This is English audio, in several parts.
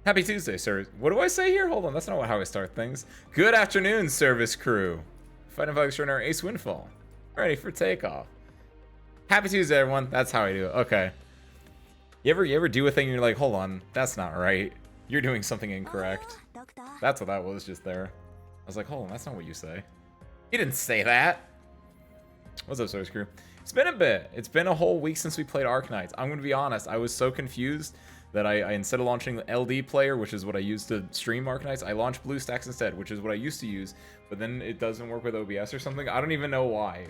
Happy Tuesday, sir. What do I say here? Hold on, that's not how I start things. Good afternoon, service crew. Fighting Flag Extraordinary Ace Windfall. Ready for takeoff. Happy Tuesday, everyone. That's how I do it. Okay. You ever do a thing and you're like, hold on, that's not right. You're doing something incorrect. That's what that was just there. I was like, hold on, that's not what you say. You didn't say that. What's up, service crew? It's been a bit. It's been a whole week since we played Arknights. I'm going to be honest. I was so confused that I instead of launching the LD player, which is what I used to stream Arknights, I launched BlueStacks instead, which is what I used to use. But then it doesn't work with OBS or something. I don't even know why.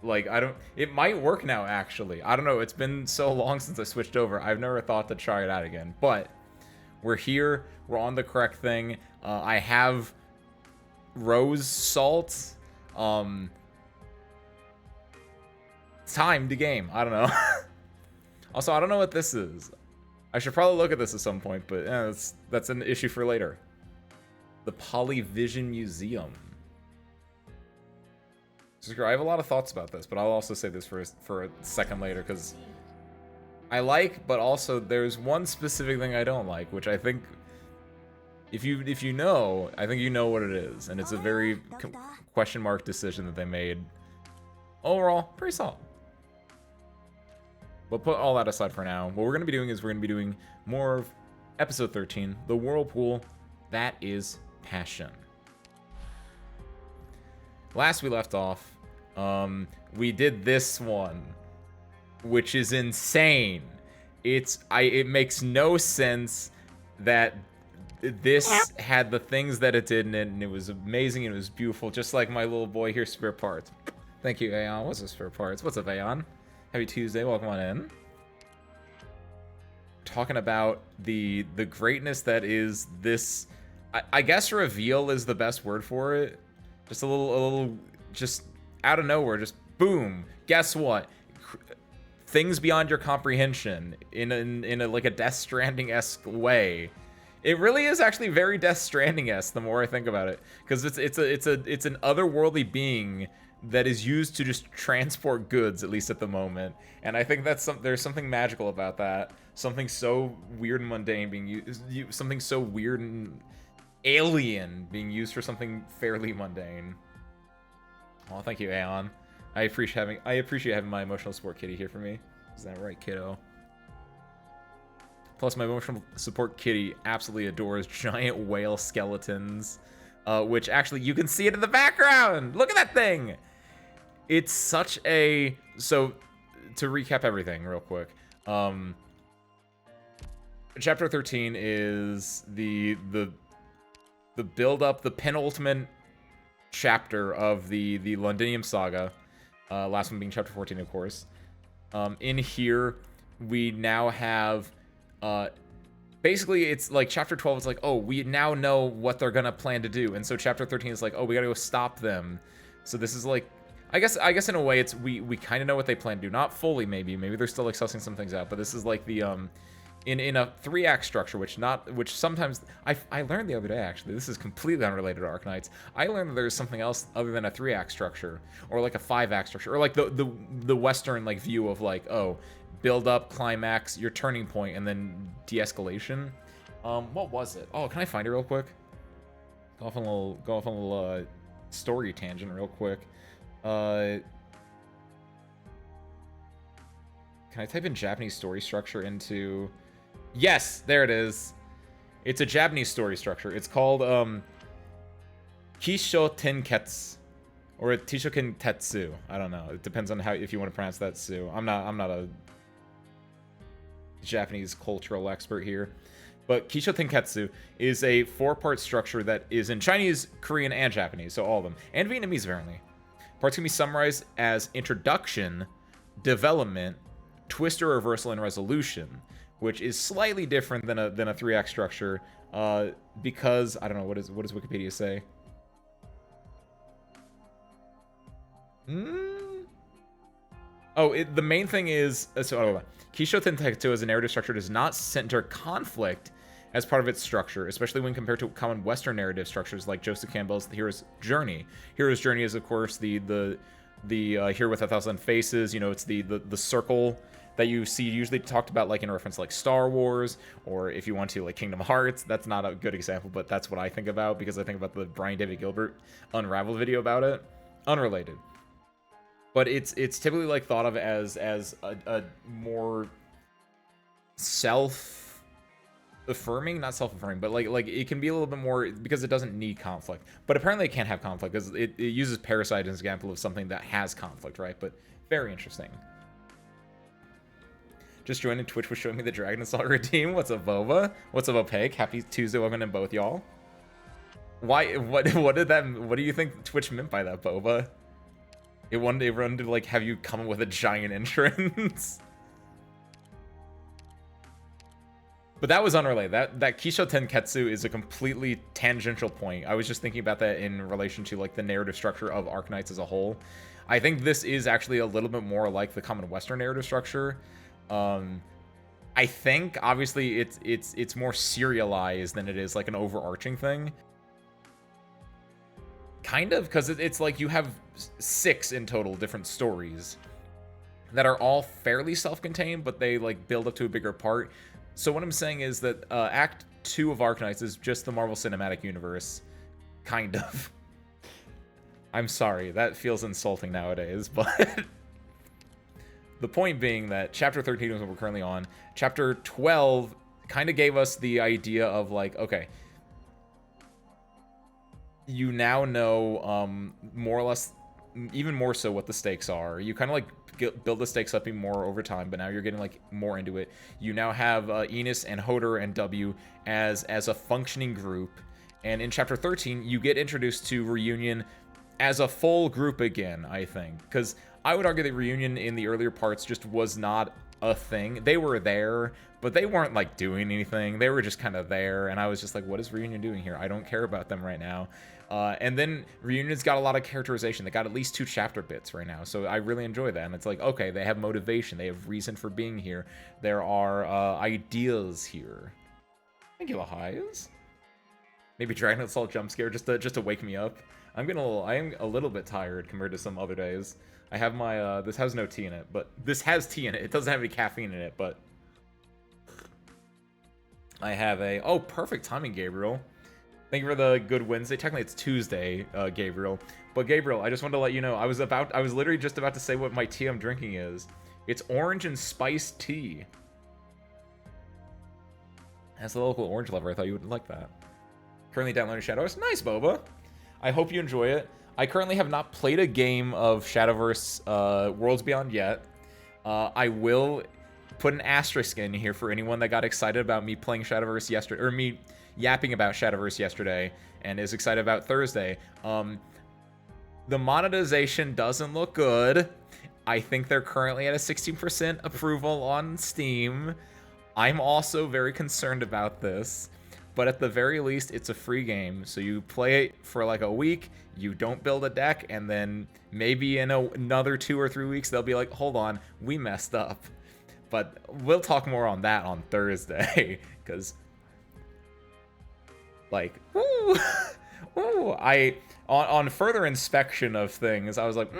Like, it might work now, actually. I don't know. It's been so long since I switched over. I've never thought to try it out again. But we're here. We're on the correct thing. I have rose salt. It's time to game. I don't know. Also, I don't know what this is. I should probably look at this at some point, but that's an issue for later. The Polyvision Museum. I have a lot of thoughts about this, but I'll also say this for a second later, because I like, but also there's one specific thing I don't like, which I think, if you know, I think you know what it is, and it's a very question mark decision that they made. Overall, pretty solid. But put all that aside for now. What we're going to be doing is we're going to be doing more of episode 13, the Whirlpool. That is passion. Last we left off, we did this one, which is insane. It makes no sense that this had the things that it did in it, and it was amazing and it was beautiful, just like my little boy here, Spare Parts. Thank you, Aeon. What's up, Spare Parts? What's up, Aeon? Happy Tuesday, welcome on in. Talking about the greatness that is this, I guess reveal is the best word for it. Just a little, just out of nowhere, just boom. Guess what? Things beyond your comprehension in a like a Death Stranding-esque way. It really is actually very Death Stranding-esque the more I think about it, because it's an otherworldly being that is used to just transport goods, at least at the moment. And I think there's something magical about that. Something so weird and mundane being used, something so weird and alien being used for something fairly mundane. Oh, thank you, Aeon. I appreciate having my emotional support kitty here for me. Is that right, kiddo? Plus, my emotional support kitty absolutely adores giant whale skeletons, which actually you can see it in the background. Look at that thing. It's such a... So, to recap everything real quick. Chapter 13 is the build-up, the penultimate chapter of the Londinium saga. Last one being chapter 14, of course. In here, we now have... basically, it's like chapter 12 is like, oh, we now know what they're gonna plan to do. And so chapter 13 is like, oh, we gotta go stop them. So this is like... I guess in a way, it's we kind of know what they plan to do. Not fully, maybe they're still like sussing some things out. But this is like the in a 3-act structure, which sometimes I learned the other day, actually. This is completely unrelated to Arknights. I learned that there's something else other than a 3-act structure, or like a 5-act structure, or like the Western like view of like, oh, build up, climax, your turning point, and then de-escalation. What was it? Oh, can I find it real quick? Go off on a little story tangent real quick. Can I type in Japanese story structure into... Yes, there it is. It's a Japanese story structure. It's called Kisho Tenketsu, or Tishoken Tetsu. I don't know. It depends on if you want to pronounce that, Sue. I'm not a Japanese cultural expert here. But Kisho Tenketsu is a 4-part structure that is in Chinese, Korean, and Japanese, so all of them, and Vietnamese apparently. Parts can be summarized as introduction, development, twist or reversal, and resolution, which is slightly different than a 3-act structure, because I don't know, what does Wikipedia say? Oh, the main thing is Kisho Tenketsu as a narrative structure does not center conflict as part of its structure, especially when compared to common Western narrative structures like Joseph Campbell's The Hero's Journey. Hero's Journey is, of course, the Hero with a Thousand Faces. You know, it's the circle that you see usually talked about like in reference to like Star Wars, or if you want to like Kingdom Hearts. That's not a good example, but that's what I think about because I think about the Brian David Gilbert Unravel video about it. Unrelated. But it's typically like thought of as a more self-affirming, not self-affirming, but like it can be a little bit more because it doesn't need conflict. But apparently it can't have conflict because it uses Parasite as an example of something that has conflict, right? But very interesting. Just joining Twitch was showing me the Dragon Saga team. What's up, Boba? What's up, Opaque? Happy Tuesday, welcome to both y'all. Why? What do you think Twitch meant by that, Boba? It wanted to like have you come up with a giant entrance. But that was unrelated. That Kisho Tenketsu is a completely tangential point. I was just thinking about that in relation to like the narrative structure of Arknights as a whole. I think this is actually a little bit more like the common Western narrative structure. I think obviously it's more serialized than it is like an overarching thing. Kind of, because it's like you have 6 in total different stories that are all fairly self-contained, but they like build up to a bigger part. So what I'm saying is that Act 2 of Arknights is just the Marvel Cinematic Universe, kind of. I'm sorry, that feels insulting nowadays, but the point being that Chapter 13 is what we're currently on. Chapter 12 kind of gave us the idea of like, okay, you now know more or less, even more so, what the stakes are. You kind of like build the stakes up even more over time, but now you're getting like more into it. You now have Enos and Hodor and W as a functioning group, and in Chapter 13 you get introduced to Reunion as a full group again, I think, because I would argue that Reunion in the earlier parts just was not a thing. They were there, but they weren't like doing anything. They were just kind of there, and I was just like, what is Reunion doing here? I don't care about them right now. And then Reunion's got a lot of characterization. They got at least 2 chapter bits right now, so I really enjoy that. And it's like, okay, they have motivation. They have reason for being here. There are ideas here. Thank you, Lahias. Maybe Dragon Assault jump scare just to wake me up. I am a little bit tired compared to some other days. I have my, this has no tea in it, but this has tea in it. It doesn't have any caffeine in it, but I have a, oh, perfect timing, Gabriel. Thank you for the good Wednesday. Technically, it's Tuesday, Gabriel. But Gabriel, I just wanted to let you know, I was literally just about to say what my tea I'm drinking is. It's orange and spice tea. As a local orange lover, I thought you would like that. Currently downloading Shadows. Nice, Boba. I hope you enjoy it. I currently have not played a game of Shadowverse Worlds Beyond yet. I will put an asterisk in here for anyone that got excited about me playing Shadowverse yesterday, or me yapping about Shadowverse yesterday and is excited about Thursday. The monetization doesn't look good. I think they're currently at a 16% approval on Steam. I'm also very concerned about this, but at the very least, it's a free game. So you play it for like a week, you don't build a deck, and then maybe in another 2 or 3 weeks, they'll be like, hold on, we messed up. But we'll talk more on that on Thursday, because like, ooh, ooh, on further inspection of things, I was like,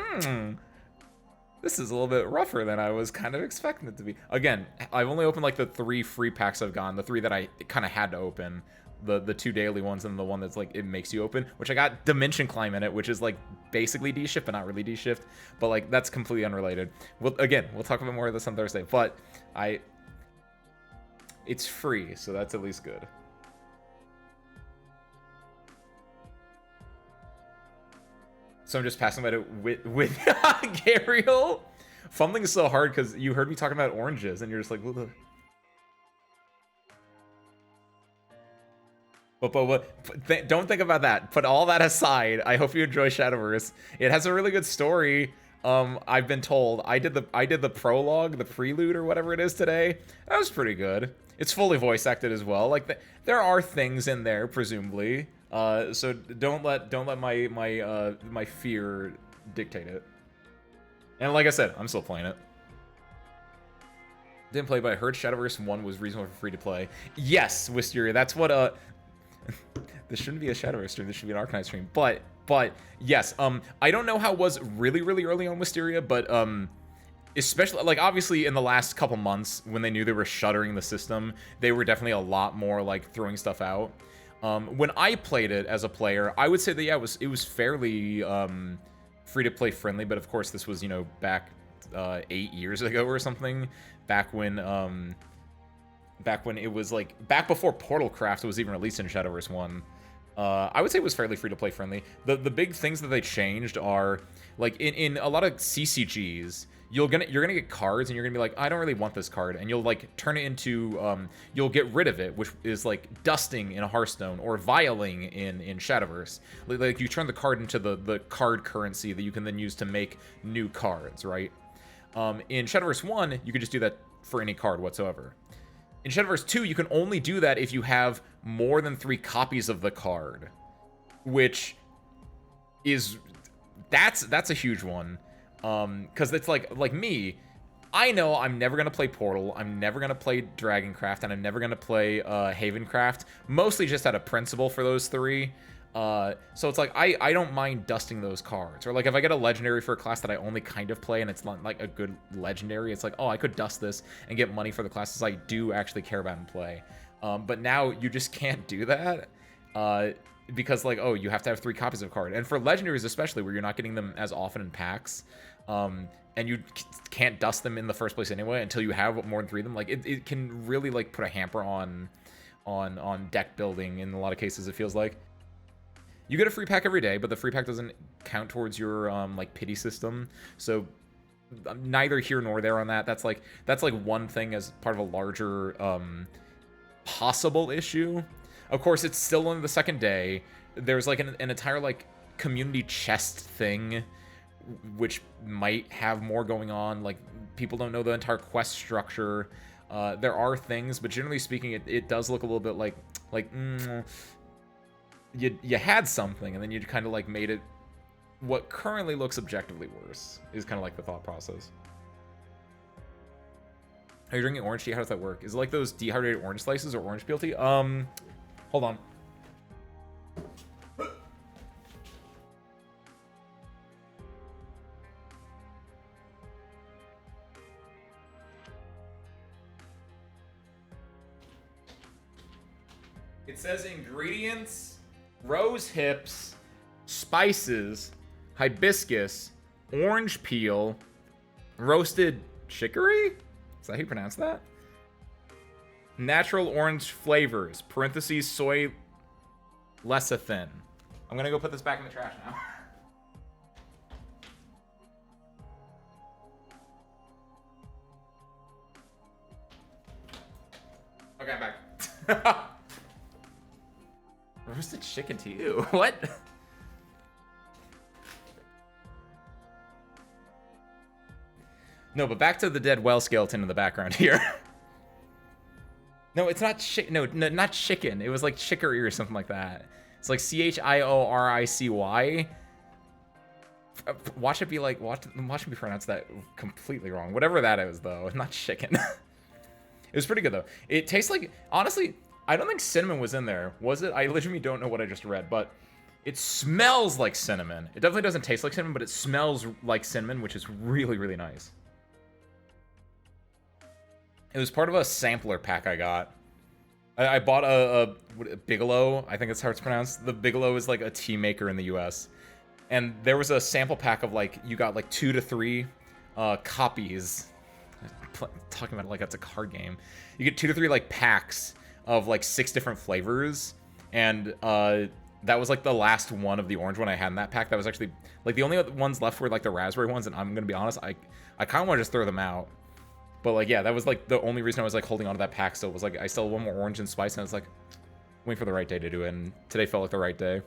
this is a little bit rougher than I was kind of expecting it to be. Again, I've only opened like the 3 free packs I've gotten, the 3 that I kind of had to open, the 2 daily ones, and the one that's like it makes you open, which I got Dimension Climb in it, which is like basically D-Shift, but not really D-Shift, but like that's completely unrelated. We'll talk about more of this on Thursday, but it's free, so that's at least good. So I'm just passing about it with Gabriel. Fumbling is so hard because you heard me talking about oranges, and you're just like, what? But don't think about that. Put all that aside. I hope you enjoy Shadowverse. It has a really good story. I've been told. I did the prologue, the prelude, or whatever it is today. That was pretty good. It's fully voice acted as well. Like there are things in there, presumably. So don't let my fear dictate it. And like I said, I'm still playing it. Didn't play, but I heard Shadowverse 1 was reasonable for free to play. Yes, Wisteria, that's what this shouldn't be a Shadowverse stream, this should be an Arknights stream. But yes, I don't know how it was really early on Wisteria, but especially, like, obviously in the last couple months when they knew they were shuttering the system, they were definitely a lot more, like, throwing stuff out. When I played it as a player, I would say that, yeah, it was fairly free-to-play friendly, but of course this was, you know, back 8 years ago or something, back when it was, like, back before Portal Craft was even released in Shadowverse 1. I would say it was fairly free-to-play friendly. The big things that they changed are, like, in a lot of CCGs, you're gonna get cards, and you're gonna be like, I don't really want this card, and you'll, like, turn it into, you'll get rid of it, which is, like, dusting in a Hearthstone, or vialing in Shadowverse. Like, you turn the card into the card currency that you can then use to make new cards, right? In Shadowverse 1, you could just do that for any card whatsoever. In Shadowverse 2, you can only do that if you have more than 3 copies of the card, which is, that's a huge one. Because it's like me, I know I'm never going to play Portal, I'm never going to play Dragoncraft, and I'm never going to play Havencraft, mostly just out of principle for those 3. So it's like, I don't mind dusting those cards. Or like, if I get a legendary for a class that I only kind of play and it's not like a good legendary, it's like, oh, I could dust this and get money for the classes I do actually care about and play. But now you just can't do that. Because, like, oh, you have to have 3 copies of a card. And for legendaries especially, where you're not getting them as often in packs, and you can't dust them in the first place anyway until you have more than 3 of them, like, it can really, like, put a hamper on deck building in a lot of cases, it feels like. You get a free pack every day, but the free pack doesn't count towards your, like, pity system. So neither here nor there on that. That's like one thing as part of a larger possible issue. Of course, it's still on the second day. There's, like, an entire, like, community chest thing, which might have more going on. Like, people don't know the entire quest structure. There are things, but generally speaking, it does look a little bit like you had something, and then you kind of, like, made it what currently looks objectively worse, is kind of like the thought process. Are you drinking orange tea? How does that work? Is it like those dehydrated orange slices or orange peel tea? Hold on. It says ingredients: rose hips, spices, hibiscus, orange peel, roasted chicory? Is that how you pronounce that? Natural orange flavors, parentheses, soy lecithin. I'm gonna go put this back in the trash now. Okay, I'm back. Roasted chicken to you? What? No, but back to the dead well skeleton in the background here. No, it's not no, not chicken. It was like chicory or something like that. It's like CHIORICY. Watch it be like, watch it be pronounced that completely wrong. Whatever that is, though, not chicken. It was pretty good, though. It tastes like, honestly, I don't think cinnamon was in there. Was it? I literally don't know what I just read, but it smells like cinnamon. It definitely doesn't taste like cinnamon, but it smells like cinnamon, which is really, really nice. It was part of a sampler pack I got. I bought a Bigelow, I think that's how it's pronounced. The Bigelow is like a tea maker in the US. And there was a sample pack of, like, you got like 2 to 3 copies. Talking about it like that's a card game. You get 2 to 3 like packs of like 6 different flavors. And that was like the last one of the orange one I had in that pack. That was actually, like, the only ones left were like the raspberry ones. And I'm going to be honest, I kind of want to just throw them out. But, like, yeah, that was, like, the only reason I was, like, holding on to that pack still was, like, I still had one more orange and spice, and I was, like, waiting for the right day to do it, and today felt like the right day.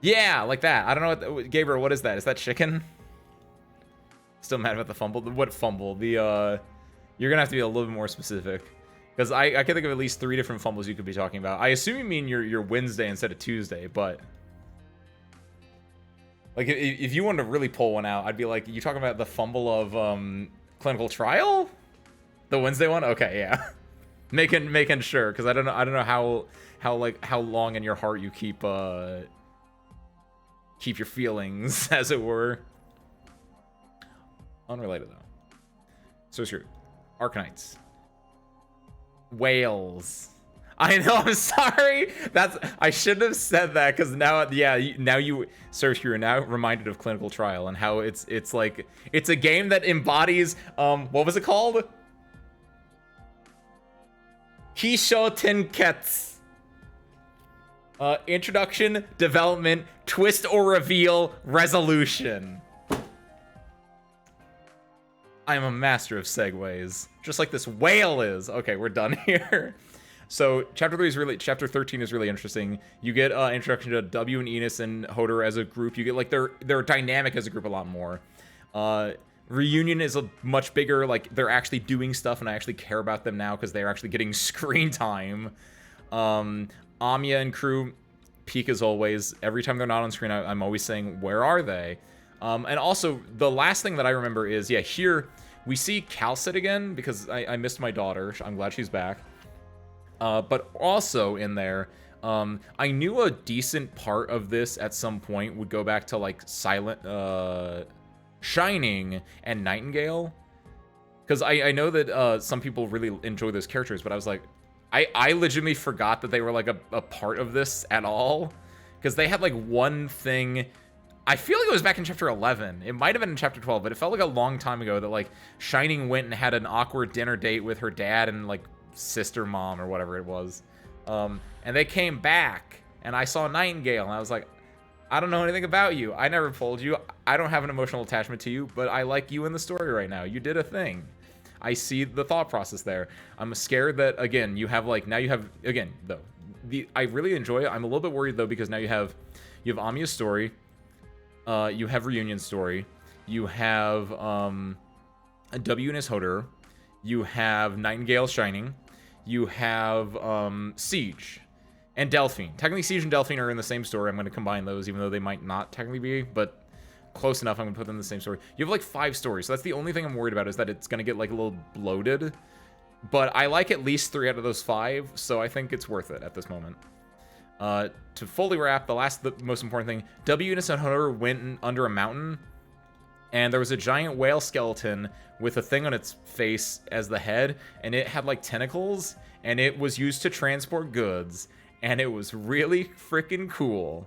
Yeah, like that. I don't know what, Gabriel, what is that? Is that chicken? Still mad about the fumble? What fumble? You're gonna have to be a little bit more specific. Because I can think of at least 3 different fumbles you could be talking about. I assume you mean your Wednesday instead of Tuesday, but... Like, if you wanted to really pull one out, I'd be like, you talking about the fumble of clinical trial? The Wednesday one? Okay, yeah. making sure, because I don't know how long in your heart you keep your feelings, as it were. Unrelated, though. So screwed. Arknights. Whales. I know, I'm sorry. I shouldn't have said that, because now, yeah, now you, Search, you're now reminded of Clinical Trial and how it's like, it's a game that embodies, what was it called? Hisho Tenketsu. Introduction, development, twist or reveal, resolution. I am a master of segues, just like this whale is. Okay, we're done here. So chapter 13 is really interesting. You get introduction to W and Enos and Hodor as a group. You get like they're dynamic as a group a lot more. Reunion is a much bigger, like they're actually doing stuff and I actually care about them now because they're actually getting screen time. Anya and crew peak as always. Every time they're not on screen, I'm always saying, where are they? And also, the last thing that I remember is, yeah, here we see Calcit again because I missed my daughter. I'm glad she's back. But also in there, I knew a decent part of this at some point would go back to like Shining and Nightingale. Because I know that some people really enjoy those characters, but I was like, I legitimately forgot that they were like a part of this at all. Because they had like one thing. I feel like it was back in chapter 11. It might have been in chapter 12, but it felt like a long time ago that like Shining went and had an awkward dinner date with her dad and like sister mom or whatever it was. And they came back and I saw Nightingale and I was like, I don't know anything about you. I never told you. I don't have an emotional attachment to you, but I like you in the story right now. You did a thing. I see the thought process there. I'm scared that, again, you have like, now you have, again, though, I really enjoy it. I'm a little bit worried though, because now you have Amiya's story, you have Reunion's story, you have a W and his Hodor, you have Nightingale Shining, you have Siege, and Delphine. Technically, Siege and Delphine are in the same story. I'm going to combine those, even though they might not technically be, but close enough. I'm going to put them in the same story. You have like 5 stories, so that's the only thing I'm worried about, is that it's going to get like a little bloated. But I like at least 3 out of those 5, so I think it's worth it at this moment. To fully wrap, the most important thing, W and Hodor went under a mountain, and there was a giant whale skeleton with a thing on its face as the head, and it had like tentacles, and it was used to transport goods, and it was really freaking cool.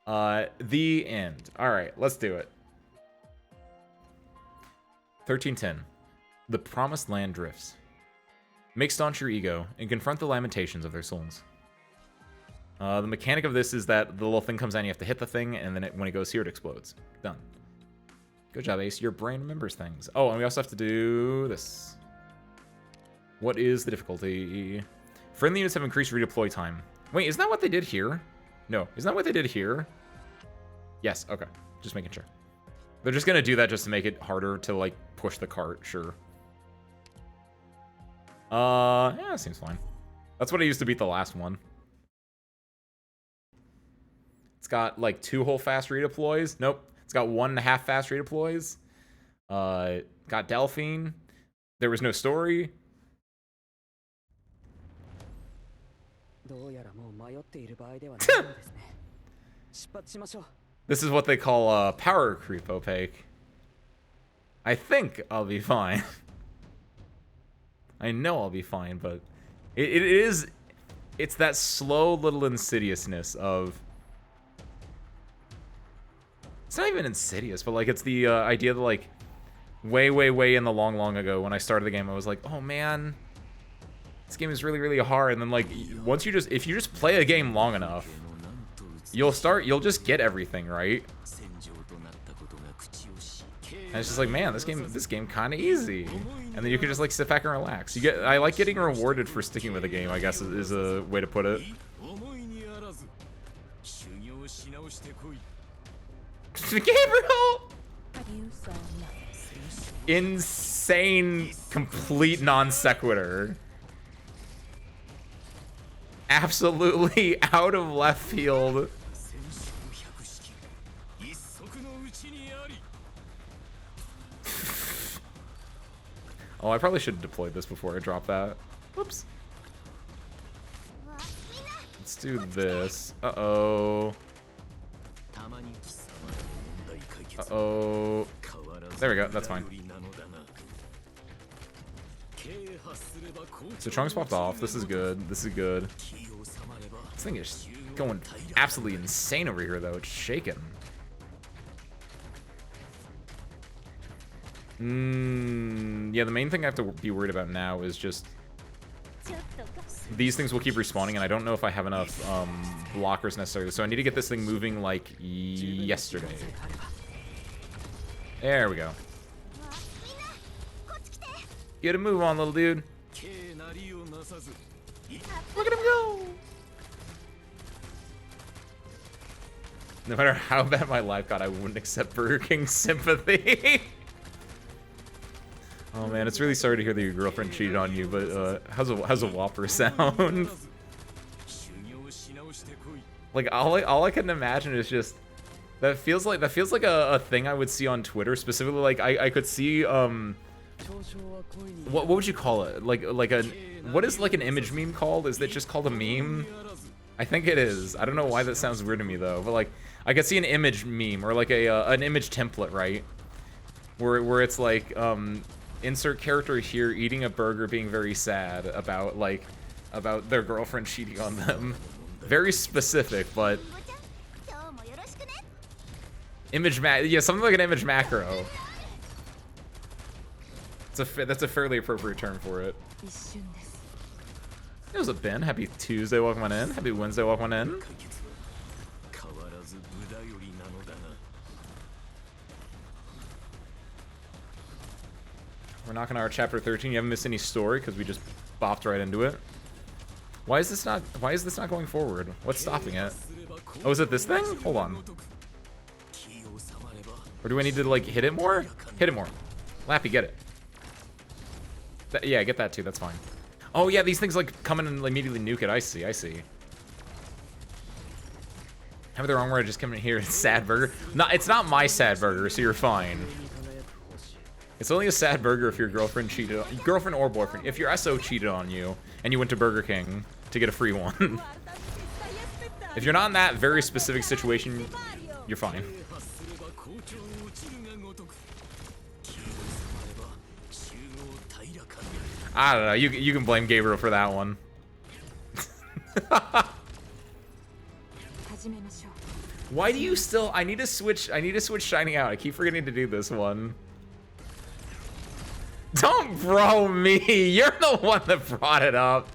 The end. All right, let's do it. 1310. The Promised Land drifts. Make staunch your ego and confront the lamentations of their souls. The mechanic of this is that the little thing comes down, you have to hit the thing, and then when it goes here, it explodes. Done. Good job, Ace. Your brain remembers things. Oh, and we also have to do this. What is the difficulty? Friendly units have increased redeploy time. Wait, isn't that what they did here? No, isn't that what they did here? Yes, okay. Just making sure. They're just gonna do that just to make it harder to, like, push the cart, sure. Yeah, seems fine. That's what I used to beat the last one. It's got, like, 2 whole fast redeploys. Nope. It's got 1.5 fast redeploys. Got Delphine. There was no story. This is what they call power creep, Opaque. I think I'll be fine. I know I'll be fine, but it's that slow little insidiousness of, it's not even insidious, but like it's the idea that like way in the long ago when I started the game, I was like, oh man, this game is really hard. And then like once if you just play a game long enough, you'll just get everything, right? And it's just like, man, this game kind of easy. And then you can just like sit back and relax. I like getting rewarded for sticking with a game, I guess is a way to put it. Gabriel! Insane, complete non sequitur. Absolutely out of left field. Oh, I probably should have deployed this before I dropped that. Whoops. Let's do this. Uh-oh. Uh-oh. There we go. That's fine. So Trunks popped off. This is good. This is good. This thing is going absolutely insane over here, though. It's shaking. Yeah, the main thing I have to be worried about now is just these things will keep respawning, and I don't know if I have enough blockers necessarily. So I need to get this thing moving like yesterday. There we go. Get a move on, little dude. Look at him go! No matter how bad my life got, I wouldn't accept Burger King's sympathy. Oh man, it's really sorry to hear that your girlfriend cheated on you, but how's a Whopper sound? Like all I can imagine is just that feels like a thing I would see on Twitter, specifically. Like I could see what would you call it? Like a what is like an image meme called? Is it just called a meme? I think it is. I don't know why that sounds weird to me though, but like I could see an image meme or like an image template, right? Where it's like insert character here eating a burger, being very sad about their girlfriend cheating on them. Very specific, but yeah, something like an image macro. That's a fairly appropriate term for it. It was a Ben. Happy Tuesday, welcome on in. Happy Wednesday, welcome on in. We're knocking our chapter 13. You haven't missed any story because we just bopped right into it. Why is this not going forward? What's stopping it? Oh, is it this thing? Hold on. Or do I need to like hit it more? Hit it more. Lappy, get it. Yeah, get that too. That's fine. Oh yeah, these things like come in and immediately nuke it. I see. Have the wrong word. Just come in here. Sad burger. No, it's not my sad burger, so you're fine. It's only a sad burger if your girlfriend cheated on girlfriend or boyfriend. If your SO cheated on you and you went to Burger King to get a free one. If you're not in that very specific situation, you're fine. I don't know. You can blame Gabriel for that one. Why do you still? I need to switch Shining Out. I keep forgetting to do this one. Don't bro me. You're the one that brought it up.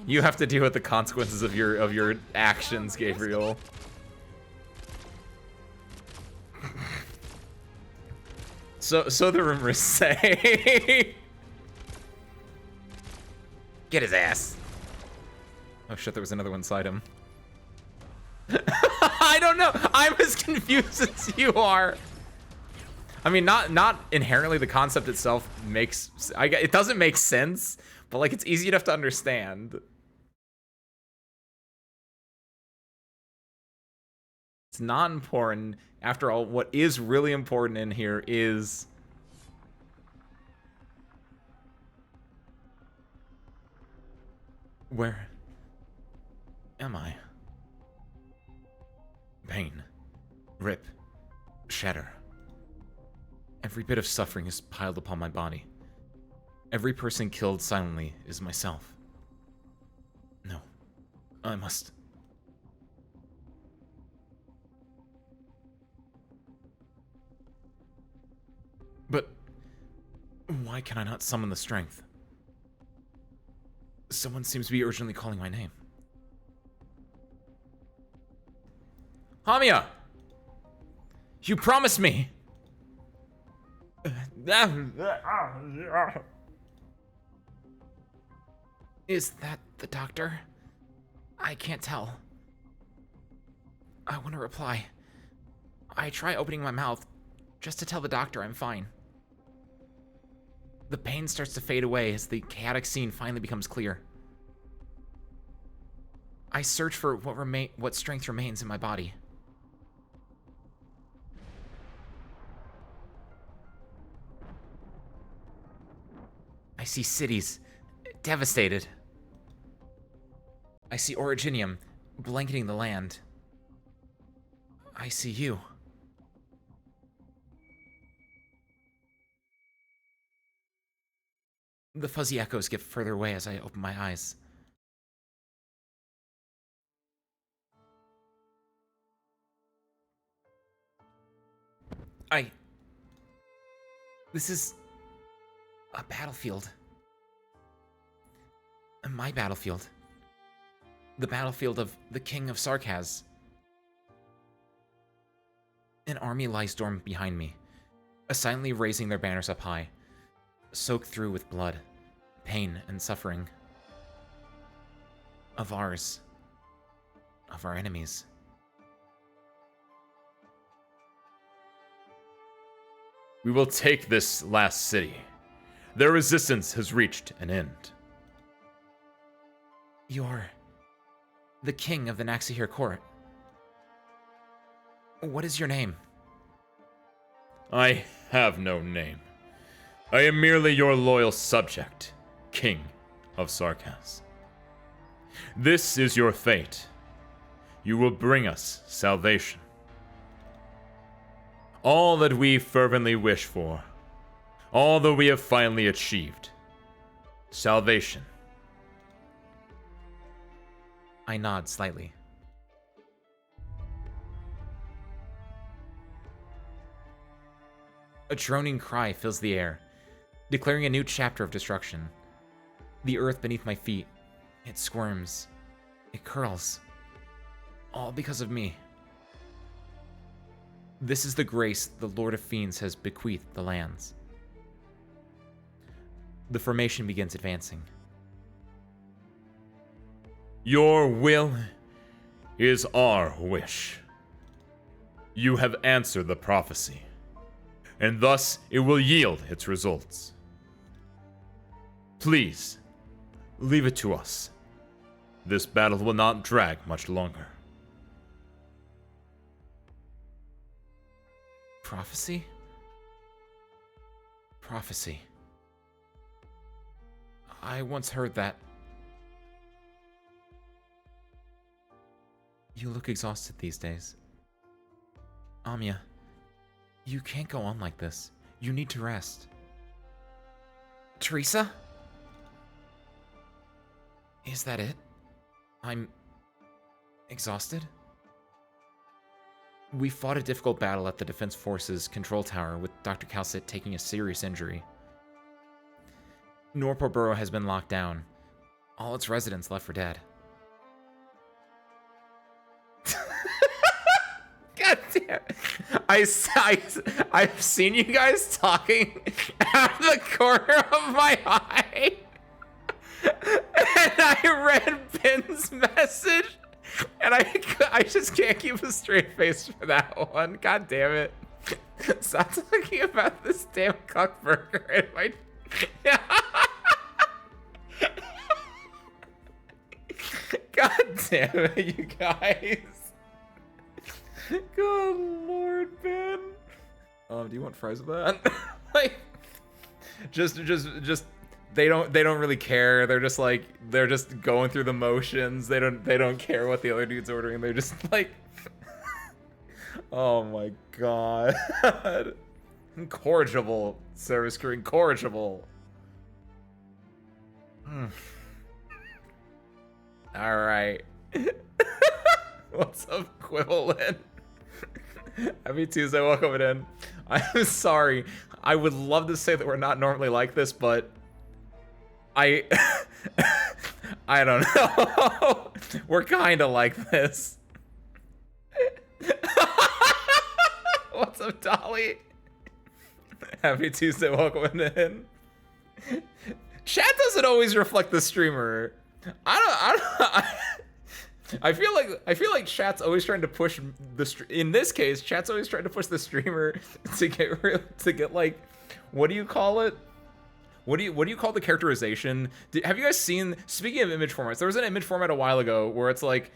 You have to deal with the consequences of your actions, Gabriel. So the rumors say. Get his ass. Oh shit, there was another one inside him. I don't know. I'm as confused as you are. I mean, not inherently the concept itself makes it doesn't make sense, but like it's easy enough to understand. It's not important. After all, what is really important in here is where am I? Pain, rip, shatter. Every bit of suffering is piled upon my body. Every person killed silently is myself. No, I must. But why can I not summon the strength? Someone seems to be urgently calling my name. Hamiya! You promised me! Is that the doctor? I can't tell. I want to reply. I try opening my mouth just to tell the doctor I'm fine. The pain starts to fade away as the chaotic scene finally becomes clear. I search for what strength remains in my body. I see cities devastated. I see Originium blanketing the land. I see you. The fuzzy echoes get further away as I open my eyes. This is a battlefield. My battlefield. The battlefield of the King of Sarkaz. An army lies dormant behind me, silently raising their banners up high, soaked through with blood, pain, and suffering. Of ours. Of our enemies. We will take this last city. Their resistance has reached an end. You're the king of the Naxihir court. What is your name? I have no name. I am merely your loyal subject, King of Sarkaz. This is your fate. You will bring us salvation. All that we fervently wish for, all that we have finally achieved. Salvation. I nod slightly. A droning cry fills the air, declaring a new chapter of destruction. The earth beneath my feet, it squirms, it curls, all because of me. This is the grace the Lord of Fiends has bequeathed the lands. The formation begins advancing. Your will is our wish. You have answered the prophecy, and thus it will yield its results. Please, leave it to us. This battle will not drag much longer. Prophecy? Prophecy. I once heard that. You look exhausted these days. Amiya, you can't go on like this. You need to rest. Teresa? Is that it? I'm exhausted? We fought a difficult battle at the Defense Forces control tower with Dr. Calcit taking a serious injury. Norpor Borough has been locked down. All its residents left for dead. God damn. I've seen you guys talking out of the corner of my eye. And I read Ben's message. And I just can't keep a straight face for that one. God damn it. Stop talking about this damn cuck burger in my... God damn it, you guys. Good Lord, Ben. Do you want fries with that? Like, just they don't really care. They're just going through the motions. They don't care what the other dude's ordering. They're just like, oh my god. Incorrigible, service crew, incorrigible. All right. What's up, Quibblein? Happy Tuesday, welcome in. I'm sorry. I would love to say that we're not normally like this, but I don't know. We're kind of like this. What's up, Dolly? Happy Tuesday, welcome in. Chat doesn't always reflect the streamer. I feel like chat's always trying to push in this case, chat's always trying to push the streamer to get like, what do you call it? What do you call the characterization? Have you guys seen, speaking of image formats, there was an image format a while ago where it's like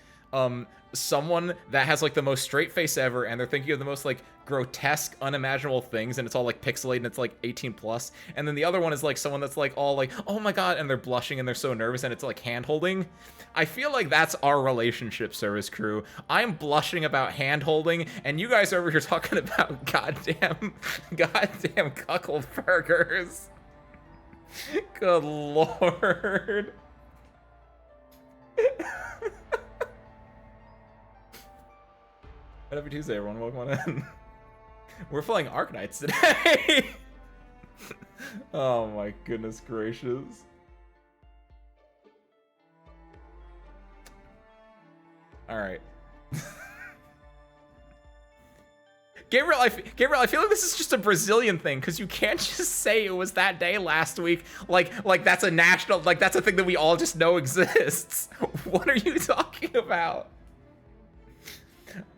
someone that has like the most straight face ever and they're thinking of the most like grotesque, unimaginable things, and it's all like pixelated and it's like 18 plus, and then the other one is like someone that's like all like, oh my god, and they're blushing and they're so nervous and it's like hand holding. I feel like that's our relationship, service crew. I'm blushing about hand holding and you guys are over here talking about goddamn cuckold burgers. Good lord. Happy Tuesday, everyone. Welcome on in. We're playing Arknights today. Oh my goodness gracious. Alright. Gabriel, I feel like this is just a Brazilian thing, because you can't just say it was that day last week, like that's a national, like that's a thing that we all just know exists. What are you talking about?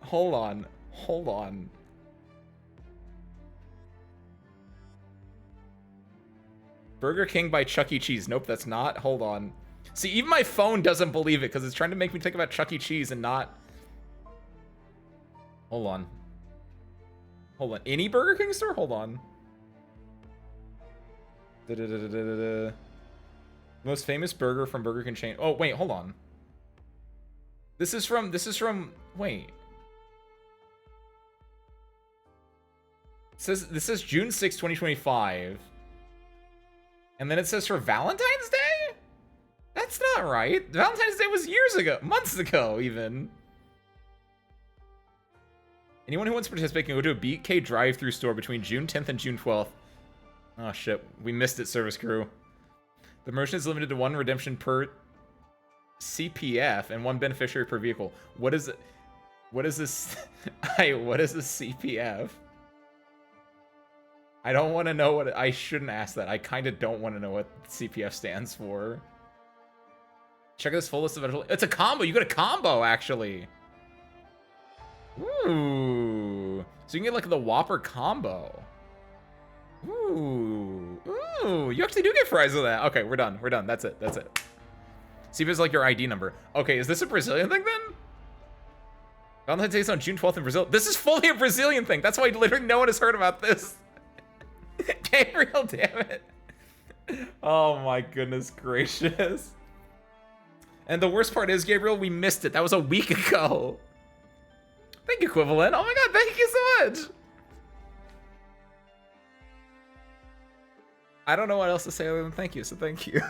Hold on. Burger King by Chuck E. Cheese. Nope, that's not. Hold on. See, even my phone doesn't believe it, because it's trying to make me think about Chuck E. Cheese and not... Hold on. Any Burger King store? Hold on. Most famous burger from Burger King chain. Oh, wait, hold on. This is from, wait. This says June 6, 2025. And then it says for Valentine's Day? That's not right. Valentine's Day was years ago, months ago even. Anyone who wants to participate can go to a BK drive-thru store between June 10th and June 12th. Oh shit, we missed it, service crew. The promotion is limited to one redemption per CPF and one beneficiary per vehicle. What is it? What is this? What is a CPF? I don't want to know what I shouldn't ask that. I kind of don't want to know what CPF stands for. Check this full list of vegetable. It's a combo. You got a combo actually. Ooh. So you can get like the Whopper combo. Ooh. Ooh. You actually do get fries with that. Okay, we're done. We're done. That's it. That's it. See if it's like your ID number. Okay, is this a Brazilian thing then? Valentine's Day is on June 12th in Brazil. This is fully a Brazilian thing. That's why literally no one has heard about this. Gabriel, damn it. Oh my goodness gracious. And the worst part is, Gabriel, we missed it. That was a week ago. Thank you, Equivalent. Oh my god, thank you so much. I don't know what else to say other than thank you, so thank you.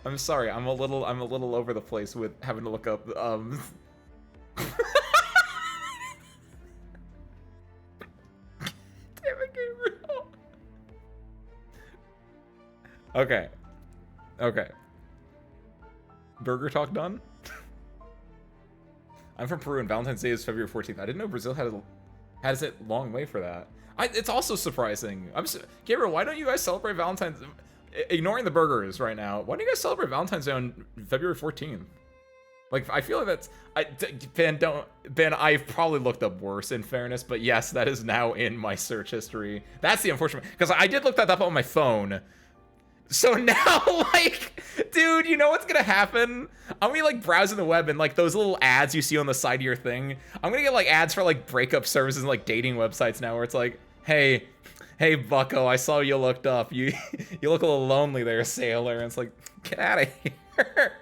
I'm sorry, I'm a little over the place with having to look up Damn it, Gabriel. Okay. Okay. Burger talk done? I'm from Peru and Valentine's Day is February 14th. I didn't know Brazil has it long way for that. It's also surprising. Gabriel, why don't you guys celebrate Valentine's? Ignoring the burgers right now, why don't you guys celebrate Valentine's Day on February 14th? Like, I feel like that's... Ben, I've probably looked up worse in fairness, but yes, that is now in my search history. That's the unfortunate... Because I did look that up on my phone. So now, like, dude, you know what's gonna happen? I'm gonna be, like, browsing the web and, like, those little ads you see on the side of your thing. I'm gonna get, like, ads for, like, breakup services and, like, dating websites now where it's like, hey, bucko, I saw you looked up. You look a little lonely there, sailor. And it's like, get out of here.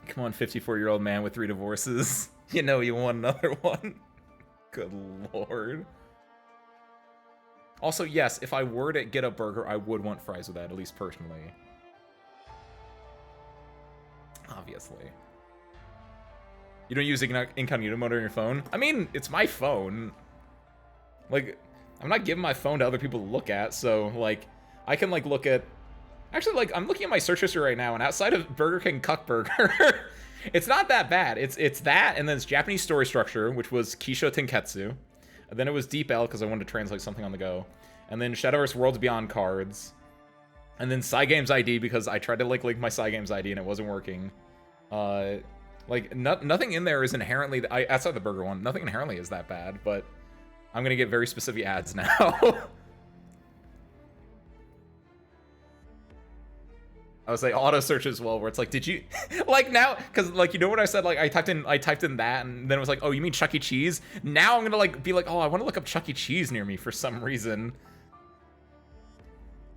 Come on, 54-year-old man with 3 divorces. You know you want another one. Good lord. Also, yes, if I were to get a burger, I would want fries with that, at least personally. Obviously. You don't use incognito mode on your phone? I mean, it's my phone. Like, I'm not giving my phone to other people to look at, so, like, I can, like, look at... Actually, like, I'm looking at my search history right now, and outside of Burger King Cuck Burger, it's not that bad. It's that, and then it's Japanese story structure, which was Kisho Tenketsu. And then it was Deep L, because I wanted to translate something on the go. And then Shadowverse Worlds Beyond cards. And then Cygames ID, because I tried to, like, link my Cygames ID, and it wasn't working. Like, nothing in there is inherently... outside the burger one, nothing inherently is that bad, but I'm going to get very specific ads now. I was like auto search as well, where it's like, did you like now? Because like, you know what I said? Like I typed in that, and then it was like, oh, you mean Chuck E. Cheese? Now I'm gonna like be like, oh, I want to look up Chuck E. Cheese near me for some reason.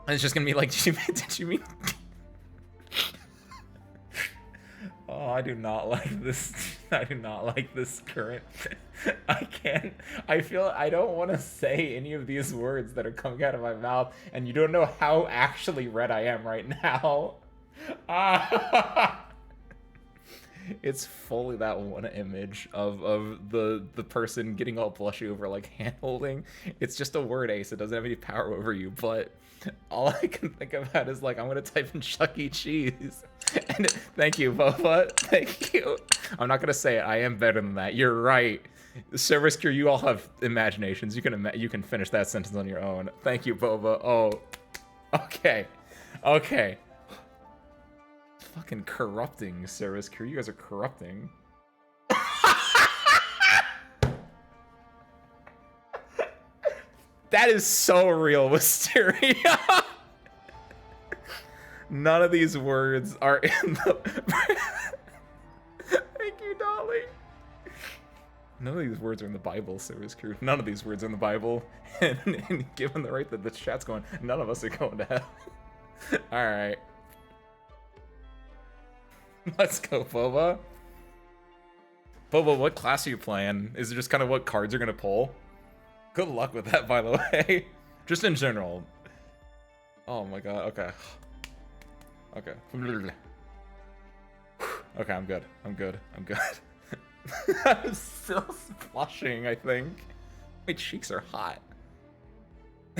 And it's just gonna be like, did you mean? Oh, I do not like this. I do not like this current. I can't. I feel I don't want to say any of these words that are coming out of my mouth, and you don't know how actually red I am right now. It's fully that one image of the person getting all blushy over like hand holding. It's just a word, Ace. It doesn't have any power over you, but all I can think about is like I'm gonna type in Chuck E. Cheese. And thank you, Boba. Thank you. I'm not gonna say it. I am better than that. You're right. Service crew, you all have imaginations. You can finish that sentence on your own. Thank you, Boba. Oh, okay, okay. Fucking corrupting, service crew. You guys are corrupting. That is so real, Wisteria. None of these words are in the... Thank you, Dolly. None of these words are in the Bible, service crew. None of these words are in the Bible. And given the rate that the chat's going, none of us are going to hell. Alright. Let's go, Boba. Boba, what class are you playing? Is it just kind of what cards you're going to pull? Good luck with that, by the way. Just in general. Oh my god, okay. Okay. Okay, I'm good. I'm good. I'm good. I'm still blushing, I think. My cheeks are hot.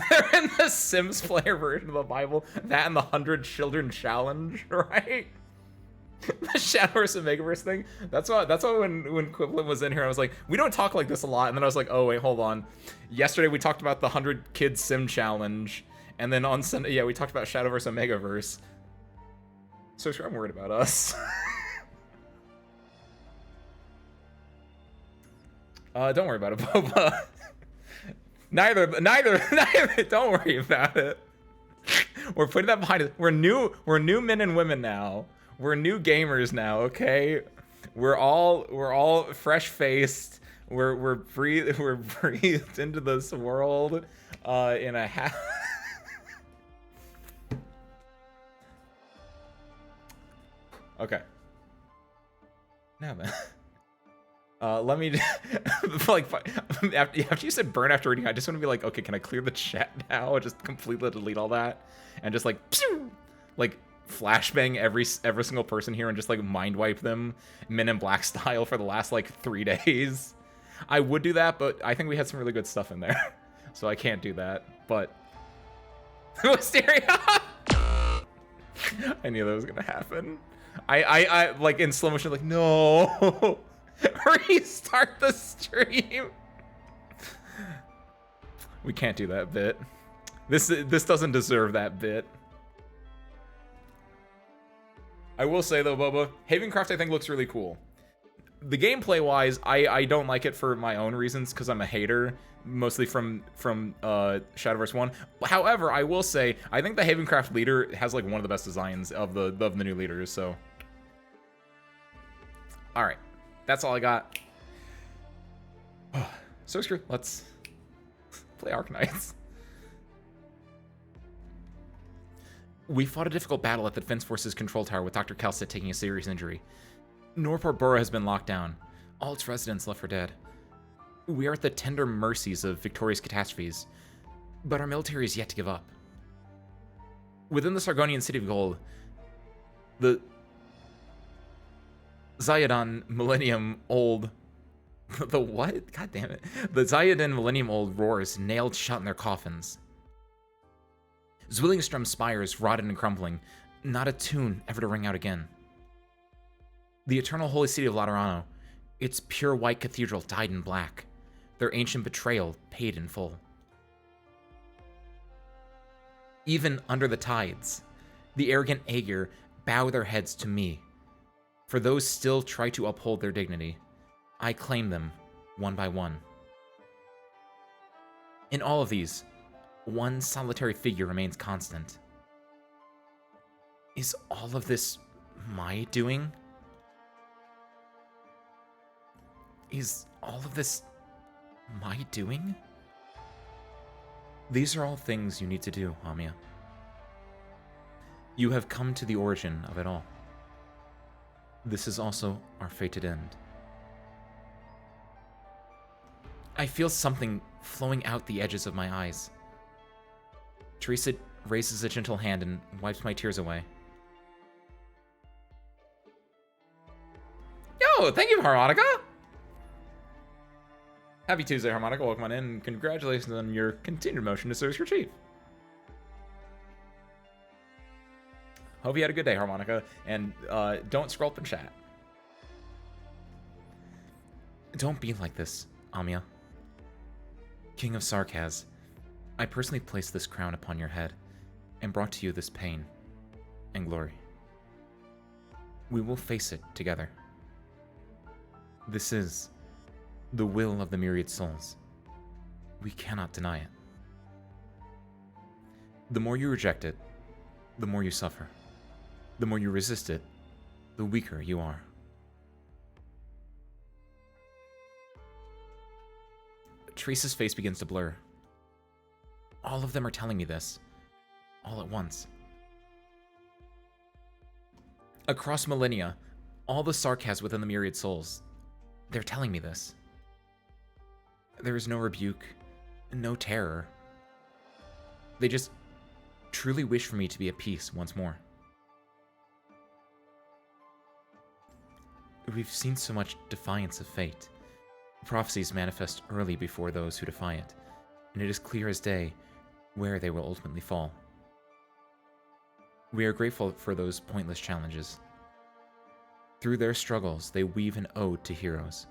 They're in the Sims player version of the Bible. That and the 100 Children Challenge, right? The Shadowverse and Megaverse thing. That's why when Quiblin was in here, I was like, we don't talk like this a lot. And then I was like, oh wait, hold on. Yesterday we talked about the 100 Kids Sim Challenge, and then on Sunday, yeah, we talked about Shadowverse and Megaverse. So sure, I'm worried about us. Don't worry about it, Boba. Neither. Don't worry about it. We're putting that behind us. We're new men and women now. We're new gamers now, okay? We're all fresh-faced. We're breathed into this world in a half. Okay. Now then. Let me like after you said burn after reading, I just want to be like, okay, can I clear the chat now? Just completely delete all that and just like flashbang every single person here and just like mind wipe them Men in Black style for the last like 3 days. I would do that, but I think we had some really good stuff in there, so I can't do that. But Wisteria. I knew that was gonna happen. I like in slow motion, like no. Restart the stream. We can't do that bit. This doesn't deserve that bit. I will say though, Boba, Havencraft I think looks really cool. The gameplay wise, I don't like it for my own reasons because I'm a hater, mostly from Shadowverse 1. However, I will say I think the Havencraft leader has like one of the best designs of the new leaders. So, all right. That's all I got. So screw. Let's play Arknights. We fought a difficult battle at the Defense Forces control tower with Dr. Kelset taking a serious injury. Norport Borough has been locked down. All its residents left for dead. We are at the tender mercies of victorious catastrophes, but our military is yet to give up. Within the Sargonian city of gold, the Zayadon Millennium Old... The what? God damn it. The Zayadon Millennium Old roars nailed shut in their coffins. Zwillingström spires rotted and crumbling, not a tune ever to ring out again. The eternal holy city of Laterano, its pure white cathedral dyed in black, their ancient betrayal paid in full. Even under the tides, the arrogant Aegir bow their heads to me. For those still try to uphold their dignity, I claim them one by one. In all of these, one solitary figure remains constant. Is all of this my doing? Is all of this my doing? These are all things you need to do, Amia. You have come to the origin of it all. This is also our fated end. I feel something flowing out the edges of my eyes. Teresa raises a gentle hand and wipes my tears away. Yo, thank you, Harmonica! Happy Tuesday, Harmonica. Welcome on in, and congratulations on your continued motion to serve your chief. Hope you had a good day, Harmonica, and don't scroll up and chat. Don't be like this, Amia. King of Sarkaz, I personally placed this crown upon your head and brought to you this pain and glory. We will face it together. This is the will of the myriad souls. We cannot deny it. The more you reject it, the more you suffer. The more you resist it, the weaker you are. Teresa's face begins to blur. All of them are telling me this, all at once. Across millennia, all the Sarkaz within the myriad souls, they're telling me this. There is no rebuke, no terror. They just truly wish for me to be at peace once more. We've seen so much defiance of fate. Prophecies manifest early before those who defy it, and it is clear as day where they will ultimately fall. We are grateful for those pointless challenges. Through their struggles, they weave an ode to heroes,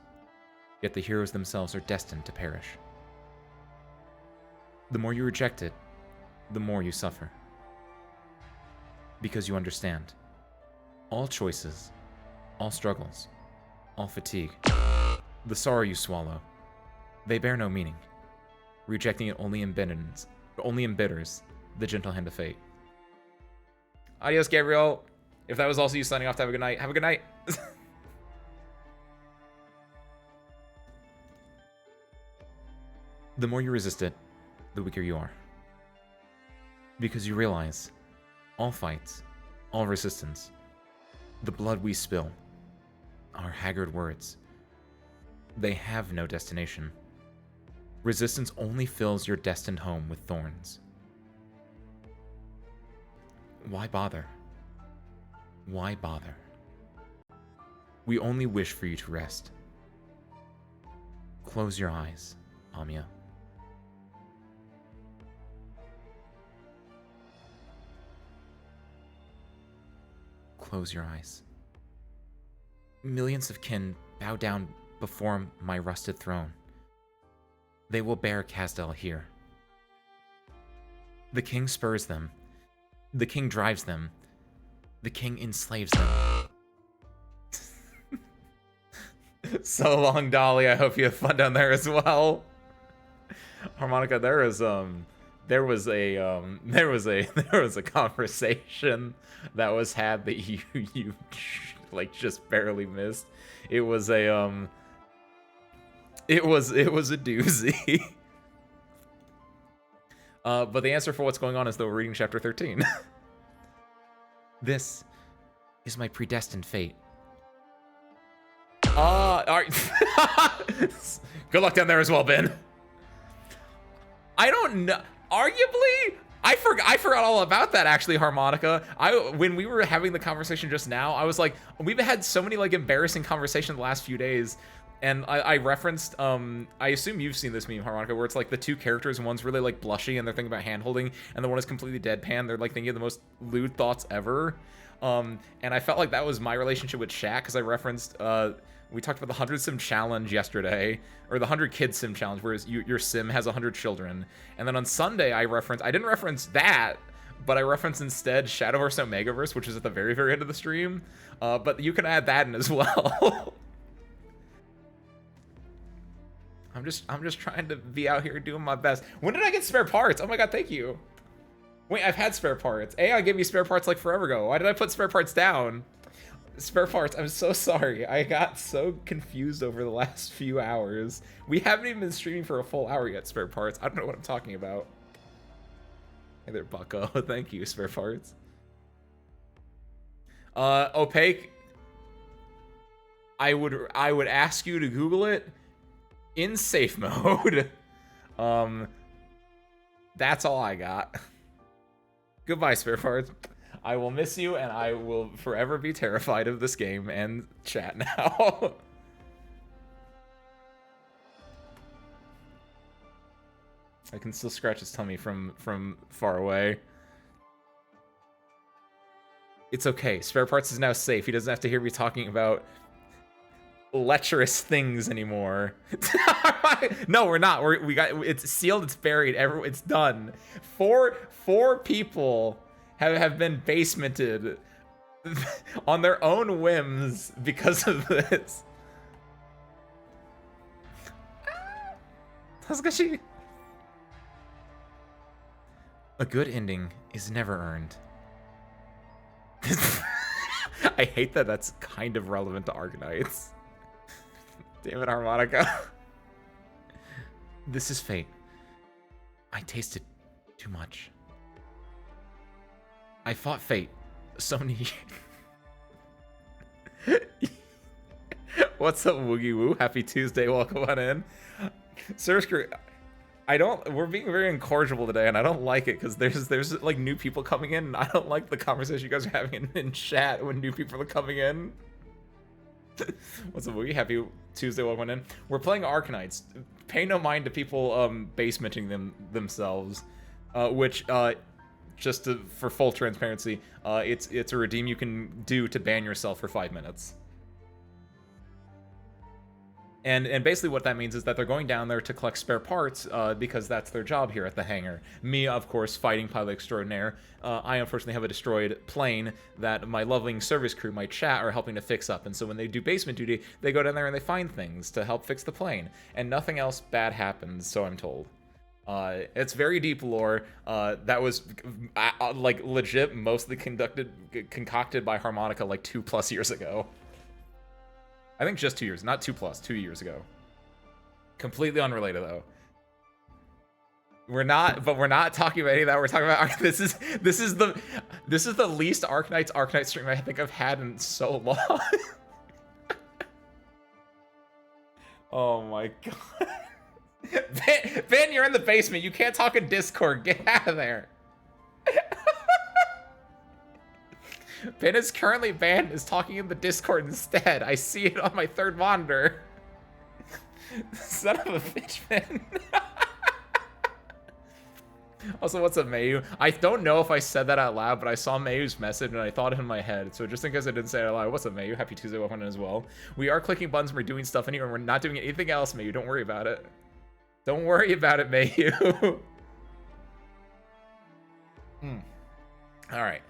yet the heroes themselves are destined to perish. The more you reject it, the more you suffer. Because you understand, all choices, all struggles, all fatigue, the sorrow you swallow, they bear no meaning. Rejecting it only embitters the gentle hand of fate. Adios, Gabriel. If that was also you signing off, have a good night. Have a good night. The more you resist it, the weaker you are. Because you realize, all fights, all resistance, the blood we spill, our haggard words, they have no destination. Resistance only fills your destined home with thorns. Why bother? Why bother? We only wish for you to rest. Close your eyes, Amia. Close your eyes. Millions of kin bow down before my rusted throne. They will bear Casdell here. The king spurs them. The king drives them. The king enslaves them. So long, Dolly. I hope you have fun down there as well. Harmonica, there was a conversation that was had that you like just barely missed. It was a doozy. But the answer for what's going on is that we're reading chapter 13. This is my predestined fate. All right. Good luck down there as well, Ben. I don't know. Arguably, I forgot all about that, actually, Harmonica. When we were having the conversation just now, I was like, we've had so many like embarrassing conversations the last few days. And I referenced, I assume you've seen this meme, Harmonica, where it's like the two characters, one's really like blushing and they're thinking about hand-holding, and the one is completely deadpan. They're like thinking of the most lewd thoughts ever. And I felt like that was my relationship with Shaq, because I referenced, we talked about the 100 sim challenge yesterday, or the 100 kid sim challenge, whereas your sim has 100 children. And then on Sunday, I didn't reference that, but I referenced instead Shadowverse Omegaverse, which is at the very, very end of the stream. But you can add that in as well. I'm just trying to be out here doing my best. When did I get spare parts? Oh my god, thank you. Wait, I've had spare parts. AI gave me spare parts like forever ago. Why did I put spare parts down? Spare parts, I'm so sorry. I got so confused over the last few hours. We haven't even been streaming for a full hour yet, spare parts. I don't know what I'm talking about. Hey there, bucko. Thank you, spare parts. Opaque, I would ask you to Google it. in safe mode. That's all I got. Goodbye, spare parts. I will miss you, and I will forever be terrified of this game and chat now. I can still scratch his tummy from far away. It's okay. Spare parts is now safe. He doesn't have to hear me talking about lecherous things anymore. No, we're not. We got it's sealed. It's buried. It's done. Four people have been basemented on their own whims because of this. Tasugashi. A good ending is never earned. I hate that that's kind of relevant to Arknights. Damn it, Harmonica. This is fate. I tasted too much. I fought fate so many years. What's up, Woogie Woo? Happy Tuesday, welcome on in. Sursker, we're being very incorrigible today, and I don't like it, because there's like new people coming in, and I don't like the conversation you guys are having in chat when new people are coming in. What's up, Woogie? Happy Tuesday, welcome in. We're playing Arknights. Pay no mind to people basementing themselves, which for full transparency, it's a redeem you can do to ban yourself for 5 minutes. And basically what that means is that they're going down there to collect spare parts because that's their job here at the hangar. Me, of course, fighting pilot extraordinaire. I unfortunately have a destroyed plane that my loving service crew, my chat, are helping to fix up. And so when they do basement duty, they go down there and they find things to help fix the plane. And nothing else bad happens, so I'm told. It's very deep lore. That was like legit mostly concocted by Harmonica like 2+ years ago. I think just 2 years, not 2 years ago. Completely unrelated though. We're not talking about any of that. We're talking about this is the least Arknights stream I think I've had in so long. Oh my god. Ben, you're in the basement. You can't talk in Discord. Get out of there. Ben is currently banned, is talking in the Discord instead. I see it on my third monitor. Son of a bitch, Ben. Also, what's up, Mayu? I don't know if I said that out loud, but I saw Mayu's message and I thought it in my head. So just in case I didn't say it out loud, what's up, Mayu? Happy Tuesday, welcome in as well. We are clicking buttons and we're doing stuff in here and we're not doing anything else, Mayu. Don't worry about it. Don't worry about it, Mayu. All right.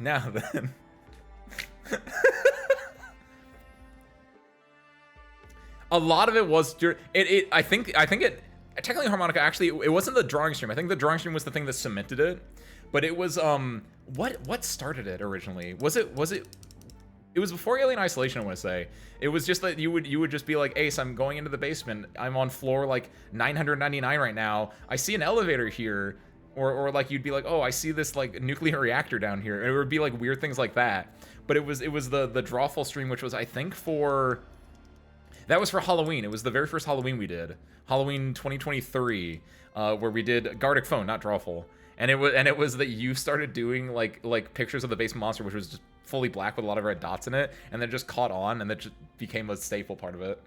Now then. A lot of it was I think it technically Harmonica actually it wasn't the drawing stream. I think the drawing stream was the thing that cemented it. But it was what started it originally? Was it was before Alien Isolation, I want to say. It was just that you would just be like, Ace, I'm going into the basement. I'm on floor like 999 right now. I see an elevator here. Or like you'd be like, oh, I see this like nuclear reactor down here. And it would be like weird things like that. But it was the drawful stream, which was I think that was for Halloween. It was the very first Halloween we did. Halloween 2023, where we did Gardic Phone, not drawful. And it was that you started doing like pictures of the basement monster, which was just fully black with a lot of red dots in it, and then just caught on, and that just became a staple part of it.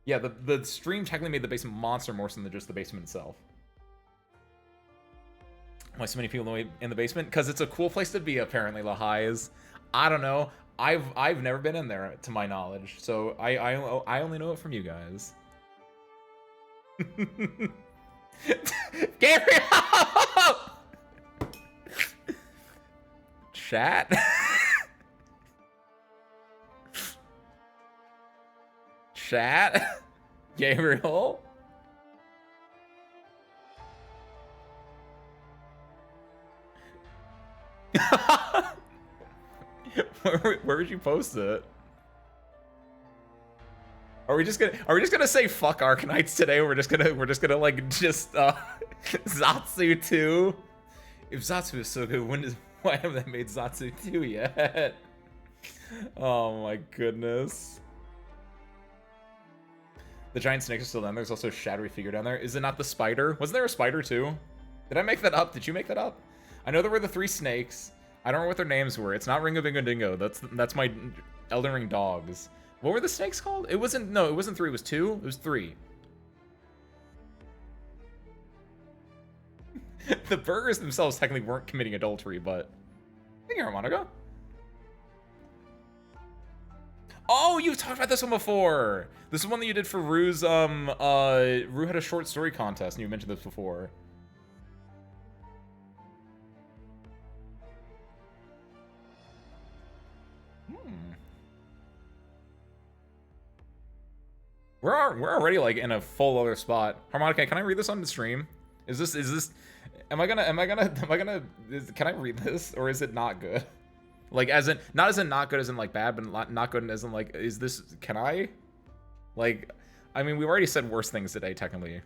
Yeah, the stream technically made the basement monster more so than just the basement itself. Why so many people in the basement? Because it's a cool place to be, apparently, Lahai. I don't know. I've never been in there, to my knowledge, so I only know it from you guys. Gabriel! Chat? Chat? Gabriel? Where would you post it? Are we just gonna say fuck Arknights today? We're just gonna like Zatsu 2. If Zatsu is so good, why haven't they made Zatsu 2 yet? Oh my goodness. The giant snake is still down there. There's also a shadowy figure down there. Is it not the spider? Wasn't there a spider too? Did I make that up? Did you make that up? I know there were the 3 snakes. I don't know what their names were. It's not Ringo Bingo Dingo. That's my Elden Ring dogs. What were the snakes called? It wasn't 3, it was 2. It was 3. The burgers themselves technically weren't committing adultery, but thank you, Harmonica. Oh, you've talked about this one before. This is one that you did for Rue's, Rue had a short story contest, and you mentioned this before. We're already like in a full other spot. Harmonica, can I read this on the stream? Is this can I read this, or is it not good? Like, not as in not good as in like bad, but not good as in like, is this, can I? Like, I mean, we've already said worse things today, technically.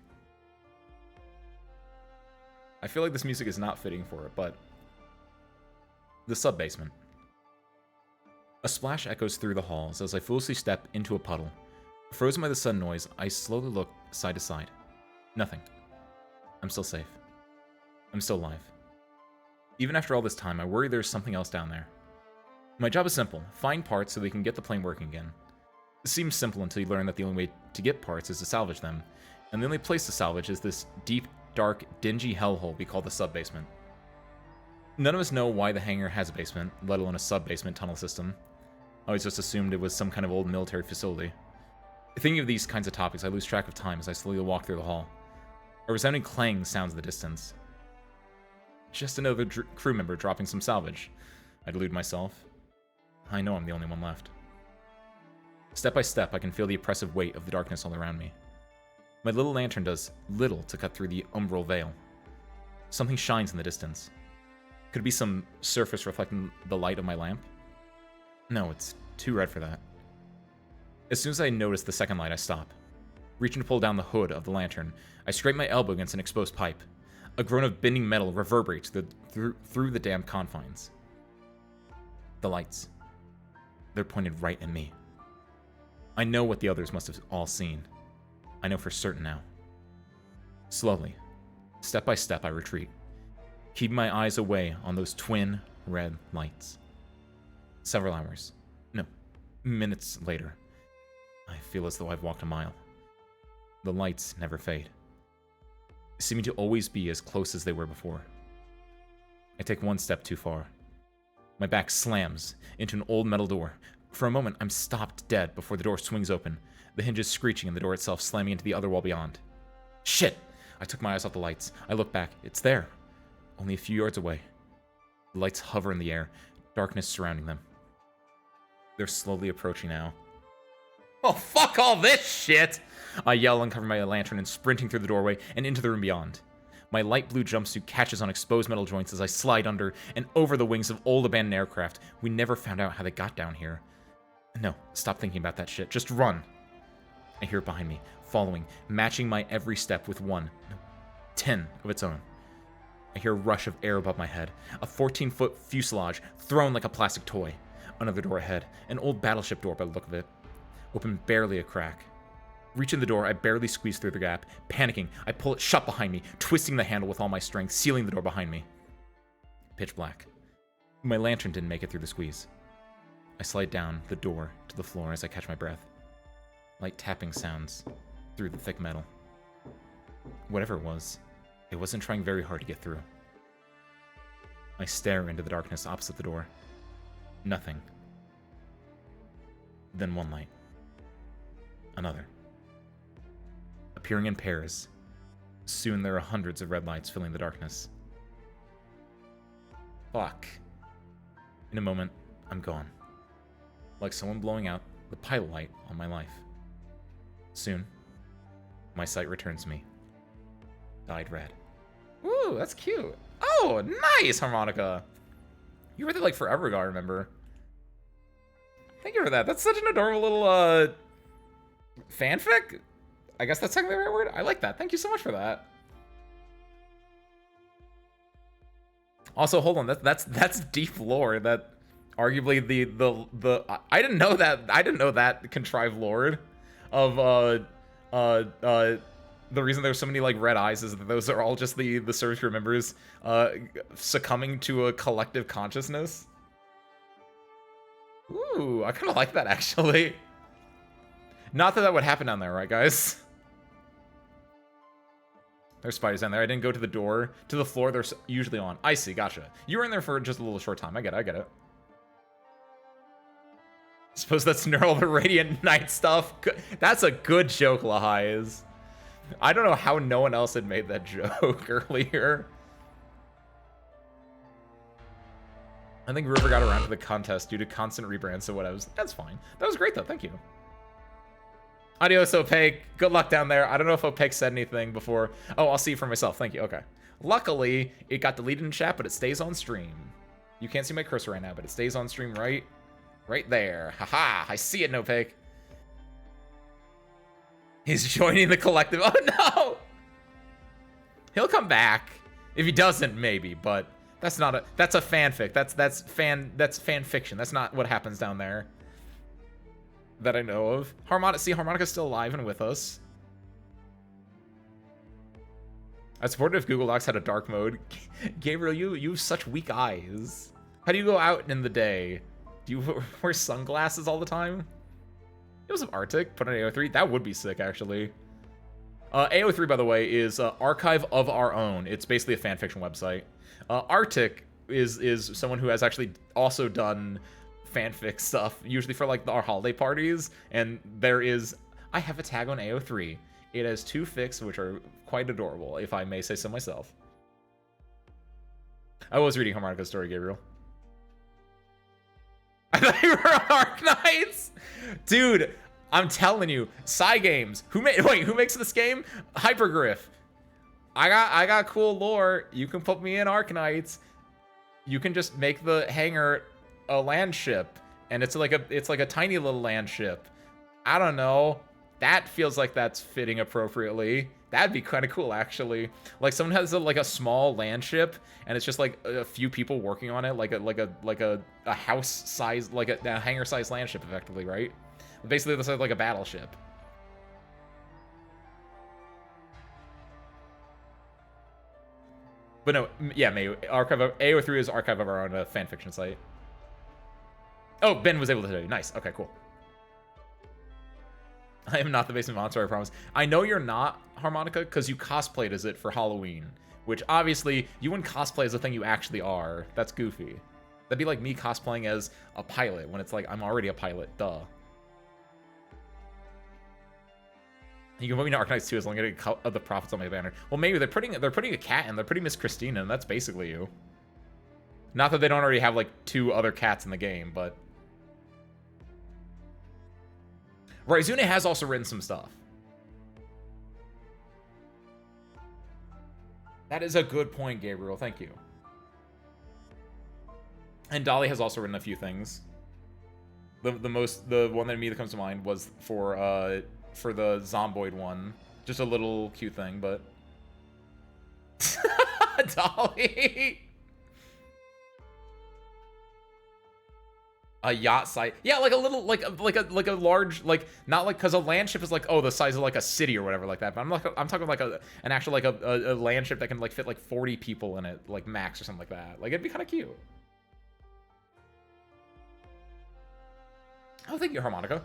I feel like this music is not fitting for it, but the sub-basement. A splash echoes through the halls as I foolishly step into a puddle. Frozen by the sudden noise, I slowly look side to side. Nothing. I'm still safe. I'm still alive. Even after all this time, I worry there's something else down there. My job is simple. Find parts so we can get the plane working again. It seems simple until you learn that the only way to get parts is to salvage them, and the only place to salvage is this deep, dark, dingy hellhole we call the sub-basement. None of us know why the hangar has a basement, let alone a sub-basement tunnel system. I always just assumed it was some kind of old military facility. Thinking of these kinds of topics, I lose track of time as I slowly walk through the hall. A resounding clang sounds in the distance. Just another crew member dropping some salvage. I delude myself. I know I'm the only one left. Step by step, I can feel the oppressive weight of the darkness all around me. My little lantern does little to cut through the umbral veil. Something shines in the distance. Could it be some surface reflecting the light of my lamp? No, it's too red for that. As soon as I notice the second light, I stop. Reaching to pull down the hood of the lantern, I scrape my elbow against an exposed pipe. A groan of bending metal reverberates through the damp confines. The lights. They're pointed right at me. I know what the others must have all seen. I know for certain now. Slowly, step by step, I retreat, keeping my eyes away on those twin red lights. Several hours, no, minutes later, I feel as though I've walked a mile. The lights never fade, seeming to always be as close as they were before. I take one step too far. My back slams into an old metal door. For a moment, I'm stopped dead before the door swings open, the hinges screeching and the door itself slamming into the other wall beyond. Shit! I took my eyes off the lights. I look back. It's there. Only a few yards away. The lights hover in the air, darkness surrounding them. They're slowly approaching now. Oh, fuck all this shit! I yell, uncovering my lantern and sprinting through the doorway and into the room beyond. My light blue jumpsuit catches on exposed metal joints as I slide under and over the wings of old abandoned aircraft. We never found out how they got down here. No, stop thinking about that shit. Just run. I hear it behind me, following, matching my every step with 10 of its own. I hear a rush of air above my head, a 14-foot fuselage thrown like a plastic toy. Another door ahead, an old battleship door by the look of it. Open barely a crack. Reaching the door, I barely squeeze through the gap. Panicking, I pull it shut behind me, twisting the handle with all my strength, sealing the door behind me. Pitch black. My lantern didn't make it through the squeeze. I slide down the door to the floor as I catch my breath. Light tapping sounds through the thick metal. Whatever it wasn't trying very hard to get through. I stare into the darkness opposite the door. Nothing. Then one light. Another. Appearing in pairs. Soon there are hundreds of red lights filling the darkness. Fuck. In a moment, I'm gone. Like someone blowing out the pilot light on my life. Soon, my sight returns me. Dyed red. Ooh, that's cute. Oh, nice, Harmonica. You read that like forever ago, I remember. Thank you for that. That's such an adorable little, fanfic? I guess that's technically the right word. I like that. Thank you so much for that. Also, hold on. That's deep lore. That Arguably I didn't know that contrived lord of the reason there's so many like red eyes is that those are all just the service crew members succumbing to a collective consciousness. Ooh, I kind of like that actually. Not that that would happen down there, right, guys? There's spiders down there. I didn't go to the door. To the floor, they're usually on. I see, gotcha. You were in there for just a little short time. I get it. Suppose that's neural the Radiant Knight stuff. That's a good joke, Lahai. I don't know how no one else had made that joke earlier. I think River got around to the contest due to constant rebrands, so that's fine. That was great though, thank you. Adios, Opaque. Good luck down there. I don't know if Opaque said anything before. Oh, I'll see for myself. Thank you. Okay. Luckily, it got deleted in chat, but it stays on stream. You can't see my cursor right now, but it stays on stream right there. Haha, I see it, Opaque. He's joining the collective. Oh, no! He'll come back. If he doesn't, maybe, but that's not that's a fanfic. That's fan fiction. That's not what happens down there. That I know of. Harmonica's still alive and with us. I supported if Google Docs had a dark mode. Gabriel, you have such weak eyes. How do you go out in the day? Do you wear sunglasses all the time? It was an Arctic. Put on AO3. That would be sick, actually. AO3, by the way, is Archive of Our Own. It's basically a fanfiction website. Arctic is someone who has actually also done fanfic stuff, usually for like our holiday parties, and I have a tag on AO3. It has 2 fics which are quite adorable, if I may say so myself. I was reading Harmonica's story, Gabriel. I thought you were Arknights! Dude, I'm telling you, Cygames. Who makes this game? Hypergriff. I got cool lore. You can put me in Arknights. You can just make the hangar a land ship, and it's like a tiny little land ship. I don't know. That feels like that's fitting appropriately. That'd be kind of cool, actually. Like someone has like a small land ship, and it's just like a few people working on it, like a house size, like a hangar size land ship, effectively, right? Basically, this is like a battleship. But no, yeah, AO3 is Archive of Our Own, a fanfiction site. Oh, Ben was able to tell you. Nice. Okay, cool. I am not the basement monster, I promise. I know you're not, Harmonica, because you cosplayed as it for Halloween. Which, obviously, you wouldn't cosplay as the thing you actually are. That's goofy. That'd be like me cosplaying as a pilot, when it's like, I'm already a pilot. Duh. You can put me in Arknights too, as long as I get cut of the profits on my banner. Well, maybe they're putting a cat in. They're putting Miss Christina, and that's basically you. Not that they don't already have, like, 2 other cats in the game, but... Raizune has also written some stuff. That is a good point, Gabriel. Thank you. And Dolly has also written a few things. The one that immediately comes to mind was for the Zomboid one. Just a little cute thing, but... Dolly! A yacht site, yeah, like a little, like a large, like not like, because a land ship is like, oh, the size of like a city or whatever like that. But I'm talking like an actual like a land ship that can like fit like 40 people in it, like max or something like that. Like it'd be kind of cute. Oh, thank you, Harmonica.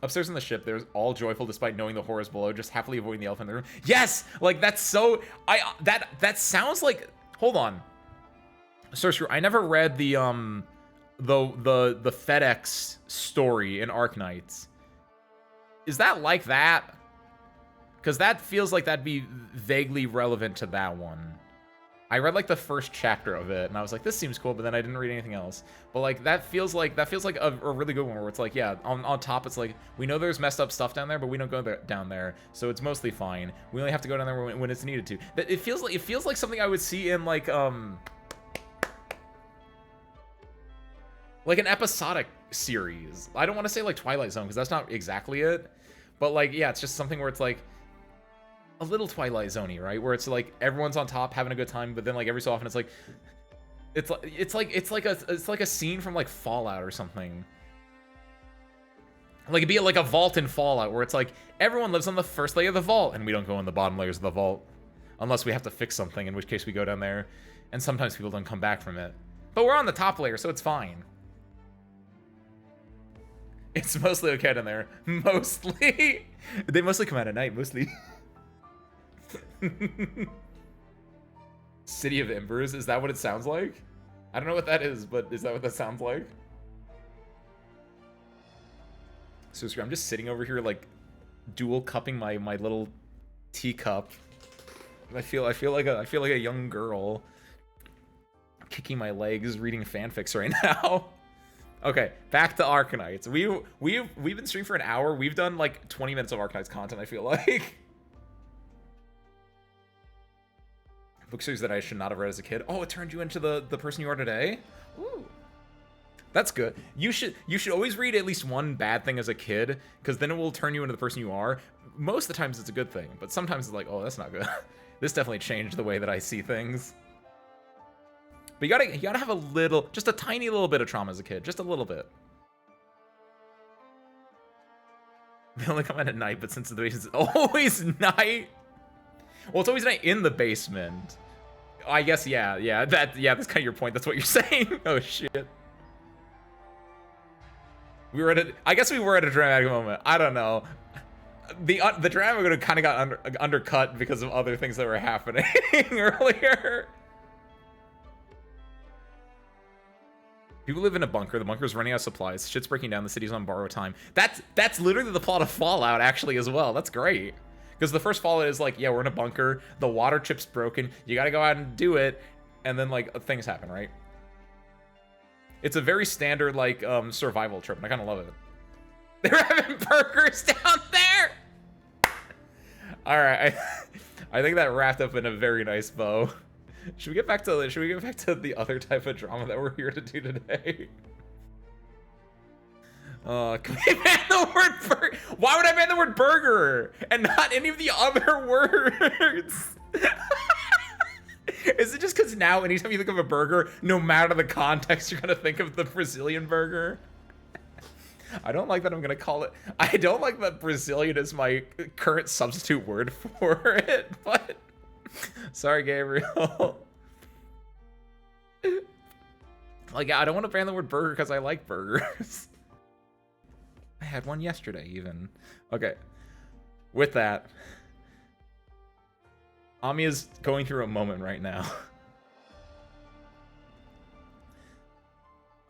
Upstairs in the ship, there's all joyful despite knowing the horrors below, just happily avoiding the elephant in the room. Yes, like that's so. That sounds like. Hold on. Sorcerer, I never read the FedEx story in Arknights. Is that like that? Because that feels like that'd be vaguely relevant to that one. I read like the first chapter of it, and I was like, this seems cool, but then I didn't read anything else. But like that feels like a really good one where it's like, yeah, on top it's like we know there's messed up stuff down there, but we don't go down there, so it's mostly fine. We only have to go down there when it's needed to. But it feels like something I would see in like an episodic series. I don't want to say like Twilight Zone because that's not exactly it, but like yeah, it's just something where it's like a little Twilight Zone-y, right? Where it's like everyone's on top having a good time, but then like every so often it's like It's like a scene from like Fallout or something. Like it'd be like a vault in Fallout where it's like everyone lives on the first layer of the vault and we don't go in the bottom layers of the vault unless we have to fix something, in which case we go down there, and sometimes people don't come back from it. But we're on the top layer, so it's fine. It's mostly okay down there. Mostly. They mostly come out at night, mostly. City of Embers, is that what it sounds like? I don't know what that is, but is that what that sounds like? So I'm just sitting over here like dual cupping my little teacup. I feel like a young girl kicking my legs reading fanfics right now. Okay, back to Arknights. We've been streaming for an hour. We've done like 20 minutes of Arknights content, I feel like. Book series that I should not have read as a kid. Oh, it turned you into the person you are today? Ooh. That's good. You should always read at least one bad thing as a kid, because then it will turn you into the person you are. Most of the times it's a good thing, but sometimes it's like, oh, that's not good. This definitely changed the way that I see things. But you gotta have a little, just a tiny little bit of trauma as a kid, just a little bit. They only come out at night, but since the basement's always night. Well, it's always night in the basement. I guess, yeah, that's kind of your point. That's what you're saying. Oh shit. I guess we were at a dramatic moment. I don't know. The drama kind of got undercut because of other things that were happening earlier. People live in a bunker. The bunker's running out of supplies. Shit's breaking down. The city's on borrowed time. That's literally the plot of Fallout, actually, as well. That's great. Because the first Fallout is like, yeah, we're in a bunker. The water chip's broken. You gotta go out and do it. And then, like, things happen, right? It's a very standard, like, survival trip, and I kind of love it. They're having burgers down there! All right, I think that wrapped up in a very nice bow. Should we get back to the other type of drama that we're here to do today? Can we ban the word burger? Why would I ban the word burger and not any of the other words? Is it just because now anytime you think of a burger, no matter the context, you're gonna think of the Brazilian burger? I don't like that I'm gonna call it. I don't like that Brazilian is my current substitute word for it, but sorry, Gabriel. Like, I don't want to ban the word burger because I like burgers. I had one yesterday, even. Okay. With that, Amiya's going through a moment right now.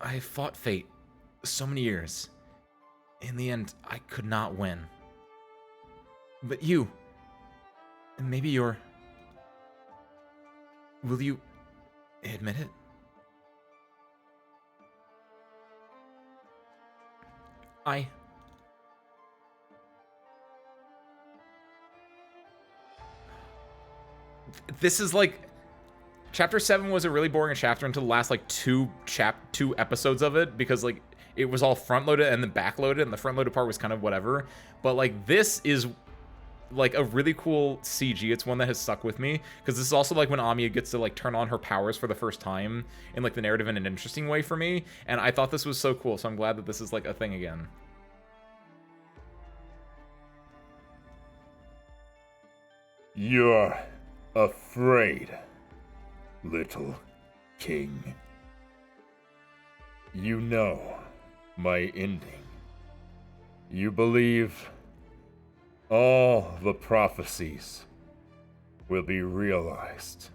I fought fate so many years. In the end, I could not win. But you, and maybe you're... Will you admit it? This is like... Chapter 7 was a really boring chapter until the last, like, two episodes of it, because, like, it was all front-loaded and then back-loaded, and the front-loaded part was kind of whatever. But, like, this is, like, a really cool CG. It's one that has stuck with me, because this is also, like, when Amiya gets to, like, turn on her powers for the first time in, like, the narrative in an interesting way for me, and I thought this was so cool, so I'm glad that this is, like, a thing again. You're afraid, little king. You know my ending. You believe all the prophecies will be realized.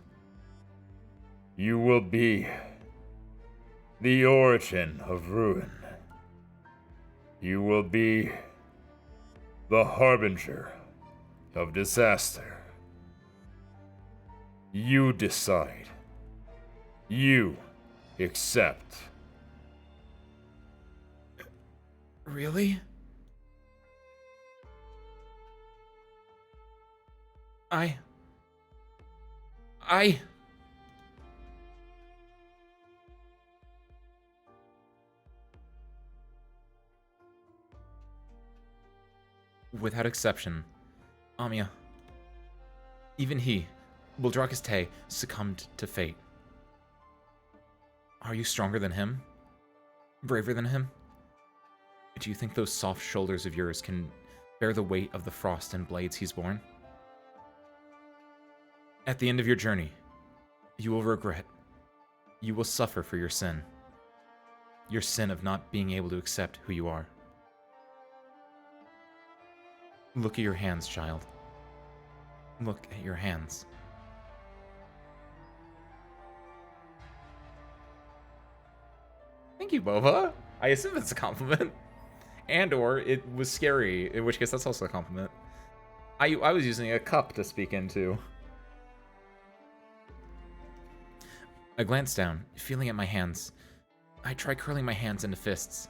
You will be the origin of ruin. You will be the harbinger of disaster. You decide. You accept. Really? I... Without exception, Amiya, even he, Wildrakas Te, succumbed to fate. Are you stronger than him? Braver than him? Do you think those soft shoulders of yours can bear the weight of the frost and blades he's borne? At the end of your journey, you will regret. You will suffer for your sin. Your sin of not being able to accept who you are. Look at your hands, child. Look at your hands. Thank you, Bova. I assume that's a compliment. And or it was scary, in which case that's also a compliment. I was using a cup to speak into. I glanced down, feeling at my hands. I try curling my hands into fists.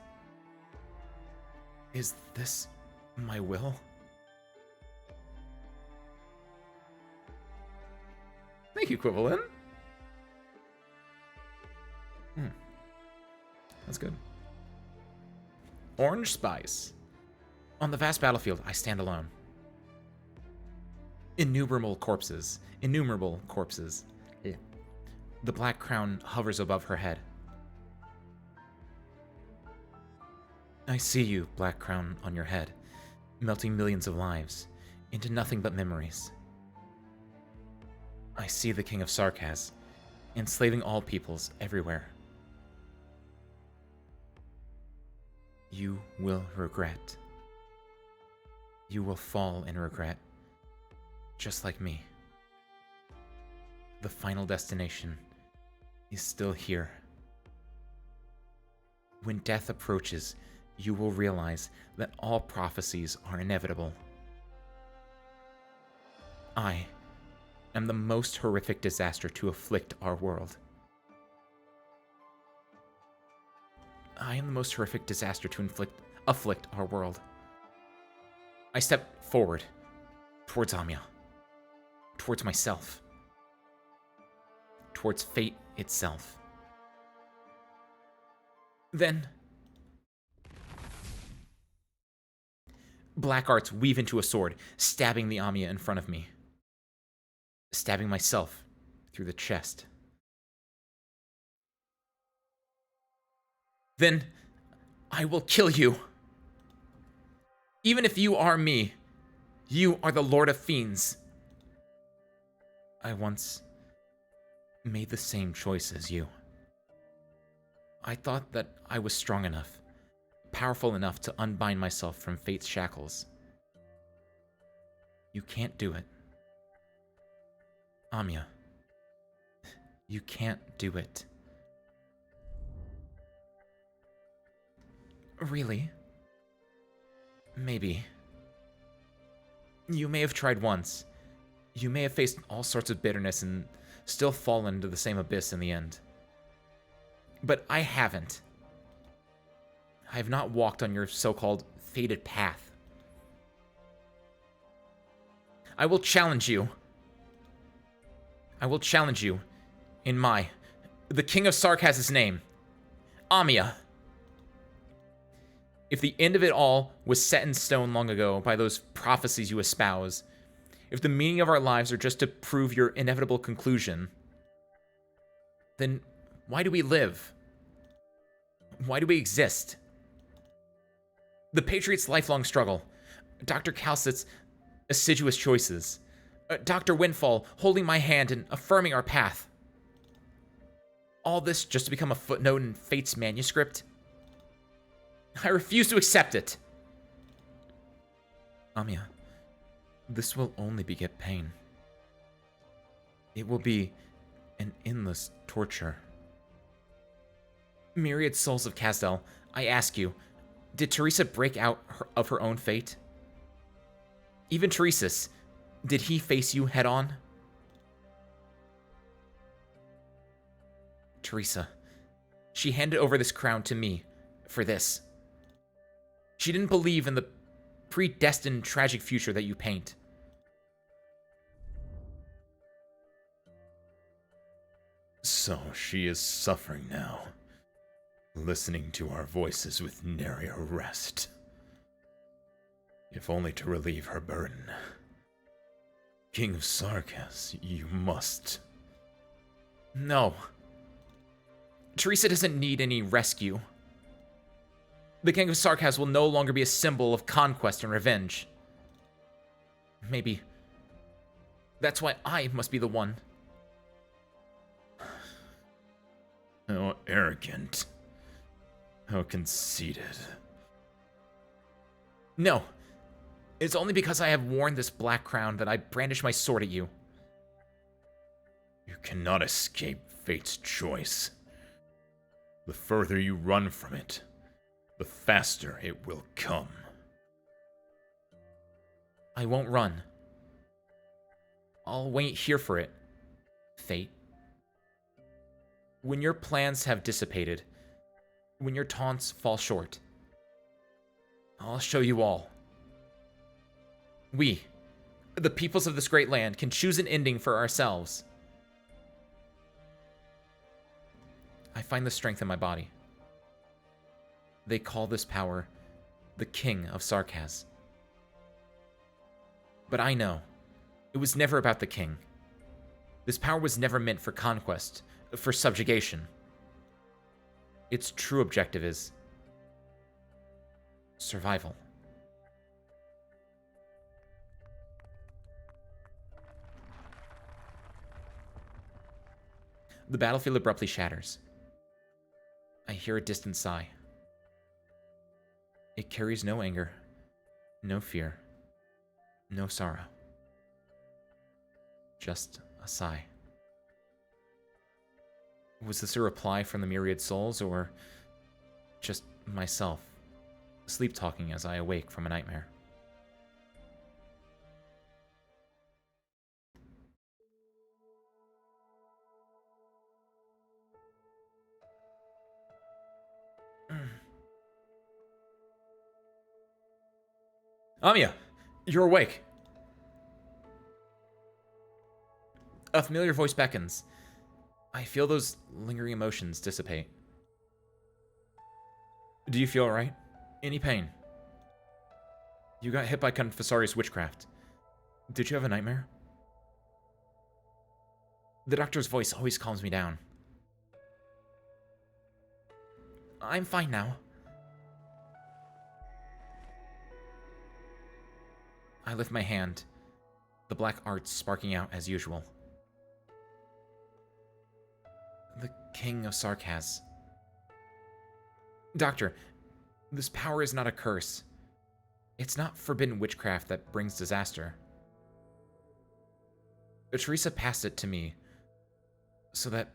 Is this my will? Thank you, Quivalent. That's good. Orange spice. On the vast battlefield, I stand alone. Innumerable corpses. The black crown hovers above her head. I see you, black crown on your head, melting millions of lives into nothing but memories. I see the King of Sarkaz, enslaving all peoples everywhere. You will regret. You will fall in regret, just like me. The final destination is still here. When death approaches, you will realize that all prophecies are inevitable. I am the most horrific disaster to afflict our world. I am the most horrific disaster to afflict our world. I step forward, towards Amia, towards myself, towards fate itself. Then, black arts weave into a sword, stabbing the Amia in front of me, stabbing myself through the chest. Then I will kill you. Even if you are me, you are the Lord of Fiends. I once made the same choice as you. I thought that I was strong enough, powerful enough to unbind myself from fate's shackles. You can't do it. Amia, you can't do it. Really? Maybe. You may have tried once. You may have faced all sorts of bitterness and still fallen into the same abyss in the end. But I haven't. I have not walked on your so-called fated path. I will challenge you. I will challenge you in the King of Sarkaz's name, Amia. If the end of it all was set in stone long ago by those prophecies you espouse, if the meaning of our lives are just to prove your inevitable conclusion, then why do we live? Why do we exist? The Patriots' lifelong struggle, Dr. Calcett's assiduous choices, Dr. Windfall holding my hand and affirming our path. All this just to become a footnote in Fate's manuscript? I refuse to accept it. Amia, this will only beget pain. It will be an endless torture. Myriad souls of Kazdel, I ask you, did Teresa break out of her own fate? Even Teresis, did he face you head on? Teresa, she handed over this crown to me for this. She didn't believe in the predestined tragic future that you paint. So she is suffering now, listening to our voices with nary a rest. If only to relieve her burden. King of Sarkaz, you must. No. Teresa doesn't need any rescue. The King of Sarkaz will no longer be a symbol of conquest and revenge. Maybe that's why I must be the one. How arrogant. How conceited. No. It's only because I have worn this black crown that I brandish my sword at you. You cannot escape fate's choice. The further you run from it, the faster it will come. I won't run. I'll wait here for it, fate. When your plans have dissipated, when your taunts fall short, I'll show you all. We, the peoples of this great land, can choose an ending for ourselves. I find the strength in my body. They call this power the King of Sarkaz. But I know, it was never about the king. This power was never meant for conquest, for subjugation. Its true objective is survival. The battlefield abruptly shatters. I hear a distant sigh. It carries no anger, no fear, no sorrow. Just a sigh. Was this a reply from the myriad souls, or just myself, sleep-talking as I awake from a nightmare? Amiya, you're awake. A familiar voice beckons. I feel those lingering emotions dissipate. Do you feel alright? Any pain? You got hit by Confessorius witchcraft. Did you have a nightmare? The doctor's voice always calms me down. I'm fine now. I lift my hand, the black arts sparking out as usual. The King of Sarkaz. Doctor, this power is not a curse. It's not forbidden witchcraft that brings disaster. Teresa passed it to me so that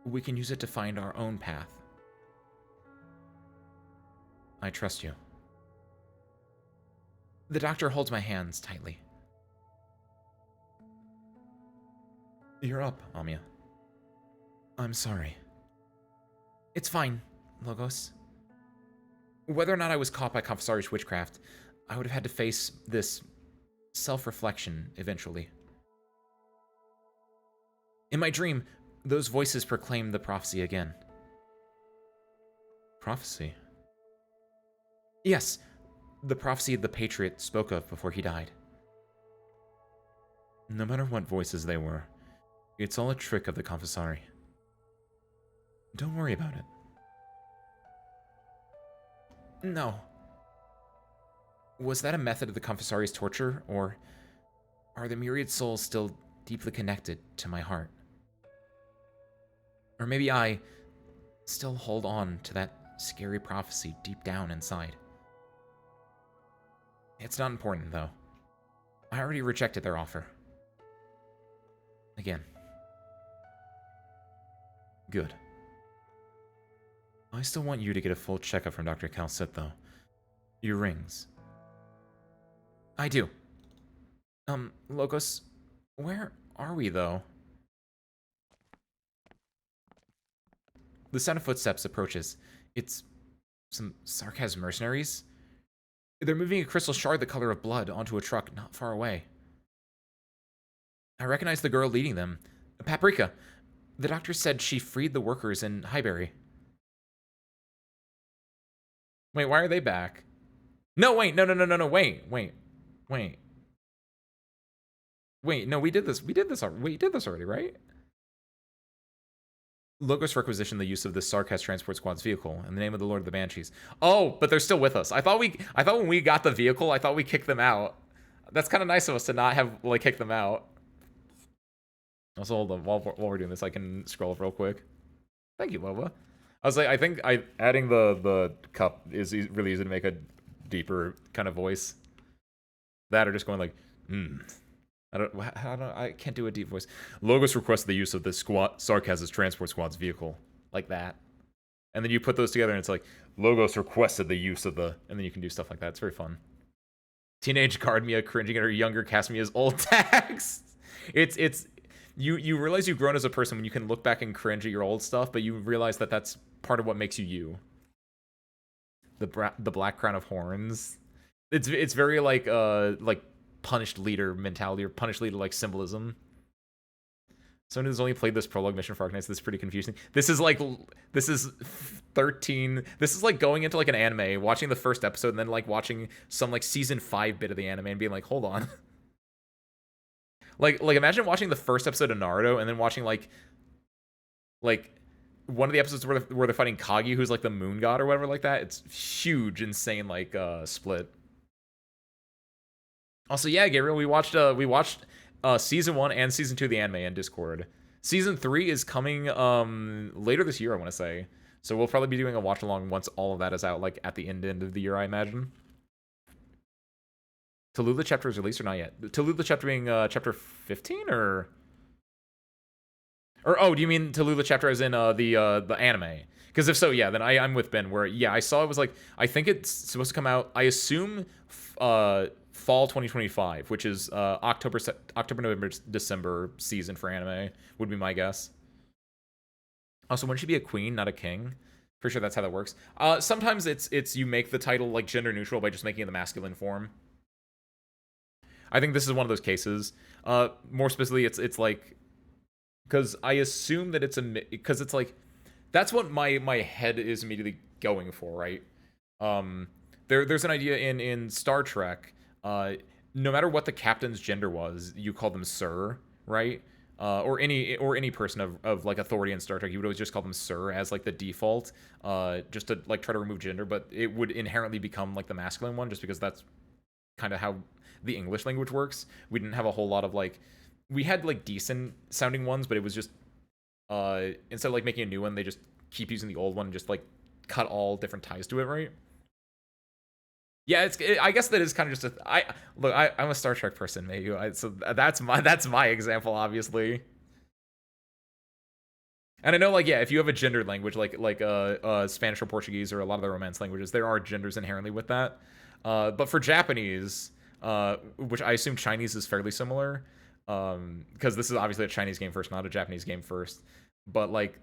we can use it to find our own path. I trust you. The doctor holds my hands tightly. You're up, Amiya. I'm sorry. It's fine, Logos. Whether or not I was caught by Confessorius witchcraft, I would have had to face this self-reflection eventually. In my dream, those voices proclaimed the prophecy again. Prophecy? Yes, the prophecy the Patriot spoke of before he died. No matter what voices they were, it's all a trick of the Confessori. Don't worry about it. No. Was that a method of the Confessori's torture, or are the myriad souls still deeply connected to my heart? Or maybe I still hold on to that scary prophecy deep down inside. It's not important, though. I already rejected their offer. Again. Good. I still want you to get a full checkup from Dr. Calcet, though. Your rings. I do. Logos, where are we, though? The sound of footsteps approaches. It's some Sarkaz mercenaries. They're moving a crystal shard the color of blood onto a truck not far away. I recognize the girl leading them. Paprika. The doctor said she freed the workers in Highbury. Wait, why are they back? No, wait, no, wait. Wait, no, we did this already, right? Logos requisitioned the use of the Sarkaz transport squad's vehicle in the name of the Lord of the Banshees. Oh, but they're still with us. I thought when we got the vehicle, I thought we kicked them out. That's kind of nice of us to not have like kicked them out. Also, hold on, while we're doing this, I can scroll up real quick. Thank you, Loba. I was like, I think adding the cup is really easy to make a deeper kind of voice. That or just going like, I can't do a deep voice. Logos requested the use of the Sarkaz's transport squad's vehicle, like that, and then you put those together, and it's like Logos requested the use of the, and then you can do stuff like that. It's very fun. Teenage Guardmia cringing at her younger Casmia's old tags. It's you realize you've grown as a person when you can look back and cringe at your old stuff, but you realize that that's part of what makes you you. The Black Crown of Horns. It's very like punished leader mentality or punished leader like symbolism. Someone who's only played this prologue mission for Arknights, this is pretty confusing. This is 13. This is like going into like an anime, watching the first episode and then like watching some like season 5 bit of the anime and being like, hold on. like imagine watching the first episode of Naruto and then watching like one of the episodes where they're fighting Kagi, who's like the moon god or whatever like that. It's huge, insane like split. Also, yeah, Gabriel, we watched season 1 and season 2 of the anime in Discord. Season 3 is coming later this year, I want to say. So we'll probably be doing a watch along once all of that is out, like at the end of the year, I imagine. Tallulah chapter is released or not yet? Tallulah chapter being chapter 15 or oh, do you mean Tallulah chapter as in the anime? Because if so, yeah, then I'm with Ben. Where yeah, I saw it was like I think it's supposed to come out. I assume fall 2025, which is October, November, December season for anime would be my guess. Also, wouldn't she be a queen, not a king? Pretty sure that's how that works. Sometimes it's you make the title like gender neutral by just making it the masculine form. I think this is one of those cases. More specifically, it's like because I assume that it's because it's like that's what my head is immediately going for, right? There's an idea in Star Trek. No matter what the captain's gender was, you call them sir, right? Or any person of like authority in Star Trek, you would always just call them sir as like the default, just to like try to remove gender, but it would inherently become like the masculine one just because that's kind of how the English language works. We didn't have a whole lot of like, we had like decent sounding ones, but it was just instead of like making a new one, they just keep using the old one and just like cut all different ties to it, right? Yeah, I guess that is kind of just I'm a Star Trek person, maybe. So that's my example, obviously. And I know, like, yeah, if you have a gendered language like Spanish or Portuguese or a lot of the Romance languages, there are genders inherently with that. But for Japanese, which I assume Chinese is fairly similar, because this is obviously a Chinese game first, not a Japanese game first. But like,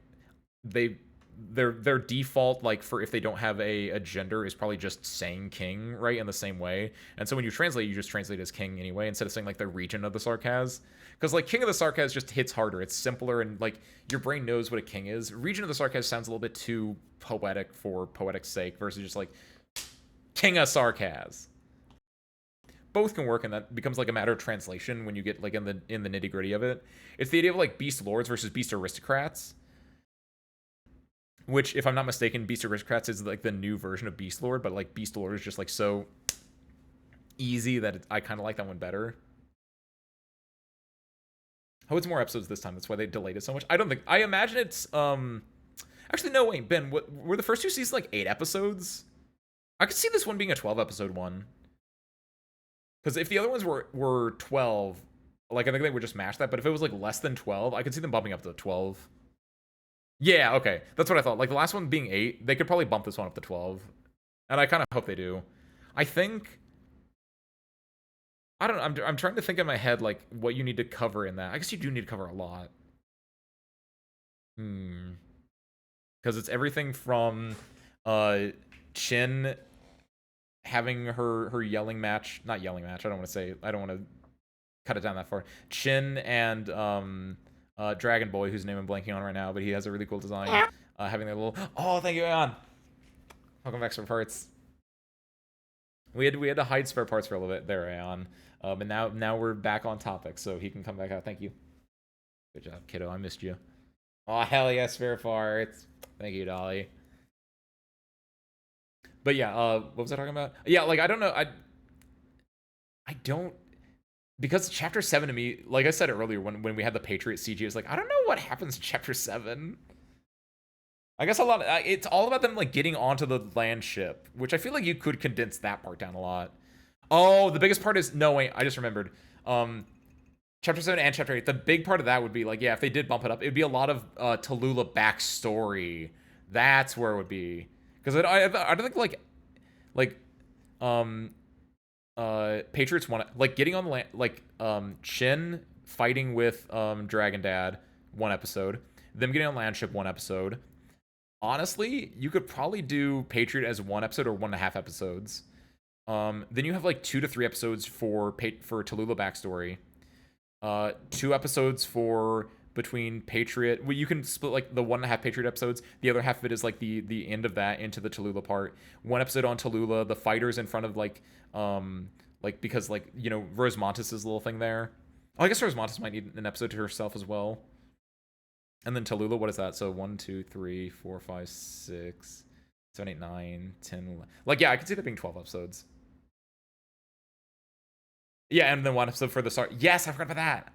their default, like, for if they don't have a gender is probably just saying king, right, in the same way. And so when you translate, you just translate as king anyway, instead of saying like the region of the Sarkaz. Because like King of the Sarkaz just hits harder. It's simpler, and like your brain knows what a king is. Region of the Sarkaz sounds a little bit too poetic for poetic's sake versus just like King of Sarkaz. Both can work, and that becomes like a matter of translation when you get like in the nitty-gritty of it. It's the idea of like beast lords versus beast aristocrats. Which, if I'm not mistaken, Beast Aristocrats is like the new version of Beast Lord, but like Beast Lord is just like so easy that I kind of like that one better. Oh, it's more episodes this time. That's why they delayed it so much. I imagine it's actually no, wait, Ben, were the first two seasons like 8 episodes? I could see this one being a 12 episode one. Because if the other ones were 12, like I think they would just match that. But if it was like less than 12, I could see them bumping up to 12. Yeah, okay. That's what I thought. Like, the last one being 8, they could probably bump this one up to 12. And I kind of hope they do. I think... I don't know. I'm trying to think in my head, like, what you need to cover in that. I guess you do need to cover a lot. Because it's everything from Chin having her yelling match... Not yelling match, I don't want to cut it down that far. Chin and... Dragon Boy, whose name I'm blanking on right now, but he has a really cool design. Having their little... Oh, thank you, Aeon! Welcome back, spare parts. We had to hide spare parts for a little bit there, Aeon. But now we're back on topic, so he can come back out. Thank you. Good job, kiddo. I missed you. Oh, hell yeah, Spirit Farts. Thank you, Dolly. But yeah, what was I talking about? Yeah, like, I don't know. I don't, because chapter 7 to me, like I said earlier, when we had the Patriot CG, is like, I don't know what happens in chapter 7. I guess a lot of, it's all about them like getting onto the land ship, which I feel like you could condense that part down a lot. Oh, the biggest part is, no, wait, I just remembered. Chapter 7 and chapter 8, the big part of that would be like, yeah, if they did bump it up, it'd be a lot of Tallulah backstory. That's where it would be. Because I don't think like um Patriots want to, like, getting on the land, like Shin fighting with Dragon Dad, one episode, them getting on land ship, one episode. Honestly, you could probably do Patriot as one episode or 1.5 episodes. Then you have like 2 to 3 episodes for Tallulah backstory. 2 episodes for between Patriot. Well, you can split like the 1.5 Patriot episodes. The other half of it is like the end of that into the Tallulah part. 1 episode on Tallulah, the fighters in front of like because like, you know, Rose Montes' little thing there. Oh, I guess Rose Montes might need an episode to herself as well. And then Tallulah, what is that? So 1, 2, 3, 4, 5, 6, 7, 8, 9, 10, 11. Like, yeah, I could see that being 12 episodes. Yeah, and then 1 episode for the start. Yes, I forgot about that.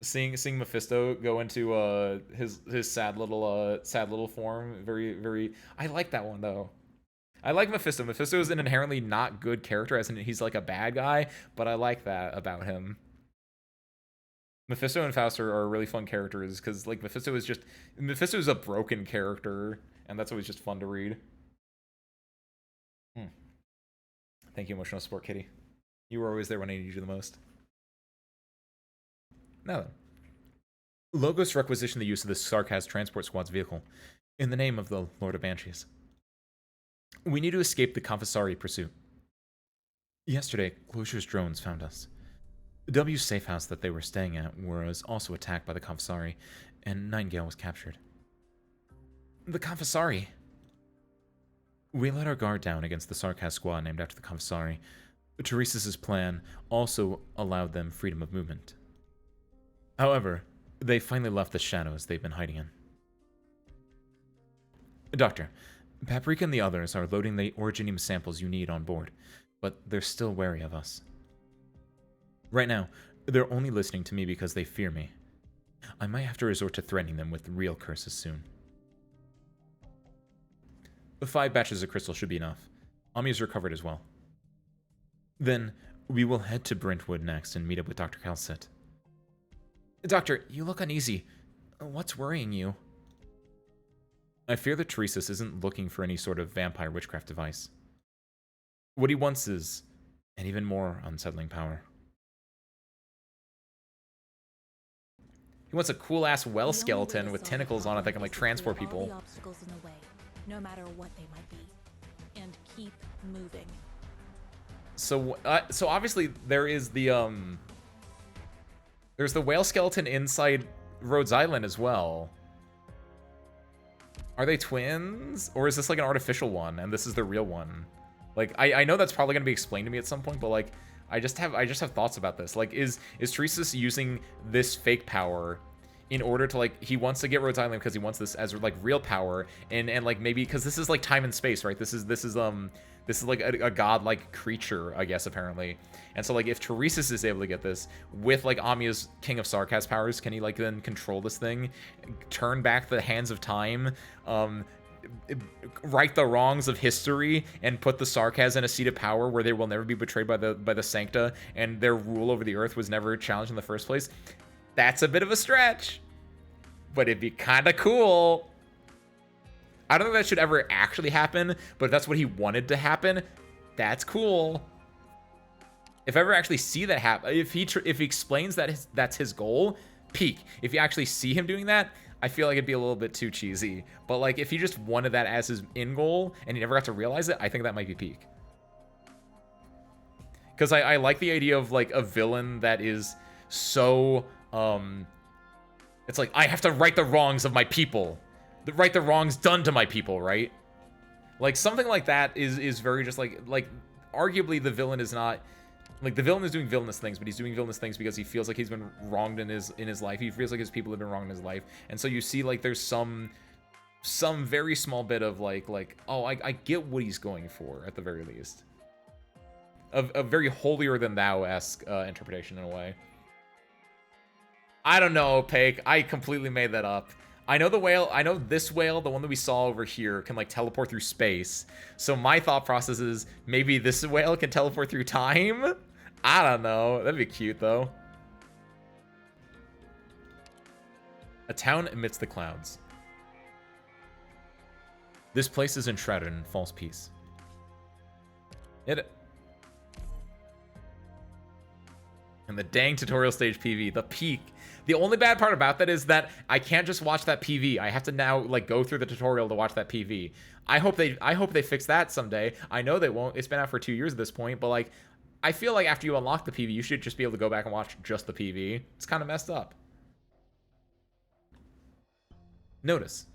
Seeing Mephisto go into his sad little form, very. I like that one though. I like Mephisto. Mephisto is an inherently not good character, as in he's like a bad guy, but I like that about him. Mephisto and Faust are really fun characters because like Mephisto is a broken character, and that's always just fun to read. Thank you, emotional support, Kitty. You were always there when I needed you the most. Now then. Logos requisitioned the use of the Sarkaz Transport Squad's vehicle in the name of the Lord of Banshees. We need to escape the Confessari pursuit. Yesterday, Closure's drones found us. W's safe house that they were staying at was also attacked by the Confessari, and Nightingale was captured. The Confessari! We let our guard down against the Sarkaz squad named after the Confessari. Teresa's plan also allowed them freedom of movement. However, they finally left the shadows they've been hiding in. Doctor, Paprika and the others are loading the originium samples you need on board, but they're still wary of us. Right now, they're only listening to me because they fear me. I might have to resort to threatening them with real curses soon. 5 batches of crystal should be enough. Ami is recovered as well. Then, we will head to Brentwood next and meet up with Dr. Calcet. Doctor, you look uneasy. What's worrying you? I fear that Teresa's isn't looking for any sort of vampire witchcraft device. What he wants is an even more unsettling power. He wants a cool-ass well skeleton with tentacles on it that can, like, transport people. All the obstacles in the way, no matter what they might be, and keep moving. So obviously there is the there's the whale skeleton inside Rhodes Island as well. Are they twins, or is this like an artificial one and this is the real one? Like, I know that's probably gonna be explained to me at some point, but like I just have thoughts about this. Like, is Teresa's using this fake power in order to, like, he wants to get Rhodes Island because he wants this as like real power, and like maybe because this is like time and space, right? This is like a godlike creature, I guess, apparently. And so like if Teresa's is able to get this with like Amiya's King of Sarkaz powers, can he like then control this thing, turn back the hands of time, right the wrongs of history, and put the Sarkaz in a seat of power where they will never be betrayed by the Sancta, and their rule over the earth was never challenged in the first place? That's a bit of a stretch, but it'd be kind of cool. I don't think that should ever actually happen, but if that's what he wanted to happen, that's cool. If I ever actually see that happen, if he explains that that's his goal, peak. If you actually see him doing that, I feel like it'd be a little bit too cheesy. But like if he just wanted that as his end goal and he never got to realize it, I think that might be peak. Because I like the idea of like a villain that is so it's like, I have to right the wrongs of my people. Right the wrongs done to my people, right? Like something like that is very just like arguably the villain is not Like, the villain is doing villainous things, but he's doing villainous things because he feels like he's been wronged in his life. He feels like his people have been wronged in his life. And so you see, like, there's some very small bit of, like, oh, I get what he's going for, at the very least. A very holier-than-thou-esque interpretation, in a way. I don't know, Pake. I completely made that up. I know this whale, the one that we saw over here, can, like, teleport through space. So my thought process is maybe this whale can teleport through time? I don't know. That'd be cute, though. A town amidst the clouds. This place is enshrouded in false peace. And the dang tutorial stage PV, the peak. The only bad part about that is that I can't just watch that PV. I have to now, like, go through the tutorial to watch that PV. I hope they fix that someday. I know they won't. It's been out for 2 years at this point, but, like, I feel like after you unlock the PV, you should just be able to go back and watch just the PV. It's kind of messed up. Notice.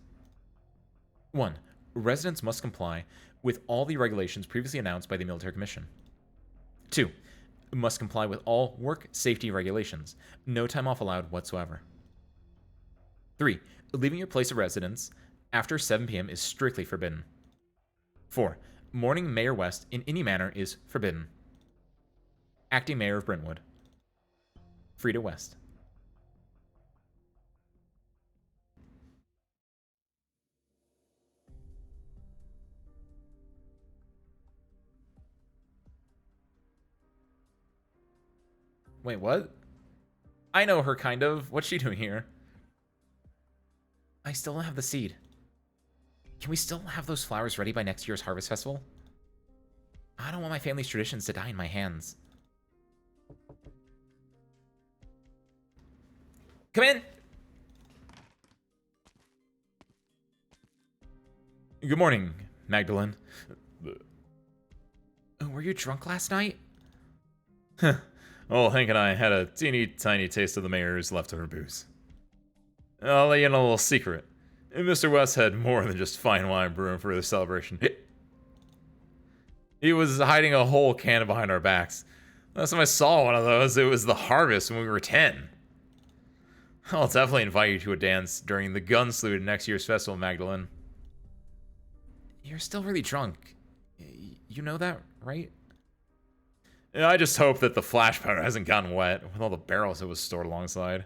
1. Residents must comply with all the regulations previously announced by the Military Commission. 2. Must comply with all work safety regulations. No time off allowed whatsoever. 3. Leaving your place of residence after 7 p.m. is strictly forbidden. 4. Mourning Mayor West in any manner is forbidden. Acting Mayor of Brentwood. Frida West. Wait, what? I know her, kind of. What's she doing here? I still don't have the seed. Can we still have those flowers ready by next year's Harvest Festival? I don't want my family's traditions to die in my hands. Come in! Good morning, Magdalene. Were you drunk last night? Oh, Hank and I had a teeny tiny taste of the mayor's leftover booze. I'll let you in a little secret. Mr. West had more than just fine wine brewing for the celebration. He was hiding a whole can behind our backs. Last time I saw one of those, it was the harvest when we were 10. I'll definitely invite you to a dance during the gun salute at next year's festival, Magdalene. You're still really drunk. You know that, right? Yeah, I just hope that the flash powder hasn't gotten wet with all the barrels it was stored alongside.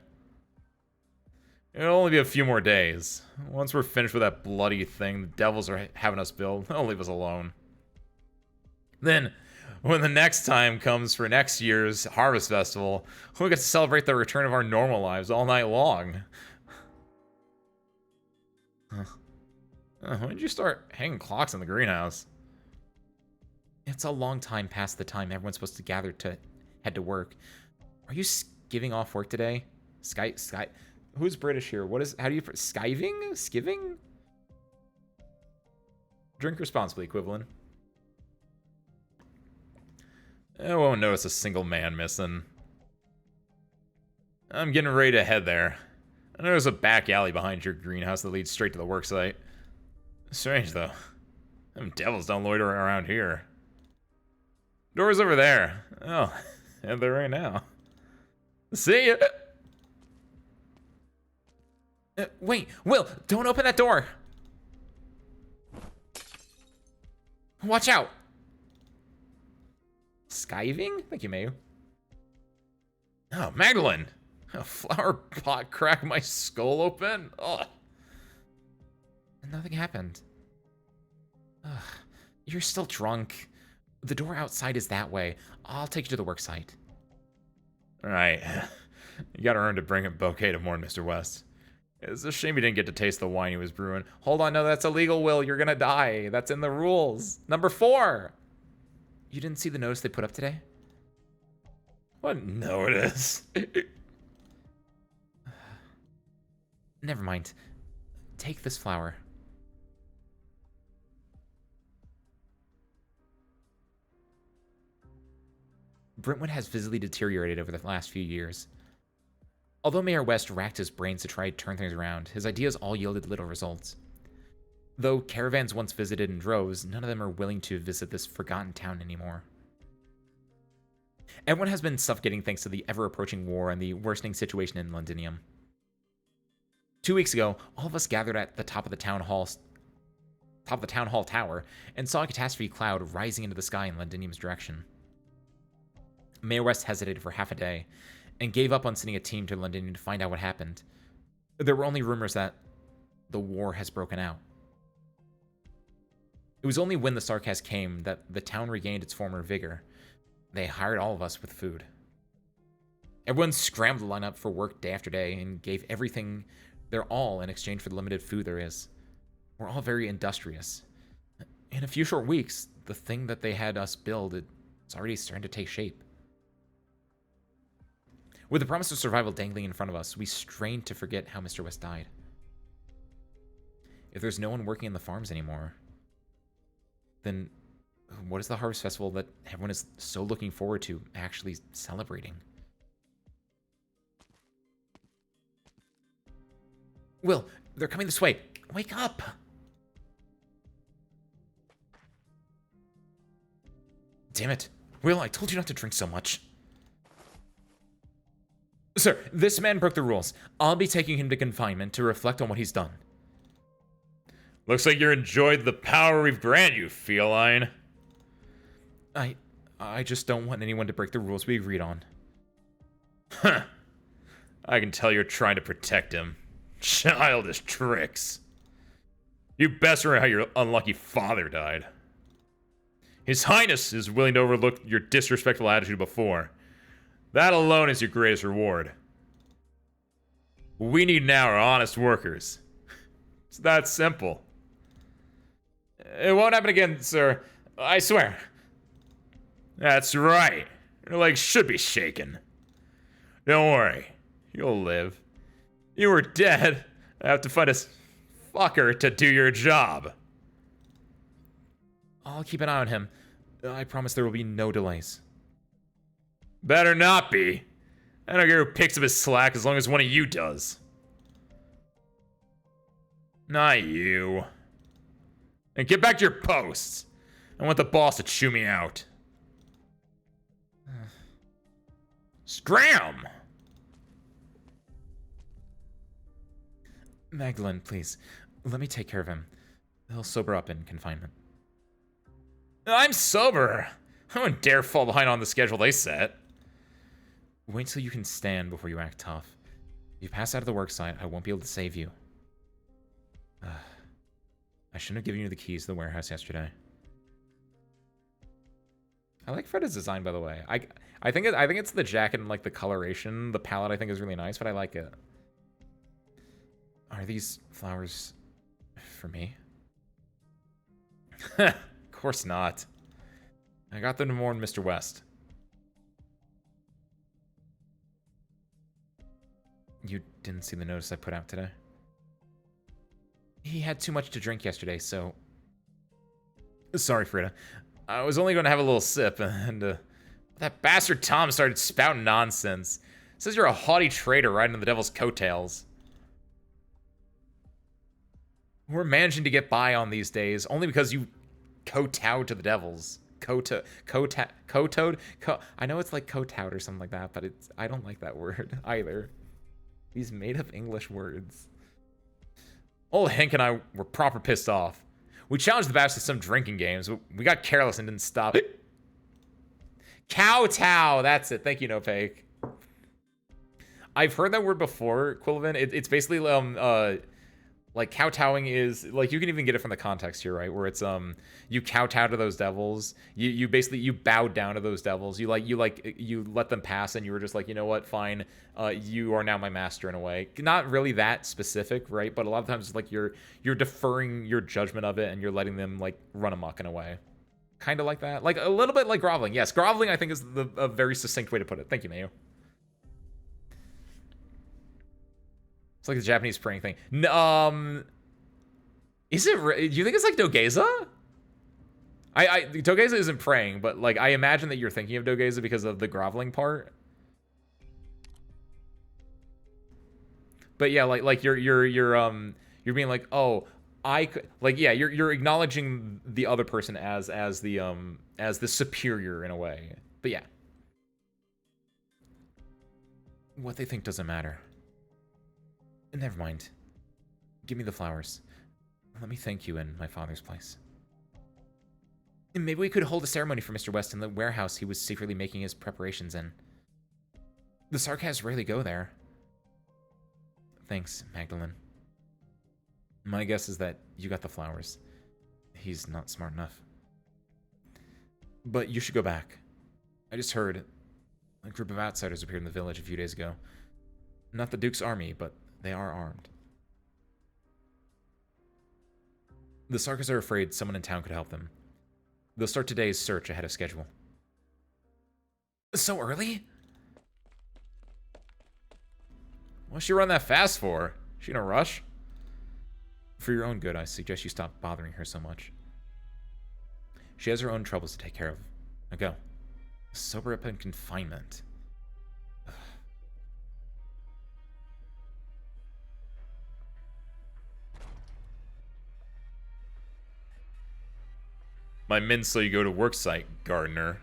It'll only be a few more days. Once we're finished with that bloody thing the devils are having us build, they'll leave us alone. Then, when the next time comes for next year's Harvest Festival, we'll get to celebrate the return of our normal lives all night long. When did you start hanging clocks in the greenhouse? It's a long time past the time everyone's supposed to gather to head to work. Are you giving off work today? Sky. Who's British here? How do you, skiving? Skiving? Drink responsibly, equivalent. I won't notice a single man missing. I'm getting ready to head there. I know there's a back alley behind your greenhouse that leads straight to the worksite. Strange, though. Them devils don't loiter around here. Door's over there. Oh, and they're right now. See ya! Wait, Will, don't open that door! Watch out! Skiving? Thank you, Mayu. Oh, Magdalene! A flower pot cracked my skull open? Ugh. Nothing happened. Ugh, you're still drunk. The door outside is that way. I'll take you to the worksite. Alright. You gotta earn to bring a bouquet to mourn Mr. West. It's a shame he didn't get to taste the wine he was brewing. Hold on, no, that's illegal, Will. You're gonna die. That's in the rules. Number 4. You didn't see the notice they put up today? What notice? Never mind. Take this flower. Brentwood has visibly deteriorated over the last few years. Although Mayor West racked his brains to try to turn things around, his ideas all yielded little results. Though caravans once visited in droves, none of them are willing to visit this forgotten town anymore. Everyone has been suffocating thanks to the ever-approaching war and the worsening situation in Londinium. 2 weeks ago, all of us gathered at the top of the town hall tower and saw a catastrophe cloud rising into the sky in Londinium's direction. Mayor West hesitated for half a day and gave up on sending a team to Londinium to find out what happened. There were only rumors that the war has broken out. It was only when the Sarkaz came that the town regained its former vigor. They hired all of us with food. Everyone scrambled to line up for work day after day and gave everything their all in exchange for the limited food there is. We're all very industrious. In a few short weeks, the thing that they had us build, it's already starting to take shape. With the promise of survival dangling in front of us, we strained to forget how Mr. West died. If there's no one working in the farms anymore, then what is the Harvest Festival that everyone is so looking forward to actually celebrating? Will, they're coming this way. Wake up! Damn it. Will, I told you not to drink so much. Sir, this man broke the rules. I'll be taking him to confinement to reflect on what he's done. Looks like you enjoyed the power we've granted you, feline. I just don't want anyone to break the rules we agreed on. Huh. I can tell you're trying to protect him. Childish tricks. You best remember how your unlucky father died. His Highness is willing to overlook your disrespectful attitude before. That alone is your greatest reward. What we need now are honest workers. It's that simple. It won't happen again, sir. I swear. That's right. Your legs should be shaken. Don't worry. You'll live. You were dead. I have to find a fucker to do your job. I'll keep an eye on him. I promise there will be no delays. Better not be. I don't care who picks up his slack as long as one of you does. Not you. And get back to your posts. I want the boss to chew me out. Scram! Magdalene, please. Let me take care of him. He'll sober up in confinement. I'm sober. I wouldn't dare fall behind on the schedule they set. Wait till you can stand before you act tough. If you pass out of the worksite, I won't be able to save you. I shouldn't have given you the keys to the warehouse yesterday. I like Freda's design, by the way. I think it's the jacket and like the coloration. The palette I think is really nice, but I like it. Are these flowers for me? Of course not. I got them to warn Mr. West. You didn't see the notice I put out today? He had too much to drink yesterday, so... Sorry, Frida. I was only going to have a little sip, and that bastard Tom started spouting nonsense. Says you're a haughty traitor riding on the devil's coattails. We're managing to get by on these days, only because you kowtowed to the devils. Kowtowed? I know it's like kowtowed or something like that, but I don't like that word either. These made-up English words. Old Hank and I were proper pissed off. We challenged the bastards to some drinking games, but we got careless and didn't stop it. Kowtow! That's it. Thank you, No Fake. I've heard that word before, Quillivan. It's basically, like, kowtowing is, like, you can even get it from the context here, right? Where it's, you kowtow to those devils. You basically, you bow down to those devils. You let them pass, and you were just like, you know what, fine. You are now my master in a way. Not really that specific, right? But a lot of times, it's like, you're deferring your judgment of it, and you're letting them, like, run amok in a way. Kind of like that. Like, a little bit like groveling. Yes, groveling, I think, is a very succinct way to put it. Thank you, Mayu. It's like the Japanese praying thing. Is it? Do you think it's like Dogeza? Dogeza isn't praying, but like I imagine that you're thinking of Dogeza because of the groveling part. But yeah, like you're being like, oh, I could, like, yeah, you're acknowledging the other person as the superior in a way. But yeah. What they think doesn't matter. Never mind. Give me the flowers. Let me thank you in my father's place. And maybe we could hold a ceremony for Mr. West in the warehouse he was secretly making his preparations in. The Sarkas rarely go there. Thanks, Magdalene. My guess is that you got the flowers. He's not smart enough. But you should go back. I just heard a group of outsiders appeared in the village a few days ago. Not the Duke's army, but they are armed. The Sarkas are afraid someone in town could help them. They'll start today's search ahead of schedule. So early? What's she run that fast for? Is she in a rush? For your own good, I suggest you stop bothering her so much. She has her own troubles to take care of. Now go. Sober up in confinement. My men saw you go to work site, Gardener.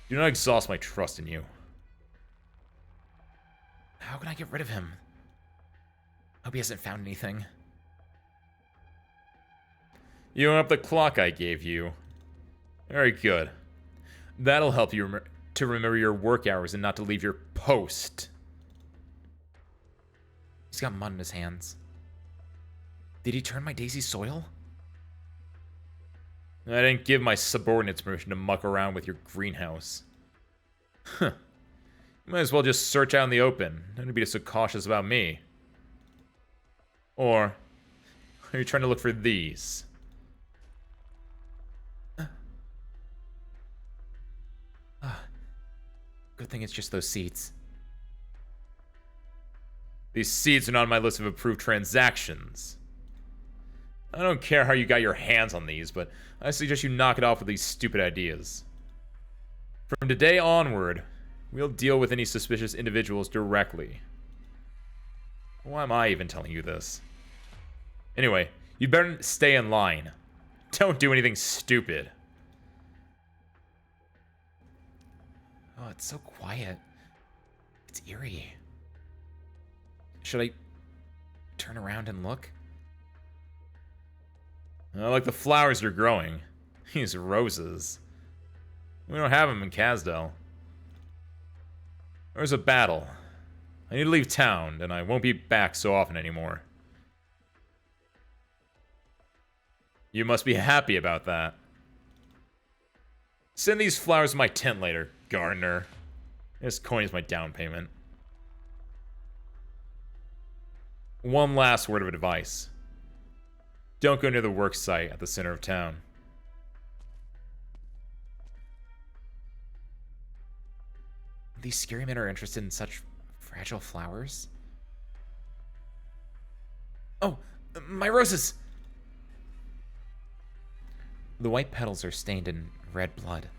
Do not exhaust my trust in you. How can I get rid of him? Hope he hasn't found anything. You went up the clock I gave you. Very good. That'll help you to remember your work hours and not to leave your post. He's got mud in his hands. Did he turn my daisy soil? I didn't give my subordinates permission to muck around with your greenhouse. Huh. You might as well just search out in the open. Don't be so cautious about me. Or are you trying to look for these? Good thing it's just those seeds. These seeds are not on my list of approved transactions. I don't care how you got your hands on these, but I suggest you knock it off with these stupid ideas. From today onward, we'll deal with any suspicious individuals directly. Why am I even telling you this? Anyway, you better stay in line. Don't do anything stupid. Oh, it's so quiet. It's eerie. Should I turn around and look? I like the flowers you're growing. These roses. We don't have them in Kasdel. There's a battle. I need to leave town, and I won't be back so often anymore. You must be happy about that. Send these flowers to my tent later, Gardener. This coin is my down payment. One last word of advice. Don't go near the work site at the center of town. These scary men are interested in such fragile flowers? Oh, my roses! The white petals are stained in red blood.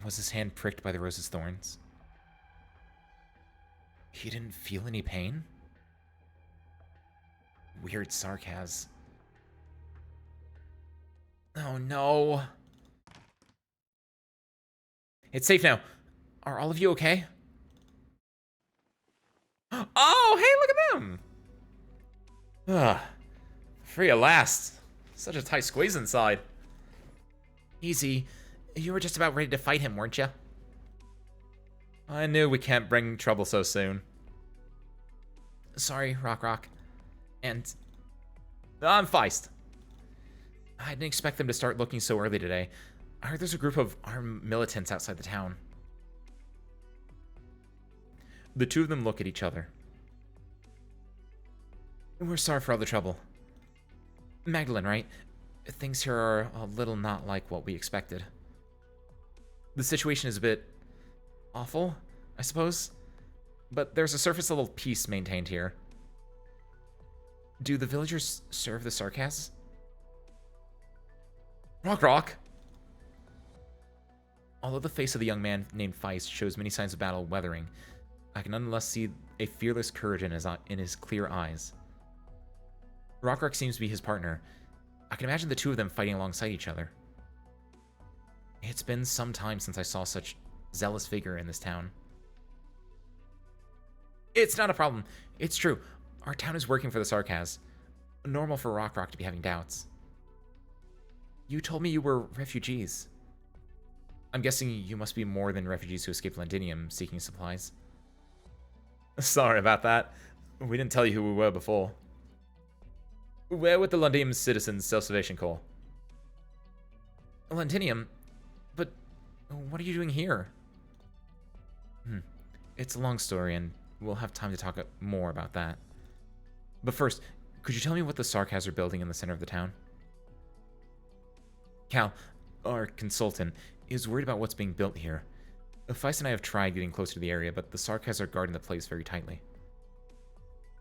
Was his hand pricked by the rose's thorns? He didn't feel any pain? Weird sarcasm. Oh no. It's safe now. Are all of you okay? Oh, hey, look at them! Ah, free at last. Such a tight squeeze inside. Easy. You were just about ready to fight him, weren't you? I knew we can't bring trouble so soon. Sorry, Rock. And I'm Feist. I didn't expect them to start looking so early today. I heard there's a group of armed militants outside the town. The two of them look at each other. We're sorry for all the trouble. Magdalene, right? Things here are a little not like what we expected. The situation is a bit awful, I suppose. But there's a surface level peace maintained here. Do the villagers serve the Sarkas? Rock. Although the face of the young man named Feist shows many signs of battle weathering, I can nonetheless see a fearless courage in his clear eyes. Rock seems to be his partner. I can imagine the two of them fighting alongside each other. It's been some time since I saw such zealous vigor in this town. It's not a problem. It's true. Our town is working for the Sarkaz. Normal for Rock to be having doubts. You told me you were refugees. I'm guessing you must be more than refugees who escaped Londinium seeking supplies. Sorry about that. We didn't tell you who we were before. We're with the Londinium Citizens Self-Salvation Corps. Londinium? But what are you doing here? It's a long story, and we'll have time to talk more about that. But first, could you tell me what the Sarkaz are building in the center of the town? Cal, our consultant, is worried about what's being built here. Feist and I have tried getting closer to the area, but the Sarkaz are guarding the place very tightly.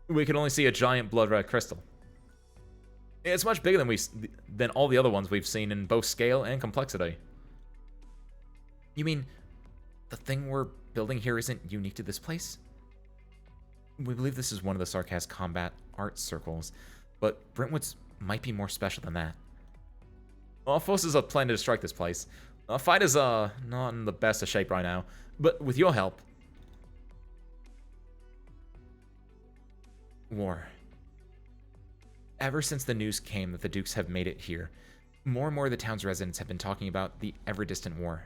We can only see a giant blood-red crystal. It's much bigger than all the other ones we've seen in both scale and complexity. You mean the thing we're building here isn't unique to this place? We believe this is one of the Sarkaz combat art circles, but Brentwood's might be more special than that. All forces are planning to strike this place. Fight is not in the best of shape right now, but with your help... War. Ever since the news came that the Dukes have made it here, more and more of the town's residents have been talking about the ever-distant war.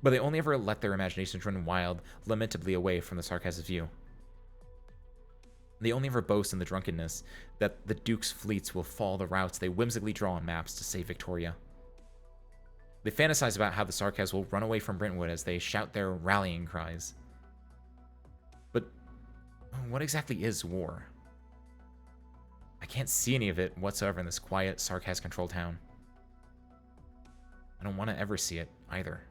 But they only ever let their imaginations run wild, lamentably away from the Sarkaz's view. They only ever boast in the drunkenness that the Duke's fleets will follow the routes they whimsically draw on maps to save Victoria. They fantasize about how the Sarkaz will run away from Brentwood as they shout their rallying cries. But what exactly is war? I can't see any of it whatsoever in this quiet, Sarkaz-controlled town. I don't want to ever see it, either.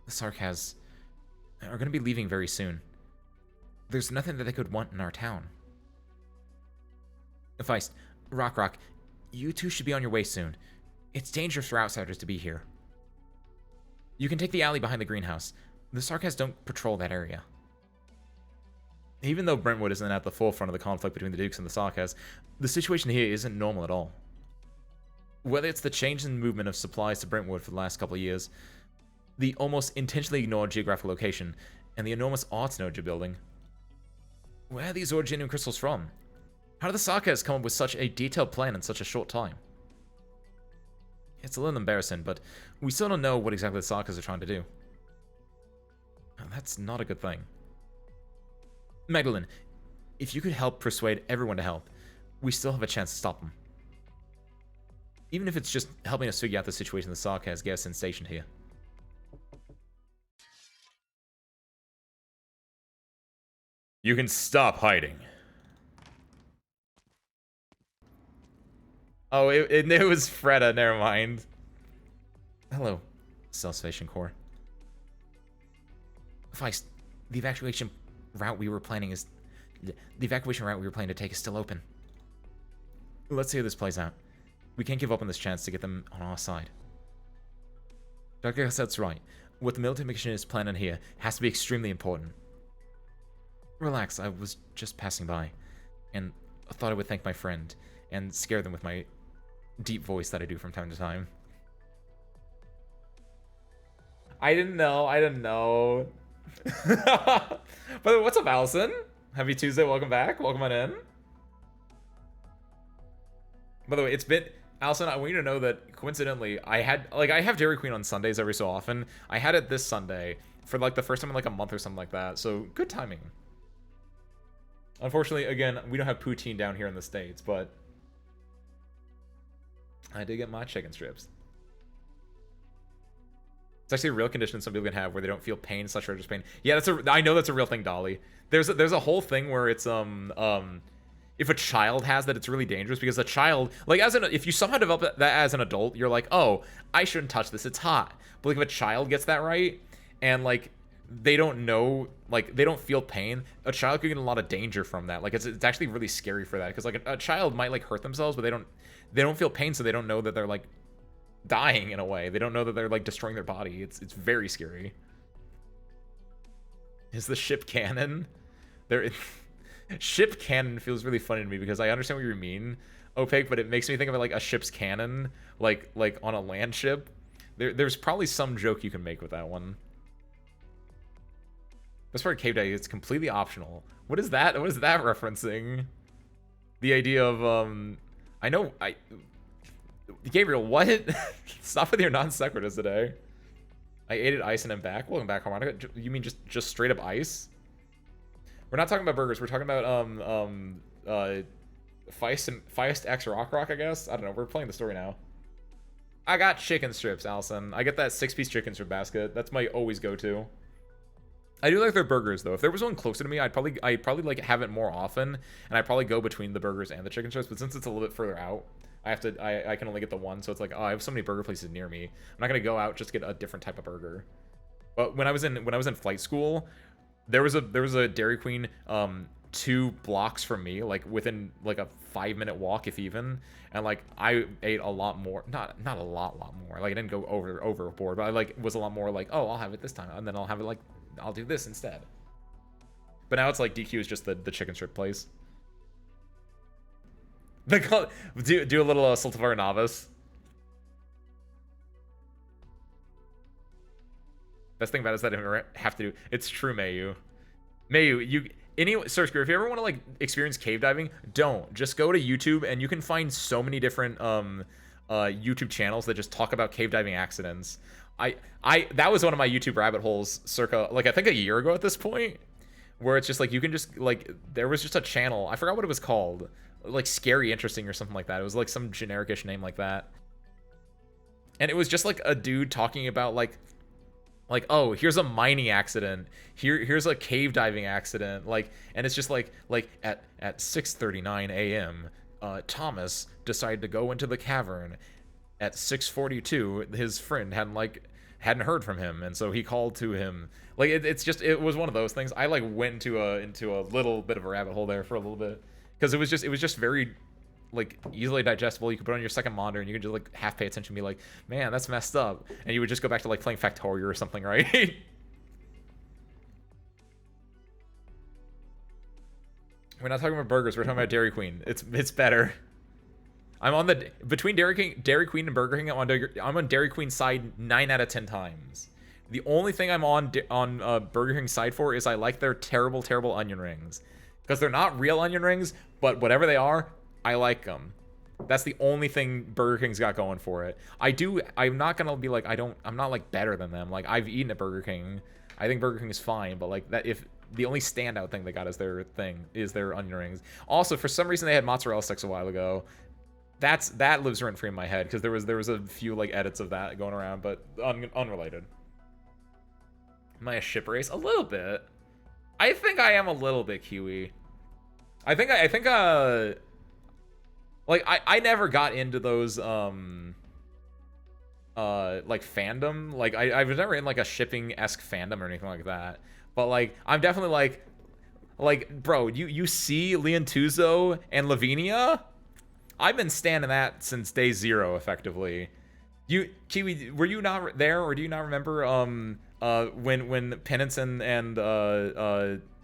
The Sarkaz are going to be leaving very soon. There's nothing that they could want in our town. Feist, Rock, you two should be on your way soon. It's dangerous for outsiders to be here. You can take the alley behind the greenhouse. The Sarkaz don't patrol that area. Even though Brentwood isn't at the forefront of the conflict between the Dukes and the Sarkaz, the situation here isn't normal at all. Whether it's the change in movement of supplies to Brentwood for the last couple of years, the almost intentionally ignored geographical location, and the enormous arts node you're building. Where are these Originium crystals from? How did the Sarkaz come up with such a detailed plan in such a short time? It's a little embarrassing, but we still don't know what exactly the Sarkaz are trying to do. That's not a good thing. Magdalene, if you could help persuade everyone to help, we still have a chance to stop them. Even if it's just helping us figure out the situation the Sarkaz get us stationed here. You can stop hiding. Oh, it was Freda, never mind. Hello, Self-Salvation Corps. Feist, the evacuation route we were planning to take is still open. Let's see how this plays out. We can't give up on this chance to get them on our side. Dr. Gassette's right. What the military mission is planning here has to be extremely important. Relax, I was just passing by, and I thought I would thank my friend, and scare them with my deep voice that I do from time to time. I didn't know. But what's up, Allison? Happy Tuesday, welcome back, welcome on in. By the way, it's been... Allison, I want you to know that, coincidentally, I have Dairy Queen on Sundays every so often. I had it this Sunday for, like, the first time in, like, a month or something like that, so good timing. Unfortunately, again, we don't have poutine down here in the States, but I did get my chicken strips. It's actually a real condition some people can have where they don't feel pain, such religious pain. Yeah, I know that's a real thing, Dolly. There's a whole thing where it's if a child has that, it's really dangerous because a child, like, if you somehow develop that as an adult, you're like, oh, I shouldn't touch this, it's hot. But like if a child gets that right and like they don't know, like they don't feel pain, a child could get in a lot of danger from that. Like it's actually really scary for that because like a child might like hurt themselves, but they don't feel pain, so they don't know that they're like dying in a way. They don't know that they're like destroying their body. It's very scary. Is the ship canon? Ship cannon feels really funny to me because I understand what you mean, Opaque, but it makes me think of it like a ship's cannon, like on a land ship. There's probably some joke you can make with that one. This part of cave diving is completely optional. What is that? What is that referencing? The idea of Gabriel, what? Stop with your non sequiturs today. I ate it ice and I'm back. Welcome back, Harmonica. You mean just straight up ice? We're not talking about burgers. We're talking about Feist X Rock, I guess. I don't know. We're playing the story now. I got chicken strips, Allison. I get that 6-piece chicken strip basket. That's my always go-to. I do like their burgers though. If there was one closer to me, I'd probably like have it more often, and I'd probably go between the burgers and the chicken strips. But since it's a little bit further out, I can only get the one. So it's like, oh, I have so many burger places near me. I'm not gonna go out just to get a different type of burger. But when I was in flight school, there was a Dairy Queen 2 blocks from me, like within like a 5-minute walk, if even. And like I ate a lot more, not a lot more. Like I didn't go overboard, but I like was a lot more like, oh, I'll have it this time, and then I'll have it like. I'll do this instead. But now it's like DQ is just the chicken strip place. Do a little Sultivar Novice. Best thing about it is that I didn't have to do. It's true, Mayu. Search if you ever want to like experience cave diving, don't. Just go to YouTube and you can find so many different YouTube channels that just talk about cave diving accidents. That was one of my YouTube rabbit holes circa like I think a year ago at this point, where it's just like you can just like there was just a channel, I forgot what it was called, like Scary Interesting or something like that. It was like some generic-ish name like that, and it was just like a dude talking about like oh, here's a mining accident, here's a cave diving accident, like, and it's just like at 6:39 a.m. Thomas decided to go into the cavern. At 6:42, his friend hadn't heard from him, and so he called to him. Like it was one of those things. I like went into a little bit of a rabbit hole there for a little bit because it was just very like easily digestible. You could put on your second monitor and you could just like half pay attention and be like, man, that's messed up, and you would just go back to like playing Factorio or something, right? We're not talking about burgers. We're talking about Dairy Queen. It's better. I'm on the between Dairy Queen and Burger King. I'm on Dairy Queen's side 9 out of 10 times. The only thing I'm on Burger King's side for is I like their terrible onion rings, because they're not real onion rings, but whatever they are, I like them. That's the only thing Burger King's got going for it. I'm not gonna be like I'm not like better than them. Like I've eaten at Burger King. I think Burger King is fine, but like that if the only standout thing they got is their onion rings. Also, for some reason they had mozzarella sticks a while ago. That lives rent free in my head because there was a few like edits of that going around, but unrelated. Am I a ship race? A little bit. I think I am a little bit Kiwi. I think like I never got into those like fandom. Like I was never in like a shipping-esque fandom or anything like that. But like I'm definitely like bro, you see Leontuzo and Lavinia? I've been standing that since day 0, effectively. Kiwi, were you not there, or do you not remember when Penance and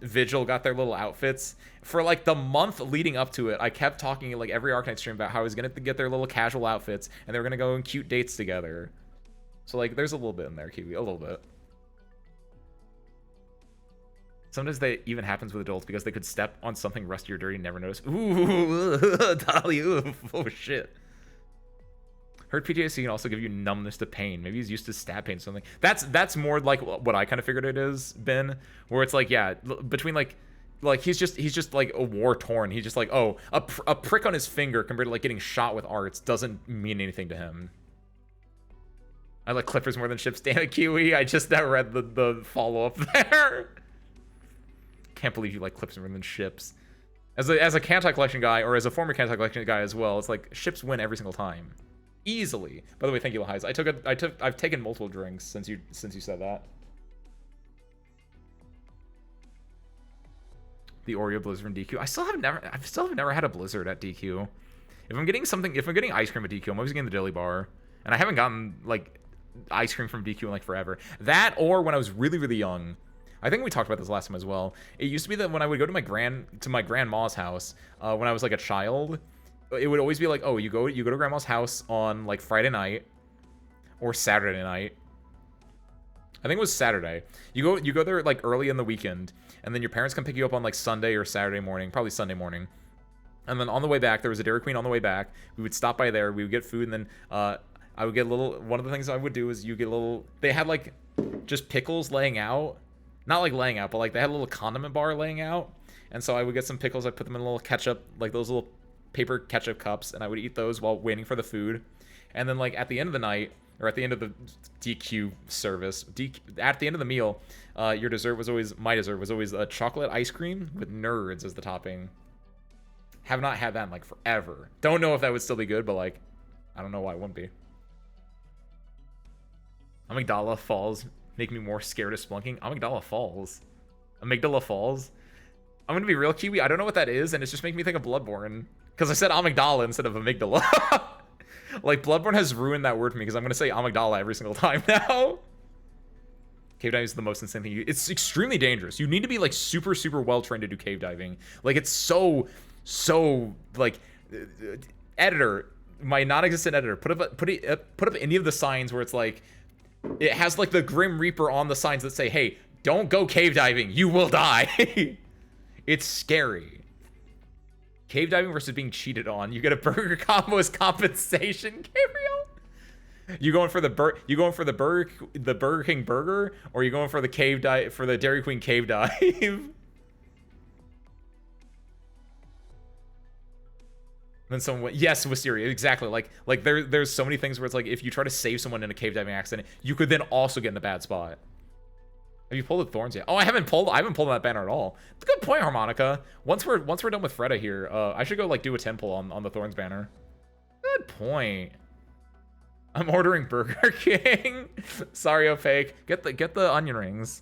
Vigil got their little outfits? For like the month leading up to it, I kept talking like every Arknight stream about how I was gonna get their little casual outfits and they were gonna go on cute dates together. So like there's a little bit in there, Kiwi, a little bit. Sometimes that even happens with adults because they could step on something rusty or dirty and never notice. Ooh, Dolly, ooh, oh shit. Heard PTSD can also give you numbness to pain. Maybe he's used to stab pain or something. That's more like what I kind of figured it is, Ben. Where it's like, yeah, between like he's just like a war torn. He's just like, oh, a prick on his finger compared to like getting shot with arts doesn't mean anything to him. I like clippers more than ships. Damn it, Kiwi. I just now read the follow up there. Can't believe you like clips more than ships. As a Kantai collection guy, or as a former Kantai collection guy as well, it's like ships win every single time, easily. By the way, thank you, Lahize. I've taken multiple drinks since you said that. The Oreo Blizzard from DQ. I still have never had a Blizzard at DQ. If I'm getting ice cream at DQ, I'm always getting the Dilly Bar, and I haven't gotten like ice cream from DQ in like forever. That, or when I was really young. I think we talked about this last time as well. It used to be that when I would go to my grandma's house when I was like a child, it would always be like, oh, you go to grandma's house on like Friday night or Saturday night, I think it was Saturday. You go there like early in the weekend, and then your parents come pick you up on like Sunday or Saturday morning, probably Sunday morning. And then on the way back, there was a Dairy Queen on the way back. We would stop by there. We would get food, and then I would get a little. One of the things I would do is you get a little. They had like just pickles laying out, not like laying out, but like they had a little condiment bar laying out. And so I would get some pickles. I put them in a little ketchup, like those little paper ketchup cups, and I would eat those while waiting for the food. And then like at the end of the night, or at the end of the DQ service, at the end of the meal, my dessert was always a chocolate ice cream with nerds as the topping. Have not had that in like forever. Don't know if that would still be good, but like, I don't know why it wouldn't be. Amygdala Falls make me more scared of splunking. Amygdala Falls. Amygdala Falls. I'm gonna be real, Kiwi. I don't know what that is, and it's just making me think of Bloodborne. Because I said amygdala instead of amygdala. Like, Bloodborne has ruined that word for me, because I'm gonna say amygdala every single time now. Cave diving is the most insane thing. It's extremely dangerous. You need to be like super, super well trained to do cave diving. Like, it's so like, editor, my non-existent editor, put up any of the signs where it's like, it has like the Grim Reaper on the signs that say, hey, don't go cave diving, you will die. It's scary. Cave diving versus being cheated on. You get a burger combo as compensation, Gabriel. You going for the Burger King burger, or you going for the Dairy Queen cave dive? Then someone went, yes, Wisteria, exactly. Like there's so many things where it's like, if you try to save someone in a cave diving accident, you could then also get in a bad spot. Have you pulled the thorns yet? Oh, I haven't pulled that banner at all. Good point, Harmonica. Once we're done with Freda here, I should go like do a 10 pull on the thorns banner. Good point. I'm ordering Burger King. Sorry, Opaque. Get the onion rings.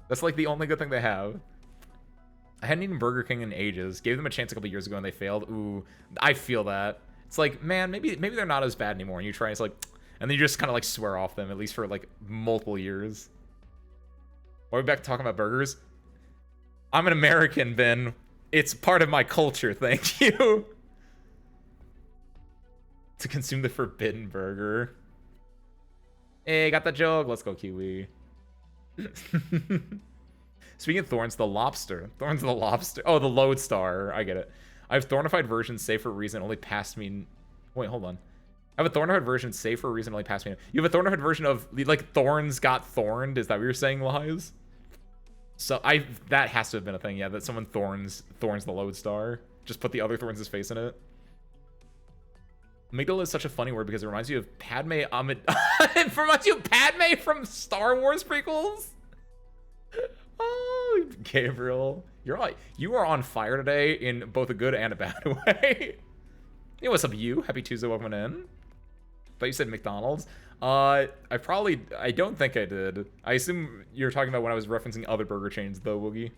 That's like the only good thing they have. I hadn't eaten Burger King in ages. Gave them a chance a couple years ago and they failed. Ooh, I feel that. It's like, man, maybe they're not as bad anymore. And you try, it's like, and then you just kind of like swear off them, at least for like multiple years. Are we back to talking about burgers? I'm an American, Ben. It's part of my culture, thank you. To consume the forbidden burger. Hey, got the joke. Let's go, Kiwi. Speaking of thorns, the lobster. Thorns the lobster. Oh, the lodestar. I get it. I have thornified version saved for a reason only passed me. Wait, hold on. I have a thornified version saved for a reason only passed me. You have a thornified version of like thorns got thorned. Is that what you're saying, Lies? So that has to have been a thing, yeah. That someone thorns the lodestar. Just put the other thorns' face in it. Amygdala is such a funny word because it reminds you of Padme. It reminds you of Padme from Star Wars prequels. Oh, Gabriel, you are on fire today in both a good and a bad way. Hey, what's up, you? Happy Tuesday, welcome in. Thought you said McDonald's. I don't think I did. I assume you're talking about when I was referencing other burger chains, though, Woogie.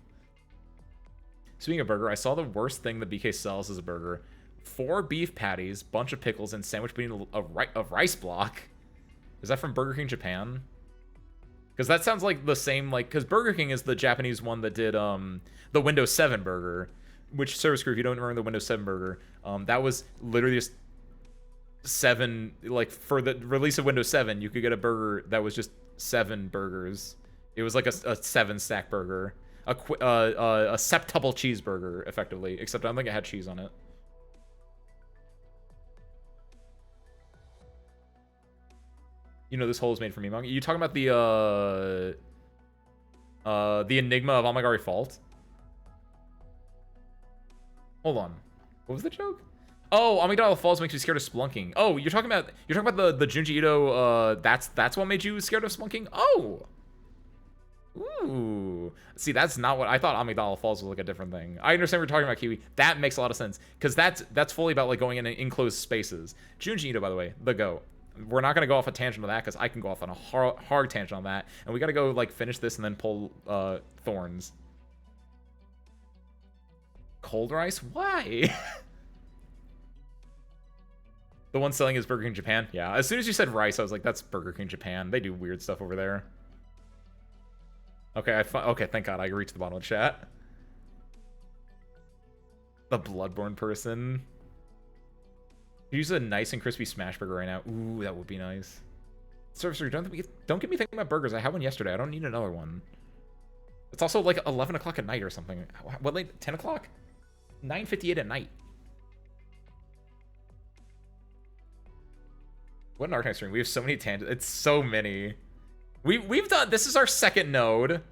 Speaking of burger, I saw the worst thing that BK sells as a burger: 4 beef patties, bunch of pickles, and sandwich between a rice block. Is that from Burger King Japan? Because that sounds like the same, like, because Burger King is the Japanese one that did the Windows 7 burger, which, service crew, if you don't remember the Windows 7 burger, that was literally just 7, like, for the release of Windows 7, you could get a burger that was just 7 burgers. It was like a 7-stack burger, a septuple cheeseburger, effectively, except I don't think it had cheese on it. You know this hole is made for me, Monk. You talking about the enigma of Amagari Fault? Hold on. What was the joke? Oh, Amygdala Falls makes you scared of splunking. Oh, you're talking about the Junji Ito, that's what made you scared of splunking? Oh. Ooh. See, that's not what I thought. Amygdala Falls was like a different thing. I understand what you're talking about, Kiwi. That makes a lot of sense, because that's fully about like going in enclosed spaces. Junji Ito, by the way, the GOAT. We're not going to go off a tangent on that, because I can go off on a hard tangent on that. And we got to go, like, finish this and then pull thorns. Cold rice? Why? The one selling is Burger King Japan? Yeah. As soon as you said rice, I was like, that's Burger King Japan. They do weird stuff over there. Okay, okay, thank God. I reached the bottom of the chat. The Bloodborne person. Use a nice and crispy smash burger right now. Ooh, that would be nice. Servicer, don't get me thinking about burgers. I had one yesterday. I don't need another one. It's also like 11 o'clock at night or something. What, late? 10 o'clock? 9:58 at night. What an Arknight stream. We have so many tangents. It's so many. We've done, this is our second node.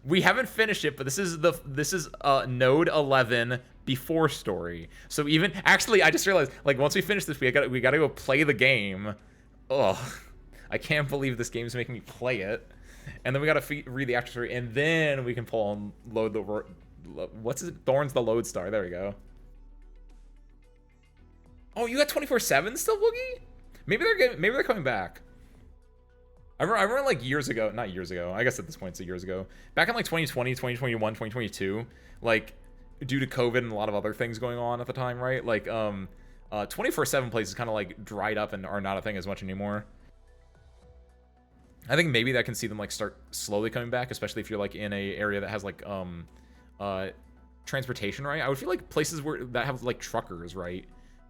We haven't finished it, but this is node 11 before story. So even, actually, I just realized, like, once we finish this, we gotta go play the game. Ugh. I can't believe this game's making me play it. And then we gotta read the after story, and then we can pull and load the, what's it? Thorns the Lodestar. There we go. Oh, you got 24/7 still, Boogie? Maybe they're coming back. I remember like years ago, not years ago, I guess at this point it's years ago. Back in like 2020, 2021, 2022, like due to COVID and a lot of other things going on at the time, right? Like 24/7 places kind of like dried up and are not a thing as much anymore. I think maybe that can see them like start slowly coming back, especially if you're like in a area that has like transportation, right? I would feel like places that have like truckers, right,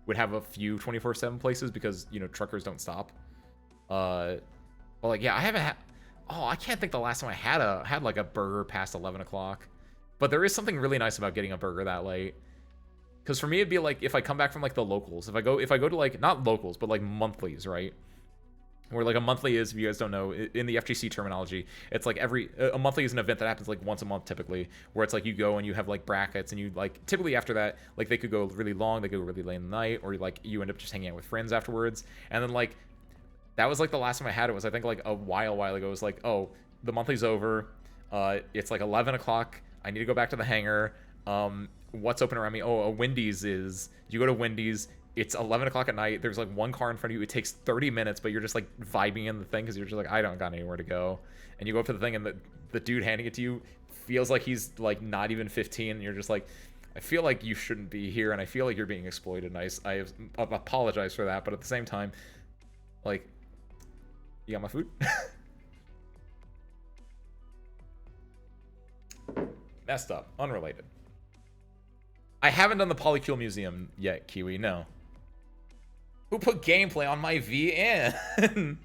would have a few 24/7 places because, you know, truckers don't stop. But like, yeah, I haven't had, oh, I can't think the last time I had like a burger past 11 o'clock. But there is something really nice about getting a burger that late. Because for me, it'd be like if I come back from like the locals, if I go to like, not locals, but like monthlies, right? Where like a monthly is, if you guys don't know, in the FGC terminology, it's like a monthly is an event that happens like once a month typically, where it's like you go and you have like brackets, and you like, typically after that, like they could go really long, they could go really late in the night, or like you end up just hanging out with friends afterwards. And then like, that was like the last time I had it was, I think like a while ago, it was like, oh, the monthly's over, it's like 11 o'clock, I need to go back to the hangar, what's open around me? Oh, a Wendy's is, you go to Wendy's, it's 11 o'clock at night, there's like one car in front of you, it takes 30 minutes, but you're just like vibing in the thing because you're just like, I don't got anywhere to go. And you go up to the thing, and the dude handing it to you feels like he's like not even 15, and you're just like, I feel like you shouldn't be here, and I feel like you're being exploited, and I apologize for that, but at the same time, like, you got my food? Messed up. Unrelated. I haven't done the Polycule Museum yet, Kiwi, no. Who put gameplay on my VN?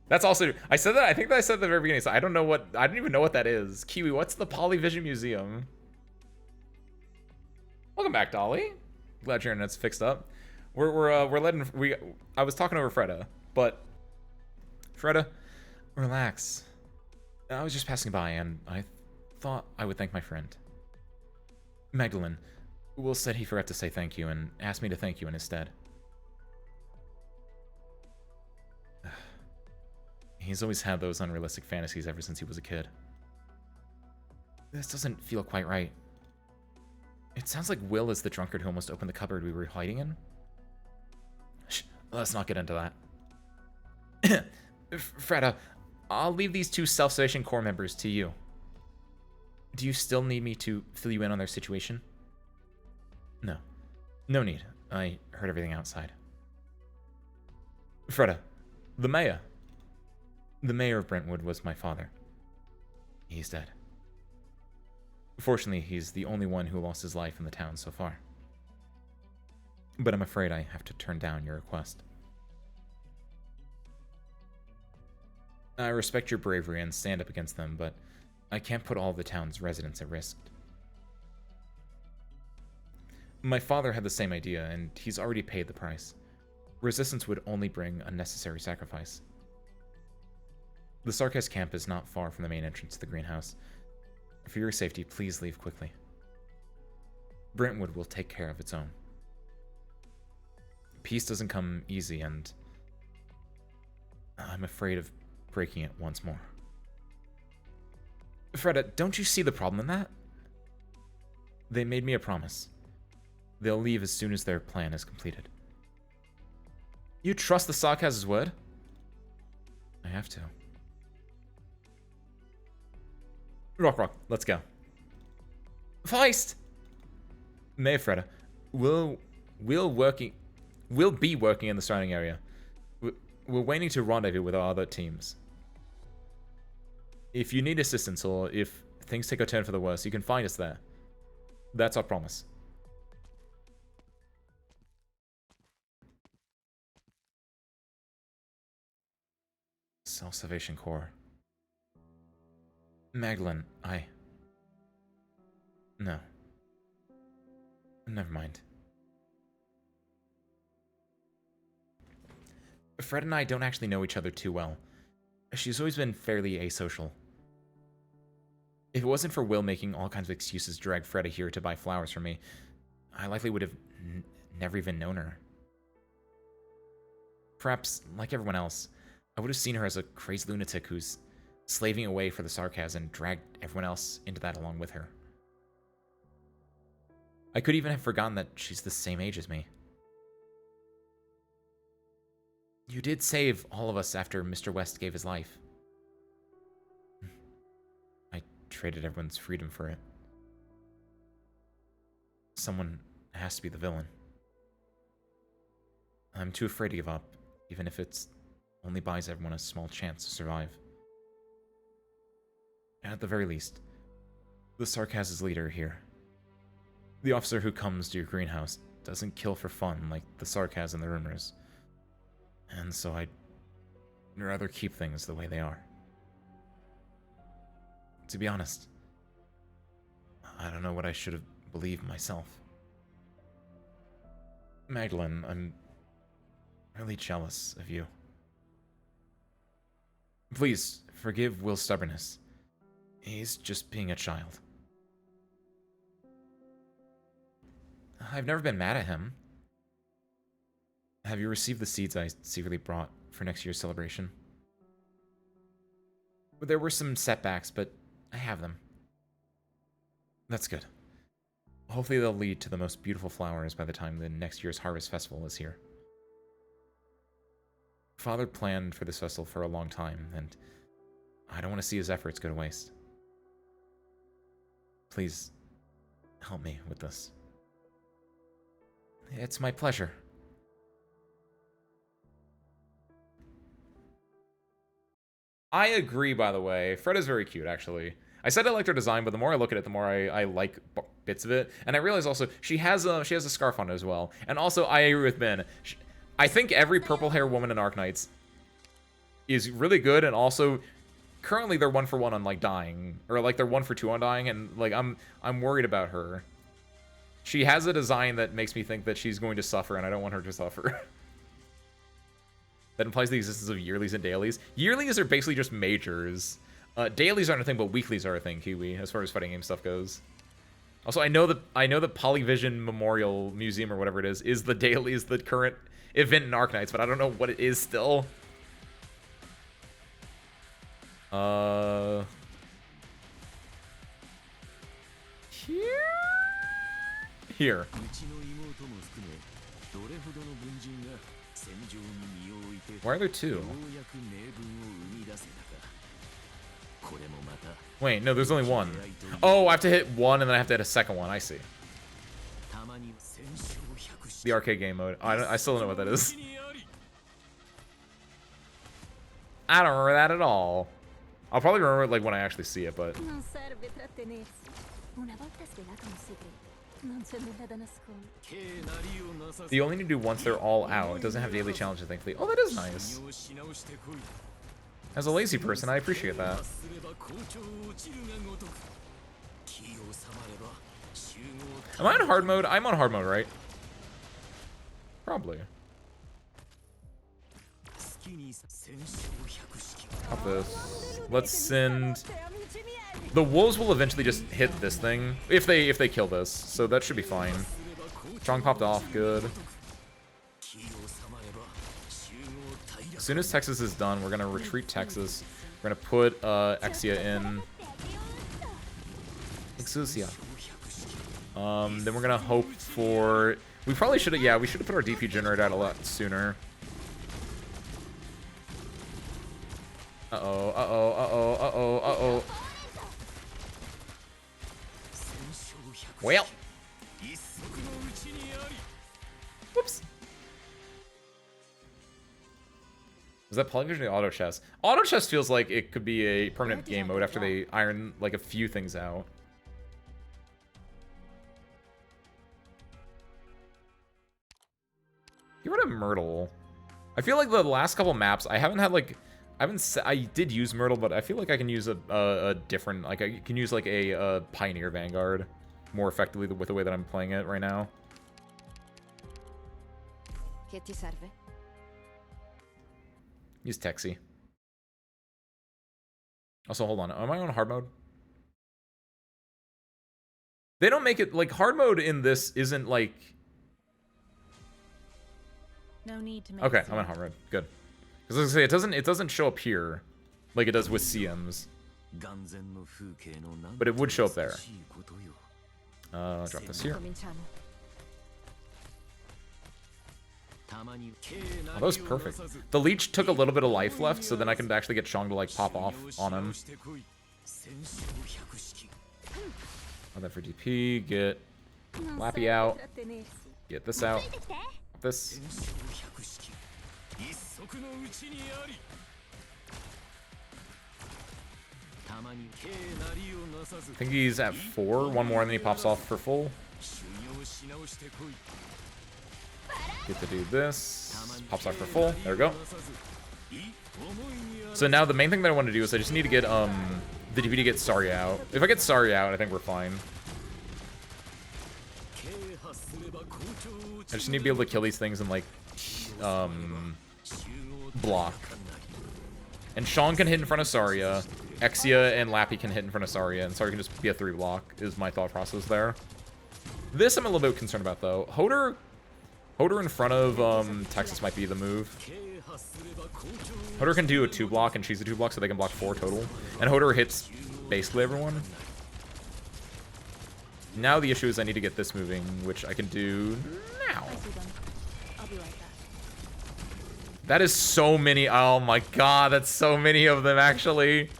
That's also, I said that, I think that I said at the very beginning, so I don't even know what that is. Kiwi, what's the Polyvision Museum? Welcome back, Dolly. Glad your internet's fixed up. I was talking over Freda, but Freda, relax. I was just passing by, and I thought I would thank my friend. Magdalene, Will said he forgot to say thank you and asked me to thank you in his stead. He's always had those unrealistic fantasies ever since he was a kid. This doesn't feel quite right. It sounds like Will is the drunkard who almost opened the cupboard we were hiding in. Shh, let's not get into that. Freda, I'll leave these two self-sufficient core members to you. Do you still need me to fill you in on their situation? No. No need. I heard everything outside. Freda, the mayor. The mayor of Brentwood was my father. He's dead. Fortunately, he's the only one who lost his life in the town so far. But I'm afraid I have to turn down your request. I respect your bravery and stand up against them, but I can't put all the town's residents at risk. My father had the same idea, and he's already paid the price. Resistance would only bring unnecessary sacrifice. The Sarkaz camp is not far from the main entrance to the greenhouse. For your safety, please leave quickly. Brentwood will take care of its own. Peace doesn't come easy, and I'm afraid of breaking it once more. Freda, don't you see the problem in that? They made me a promise. They'll leave as soon as their plan is completed. You trust the Sarkaz's word? I have to. Rock, let's go. Feist! Mayor Freda, we'll be working in the surrounding area. We're waiting to rendezvous with our other teams. If you need assistance or if things take a turn for the worse, you can find us there. That's our promise. Self-Salvation Corps. Magdalene, No. Never mind. Fred and I don't actually know each other too well. She's always been fairly asocial. If it wasn't for Will making all kinds of excuses to drag Freda here to buy flowers for me, I likely would have never even known her. Perhaps, like everyone else, I would have seen her as a crazy lunatic who's slaving away for the sarcasm and dragged everyone else into that along with her. I could even have forgotten that she's the same age as me. You did save all of us after Mr. West gave his life. I traded everyone's freedom for it. Someone has to be the villain. I'm too afraid to give up, even if it's only buys everyone a small chance to survive. At the very least, the Sarkaz's leader here. The officer who comes to your greenhouse doesn't kill for fun like the Sarkaz and the rumors. And so I'd rather keep things the way they are. To be honest, I don't know what I should have believed myself. Magdalene, I'm really jealous of you. Please, forgive Will's stubbornness. He's just being a child. I've never been mad at him. Have you received the seeds I secretly brought for next year's celebration? There were some setbacks, but I have them. That's good. Hopefully they'll lead to the most beautiful flowers by the time the next year's Harvest Festival is here. Father planned for this festival for a long time, and I don't want to see his efforts go to waste. Please, help me with this. It's my pleasure. I agree, by the way. Freda's very cute, actually. I said I liked her design, but the more I look at it, the more I like bits of it. And I realize also she has a scarf on it as well. And also, I agree with Ben. I think every purple hair woman in Arknights is really good, and also currently they're 1-for-1 on like dying, or like they're 1-for-2 on dying, and like I'm worried about her. She has a design that makes me think that she's going to suffer, and I don't want her to suffer. That implies the existence of yearlies and dailies. Yearlies are basically just majors. Dailies aren't a thing, but weeklies are a thing, Kiwi, as far as fighting game stuff goes. Also, I know that Polyvision Memorial Museum or whatever it is the dailies, the current event in Arknights, but I don't know what it is still. Here. Why are there two? Wait, no, there's only one. Oh, I have to hit one and then I have to hit a second one. I see. The arcade game mode. I still don't know what that is. I don't remember that at all. I'll probably remember it like when I actually see it, but... You only need to do once they're all out. It doesn't have daily challenges, thankfully. Oh, that is nice. As a lazy person, I appreciate that. Am I on hard mode? I'm on hard mode, right? Probably. Pop this. Let's send... The wolves will eventually just hit this thing if they kill this, so that should be fine. Strong popped off, good. As soon as Texas is done, we're gonna retreat Texas. We're gonna put Exia in. Exusia. Then we're gonna hope for. We probably should have. Yeah, we should have put our DP generator out a lot sooner. Uh-oh, uh-oh, uh-oh, uh-oh, uh-oh. Well. Whoops. Was that Polyvision or Auto Chess? Auto Chess feels like it could be a permanent game mode after they iron like a few things out. Get rid of Myrtle. I feel like the last couple maps, I haven't had like I did use Myrtle, but I feel like I can use a different, like I can use like a Pioneer Vanguard more effectively with the way that I'm playing it right now. Use Texi. Also, hold on. Am I on hard mode? They don't make it like hard mode in this isn't like. No need to make Okay, I'm on hard mode. Good. Because I was gonna say it doesn't show up here like it does with CMs. But it would show up there. I'll drop this here. Oh, that was perfect. The leech took a little bit of life left, so then I can actually get Chong to like pop off on him. Oh, that for DP. Get Lappy out. Get this out. This. I think he's at 4. One more and then he pops off for full. Get to do this. Pops off for full. There we go. So now the main thing that I want to do is I just need to get the DP to get Sari out. If I get Sari out, I think we're fine. I just need to be able to kill these things and like block. And Sean can hit in front of Saria. Exia and Lappy can hit in front of Saria, and Saria can just be a 3 block, is my thought process there. This I'm a little bit concerned about, though. Hoder in front of Texas might be the move. Hoder can do a 2 block, and she's a 2 block, so they can block 4 total. And Hoder hits basically everyone. Now the issue is I need to get this moving, which I can do now. I'll be right back. That is so many. Oh my god, that's so many of them, actually.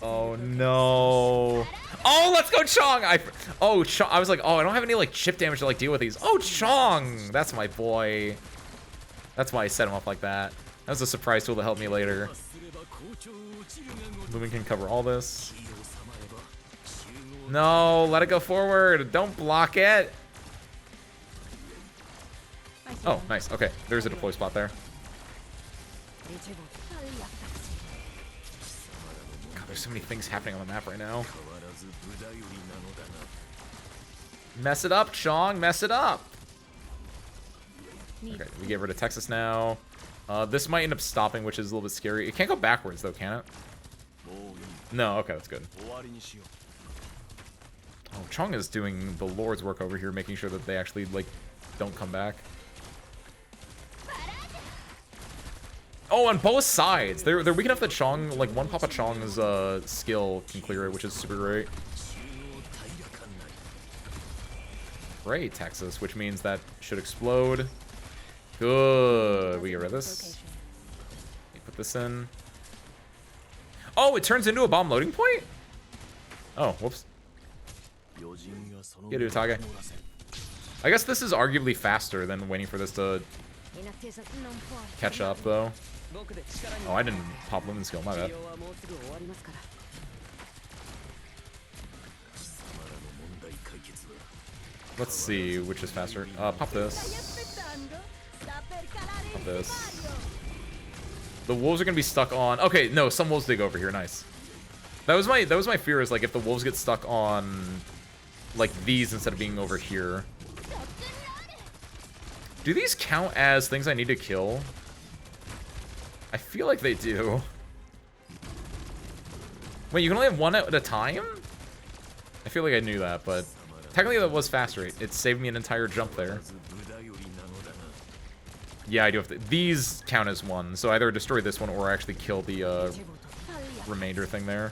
Oh no. Oh, let's go Chong. Chong. I was like, oh, I don't have any like chip damage to like deal with these. Oh, Chong. That's my boy. That's why I set him up like that. That was a surprise tool to help me later. Lumen can cover all this. No, let it go forward. Don't block it. Oh, nice. Okay, there's a deploy spot there. God, there's so many things happening on the map right now. Mess it up, Chong. Mess it up. Okay, we get rid of Texas now. This might end up stopping, which is a little bit scary. It can't go backwards, though, can it? No, okay, that's good. Oh, Chong is doing the Lord's work over here, making sure that they actually, like, don't come back. Oh, on both sides. They're weak enough that Chong, like, one Papa Chong's skill can clear it, which is super great. Great, Texas, which means that should explode. Good. We get rid of this. Let me put this in. Oh, it turns into a bomb loading point? Oh, whoops. Get it, Utage. I guess this is arguably faster than waiting for this to catch up, though. Oh, I didn't pop Lumen skill, my bad. Let's see which is faster. Pop this. Pop this. The wolves are gonna be stuck on. Okay, no, some wolves dig over here. Nice. That was my fear, is like if the wolves get stuck on like these instead of being over here. Do these count as things I need to kill? I feel like they do. Wait, you can only have one at a time? I feel like I knew that, but technically that was faster. It saved me an entire jump there. Yeah, I do have to. These count as one, so either destroy this one or actually kill the remainder thing there.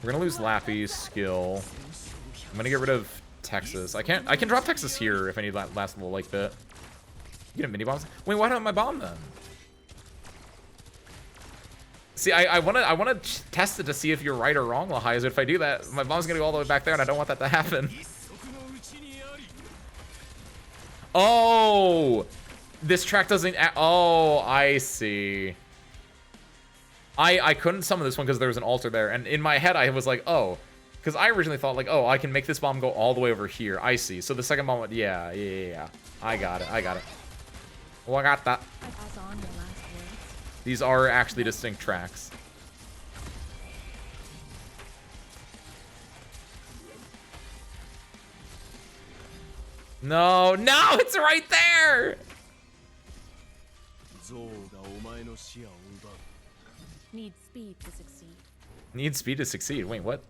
We're gonna lose Lappy's skill. I'm gonna get rid of Texas. I can drop Texas here if I need that last little like bit. You get a mini bombs. Wait, why don't I bomb then? See, I wanna test it to see if you're right or wrong, Lahai. If I do that, my bomb's gonna go all the way back there, and I don't want that to happen. Oh, this track doesn't. Oh, I see. I couldn't summon this one because there was an altar there, and in my head I was like, oh, Because I originally thought, like, oh, I can make this bomb go all the way over here. I see. So the second bomb, yeah. I got it. Well, I got that. Pass on your last words. These are actually distinct tracks. No, it's right there! Need speed to succeed. Need speed to succeed. Wait, what?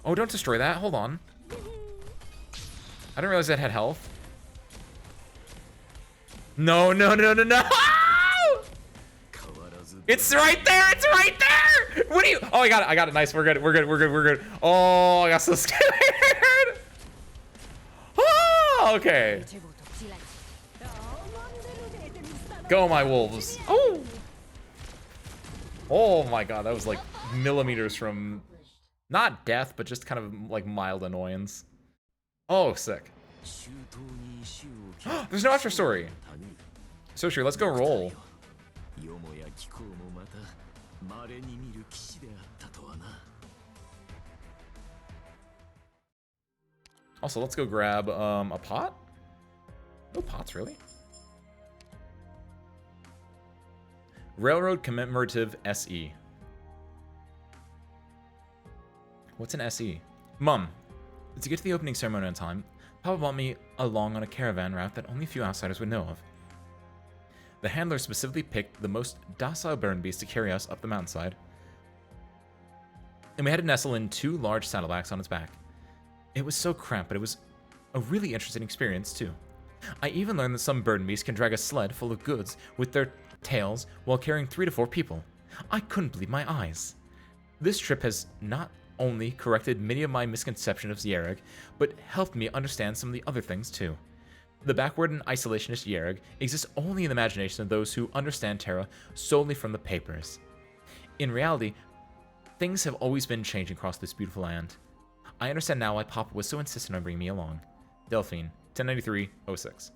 Oh, don't destroy that. Hold on. I didn't realize that had health. No! It's right there! It's right there! What do you... Oh, I got it. Nice. We're good. Oh, I got so scared. Oh, okay. Go, my wolves. Oh! Oh my god, that was like millimeters from... Not death, but just kind of like mild annoyance. Oh, sick. There's no after story. So sure, let's go roll. Also, let's go grab a pot. No pots, really. Railroad Commemorative SE. What's an SE? Mum, to get to the opening ceremony on time, Papa brought me along on a caravan route that only a few outsiders would know of. The handler specifically picked the most docile burn beast to carry us up the mountainside, and we had to nestle in 2 large saddlebags on its back. It was so cramped, but it was a really interesting experience too. I even learned that some burden beasts can drag a sled full of goods with their tails while carrying 3 to 4 people. I couldn't believe my eyes. This trip has not only corrected many of my misconceptions of Yereg, but helped me understand some of the other things too. The backward and isolationist Yereg exists only in the imagination of those who understand Terra solely from the papers. In reality, things have always been changing across this beautiful land. I understand now why Papa was so insistent on bringing me along. Delphine, 1093-06.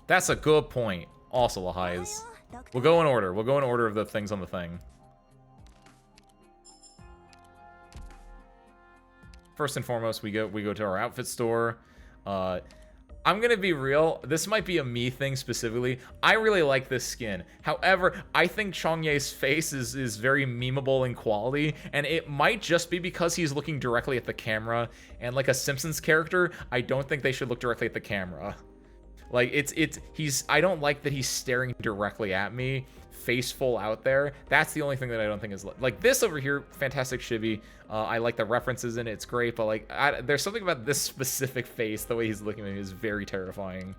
That's a good point. Also, Lahai's. We'll go in order. We'll go in order of the things on the thing. First and foremost, we go to our outfit store. I'm gonna be real. This might be a me thing specifically. I really like this skin. However, I think Chongye's face is very memeable in quality, and it might just be because he's looking directly at the camera. And like a Simpsons character, I don't think they should look directly at the camera. Like I don't like that he's staring directly at me, face full out there. That's the only thing that I don't think is like this over here. Fantastic chibi. I like the references in it. It's great, but like there's something about this specific face, the way he's looking at me is very terrifying.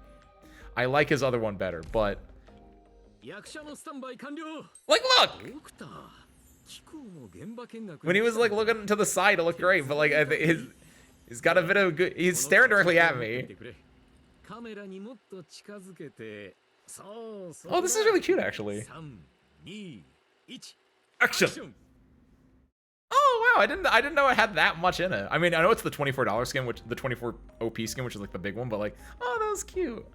I like his other one better, but like look. When he was like looking to the side, it looked great, but like he's got a bit of good. He's staring directly at me. Oh, this is really cute, actually. Action! Oh wow, I didn't know it had that much in it. I mean, I know it's the $24 skin, which the 24 OP skin, which is like the big one, but like, oh, that was cute.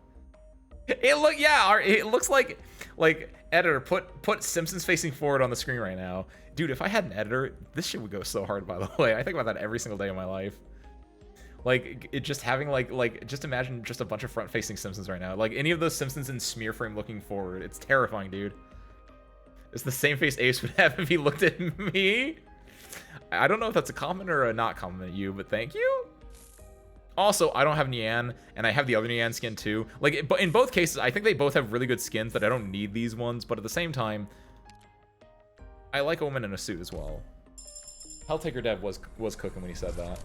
It looks like editor put Simpsons facing forward on the screen right now, dude. If I had an editor, this shit would go so hard. By the way, I think about that every single day of my life. Like, it just having, like, just imagine just a bunch of front-facing Simpsons right now. Like, any of those Simpsons in smear frame looking forward. It's terrifying, dude. It's the same face Ace would have if he looked at me. I don't know if that's a compliment or a not compliment at you, but thank you. Also, I don't have Nian, and I have the other Nian skin, too. Like, but in both cases, I think they both have really good skins that I don't need these ones, but at the same time, I like a woman in a suit as well. Helltaker Dev was cooking when he said that.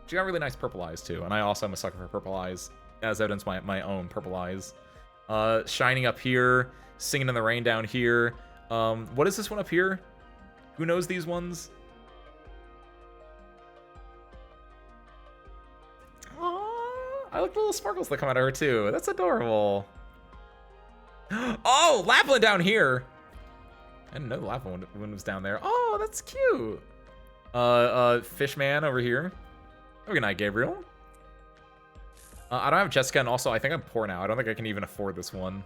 She got really nice purple eyes, too. And I also am a sucker for purple eyes, as evidenced by my own purple eyes. Shining up here. Singing in the Rain down here. What is this one up here? Who knows these ones? Aww, I like the little sparkles that come out of her, too. That's adorable. Oh, Lapland down here. I didn't know the Lapland one was down there. Oh, that's cute. Fishman over here. Oh, good night, Gabriel. I don't have Jessica, and also I think I'm poor now. I don't think I can even afford this one.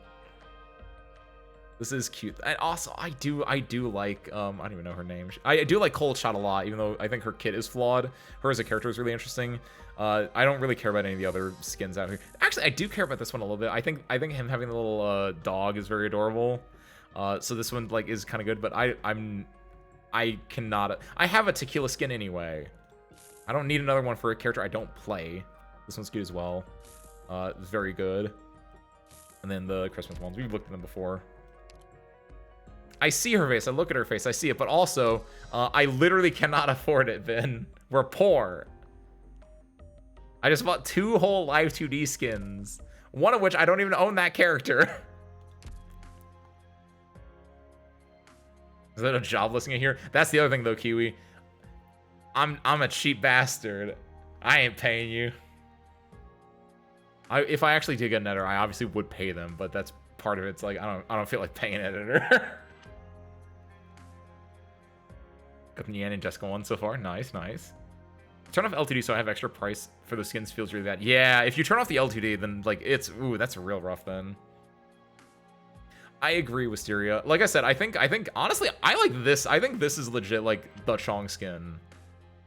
This is cute. And also, I do like, I don't even know her name. I do like Cold Shot a lot, even though I think her kit is flawed. Her as a character is really interesting. I don't really care about any of the other skins out here. Actually, I do care about this one a little bit. I think him having the little dog is very adorable. So this one like is kind of good, but I cannot. I have a tequila skin anyway. I don't need another one for a character I don't play. This one's good as well. It's very good. And then the Christmas ones, we've looked at them before. I see her face, I look at her face, I see it, but also, I literally cannot afford it, Vin. We're poor. I just bought 2 whole Live 2D skins, one of which I don't even own that character. Is that a job listing in here? That's the other thing though, Kiwi. I'm a cheap bastard. I ain't paying you. If I actually did get an editor, I obviously would pay them, but that's part of it. It's like I don't feel like paying an editor. Got Nian and Jessica 1 so far. Nice, nice. Turn off LTD so I have extra price for the skins feels really bad. Yeah, if you turn off the LTD, then like it's that's real rough then. I agree, Wisteria. Like I said, I think honestly I like this. I think this is legit like the Chong skin.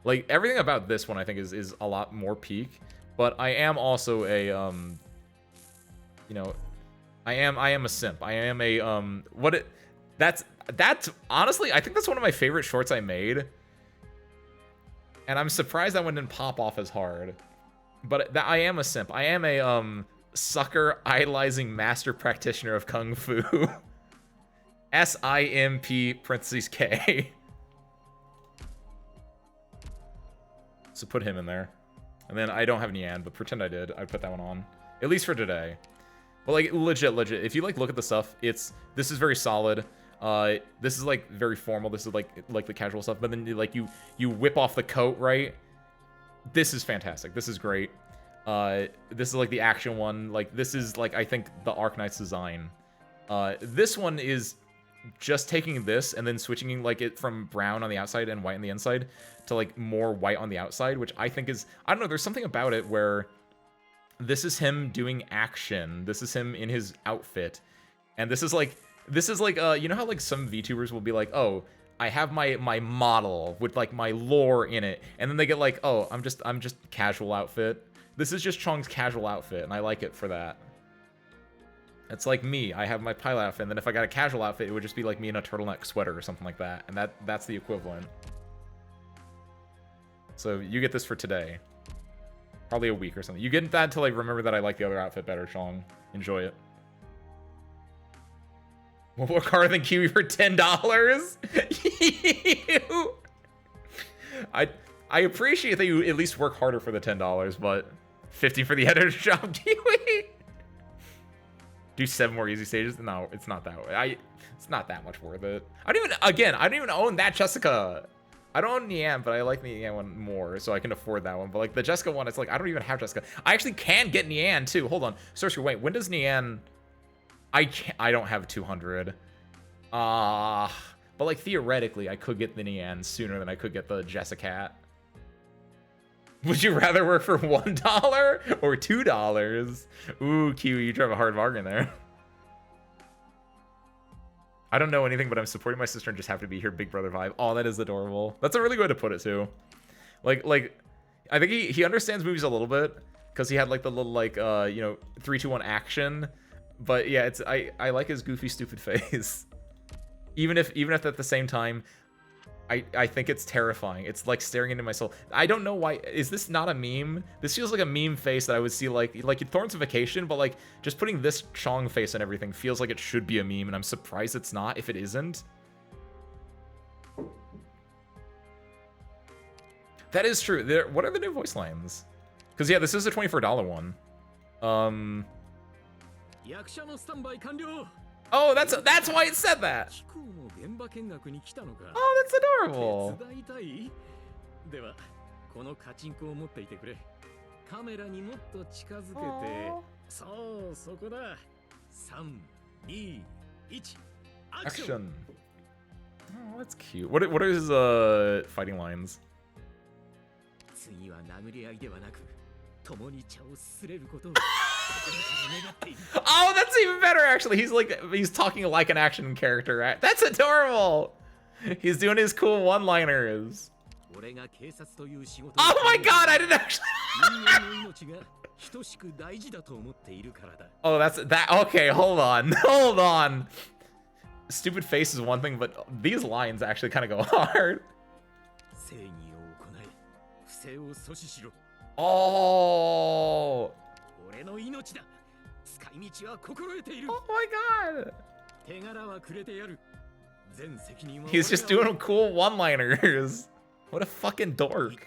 Like everything about this one I think is a lot more peak. But I am also a you know, I am a simp. I am a that's honestly I think that's one of my favorite shorts I made. And I'm surprised that one didn't pop off as hard. But I am a simp. I am a sucker idolizing master practitioner of Kung Fu. SIMP parentheses K. So put him in there. And then I don't have Nian, but pretend I did. I put that one on. At least for today. But like legit. If you like look at the stuff, this is very solid. This is like very formal. This is like the casual stuff. But then you whip off the coat, right? This is fantastic. This is great. This is like the action one. Like this is like I think the Arknights design. This one is just taking this and then switching like it from brown on the outside and white on the inside to like more white on the outside, which I think is, I don't know, there's something about it where this is him doing action. This is him in his outfit. And this is like, you know how like some VTubers will be like, oh, I have my model with like my lore in it. And then they get like, oh, I'm just casual outfit. This is just Chong's casual outfit. And I like it for that. It's like me. I have my pilot outfit. And then if I got a casual outfit, it would just be like me in a turtleneck sweater or something like that. And that's the equivalent. So you get this for today. Probably a week or something. You get that to like remember that I like the other outfit better, Chong. Enjoy it. We'll work harder than Kiwi for $10. I appreciate that you at least work harder for the $10, but 50 for the editor's job, Kiwi. Do 7 more easy stages? No, it's not that way. It's not that much worth it. I don't even own that Jessica. I don't own Nian, but I like the Nian one more, so I can afford that one. But like the Jessica one, it's like I don't even have Jessica. I actually can get Nian too. Hold on, Sorcerer. Wait, when does Nian? I don't have 200. But like theoretically, I could get the Nian sooner than I could get the Jessica. Would you rather work for $1 or $2? Ooh, Kiwi, you drive a hard bargain there. I don't know anything, but I'm supporting my sister and just happy to be here. Big brother vibe. Oh, that is adorable. That's a really good way to put it too. Like I think he understands movies a little bit because he had like the little like 3, 2, 1 action. But yeah, I like his goofy, stupid face. Even if at the same time, I think it's terrifying. It's like staring into my soul. I don't know why. Is this not a meme? This feels like a meme face that I would see like in Thorns of Vacation, but like just putting this Chong face and everything feels like it should be a meme, and I'm surprised it's not if it isn't. That is true. What are the new voice lines? Because yeah, this is a $24 one. Oh, that's why it said that. Oh, that's adorable. Action. Oh, that's cute. What are his fighting lines? Oh, that's even better, actually. He's talking like an action character. Right? That's adorable. He's doing his cool one-liners. Oh my god, I didn't actually. Oh, that's that. Okay, hold on. Hold on. Stupid face is one thing, but these lines actually kind of go hard. Oh. Oh my god. He's just doing cool one-liners. What a fucking dork.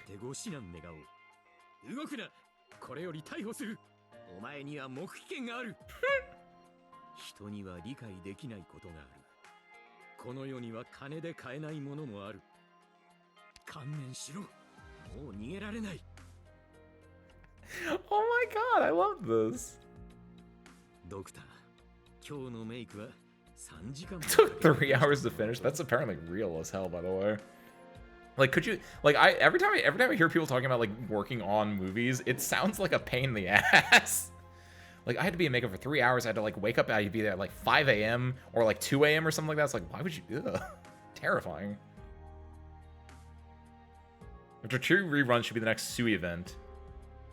Oh my god, I love this. It took 3 hours to finish. That's apparently real as hell, by the way. Like, could you, like, every time I hear people talking about like working on movies, it sounds like a pain in the ass. Like, I had to be in makeup for 3 hours. I had to like wake up, I'd be there at like 5 a.m. or like 2 a.m. or something like that. It's like, why would you? Ugh. Terrifying. After 2 reruns should be the next Sui event.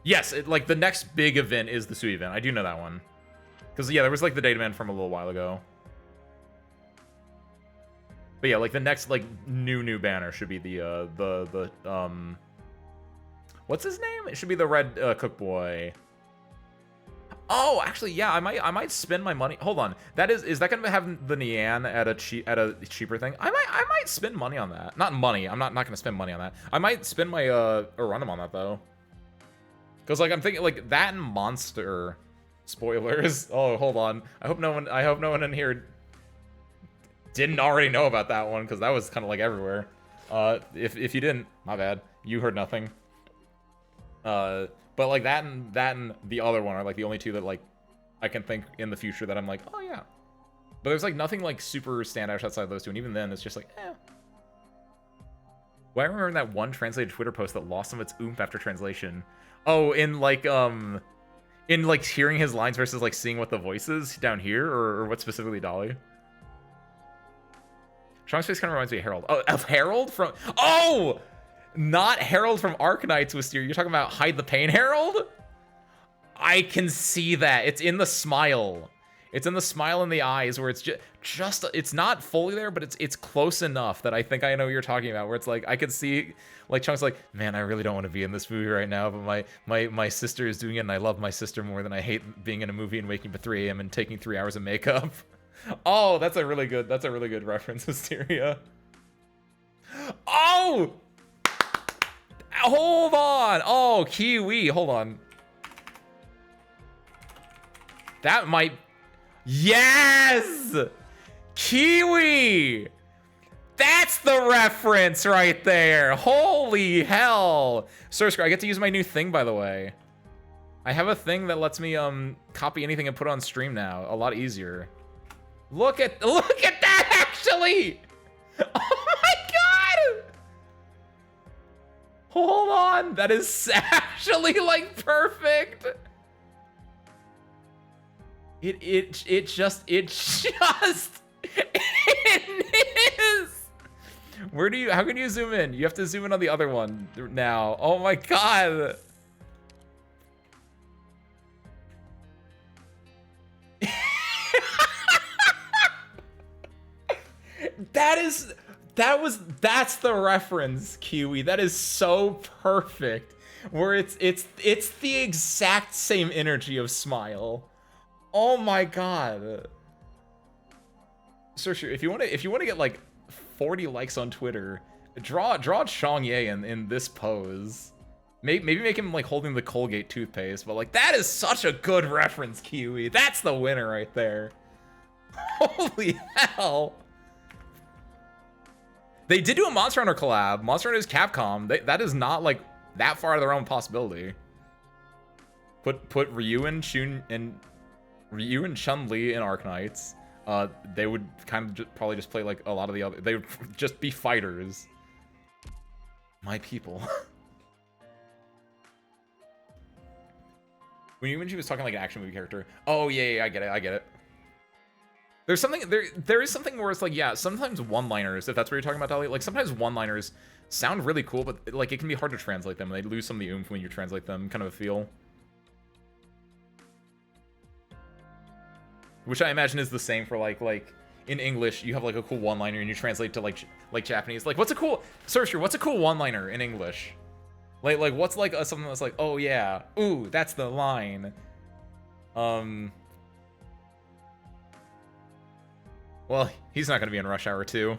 Yes, like the next big event is the Sui event. I do know that one. Because yeah, there was like the data man from a little while ago. But yeah, like the next like new banner should be the what's his name? It should be the red cook boy. Oh, actually, yeah, I might spend my money. Hold on, is that gonna have the Nian at a cheaper thing? I might spend money on that. Not money. I'm not gonna spend money on that. I might spend my Arunim on that though. Because like I'm thinking like that and Monster spoilers. Oh, hold on. I hope no one in here didn't already know about that one, because that was kind of like everywhere. If you didn't, my bad. You heard nothing. But like that and the other one are like the only two that like I can think in the future that I'm like, oh yeah. But there's like nothing like super standout outside of those two, and even then it's just like, eh. Well, I remember that one translated Twitter post that lost some of its oomph after translation. Oh, in like hearing his lines versus like seeing what the voice is down here, or what specifically Dolly? Strong's face kind of reminds me of Harold. Oh, of Harold from... Oh! Not Harold from Arknights with You're talking about Hide the Pain Harold? I can see that. It's in the smile. It's in the smile in the eyes where it's just it's not fully there, but it's close enough that I think I know what you're talking about, where it's like I could see like Chunk's like, man, I really don't want to be in this movie right now, but my sister is doing it and I love my sister more than I hate being in a movie and waking up at 3 a.m. and taking 3 hours of makeup. Oh, that's a really good reference, Hysteria. Oh! Hold on! Oh, Kiwi, hold on. That might... Yes! Kiwi! That's the reference right there! Holy hell! Sursker, I get to use my new thing, by the way. I have a thing that lets me copy anything and put it on stream now. A lot easier. Look at that, actually! Oh my god! Hold on, that is actually like perfect. It just it is. How can you zoom in? You have to zoom in on the other one now. Oh my god. That's the reference, Kiwi. That is so perfect. Where it's the exact same energy of Smile. Oh my god. Searcher, if you want to get like 40 likes on Twitter, draw Chong Ye in this pose. Maybe make him like holding the Colgate toothpaste, but like that is such a good reference, Kiwi. That's the winner right there. Holy hell. They did do a Monster Hunter collab. Monster Hunter is Capcom. That is not like that far out of the realm of possibility. Put Ryu and Chun-Li in Arknights. They would kind of probably just play like a lot of the other. They would just be fighters. My people. when she was talking like an action movie character. Oh yeah, I get it. There's something there is something where it's like, yeah, sometimes one-liners, if that's what you're talking about, Dolly, like sometimes one-liners sound really cool, but like it can be hard to translate them. They lose some of the oomph when you translate them, kind of a feel. Which I imagine is the same for like in English, you have like a cool one-liner and you translate to like Japanese. Like what's a cool one-liner in English? Like what's like something that's like, oh yeah, ooh, that's the line. Well, he's not gonna be in Rush Hour 2.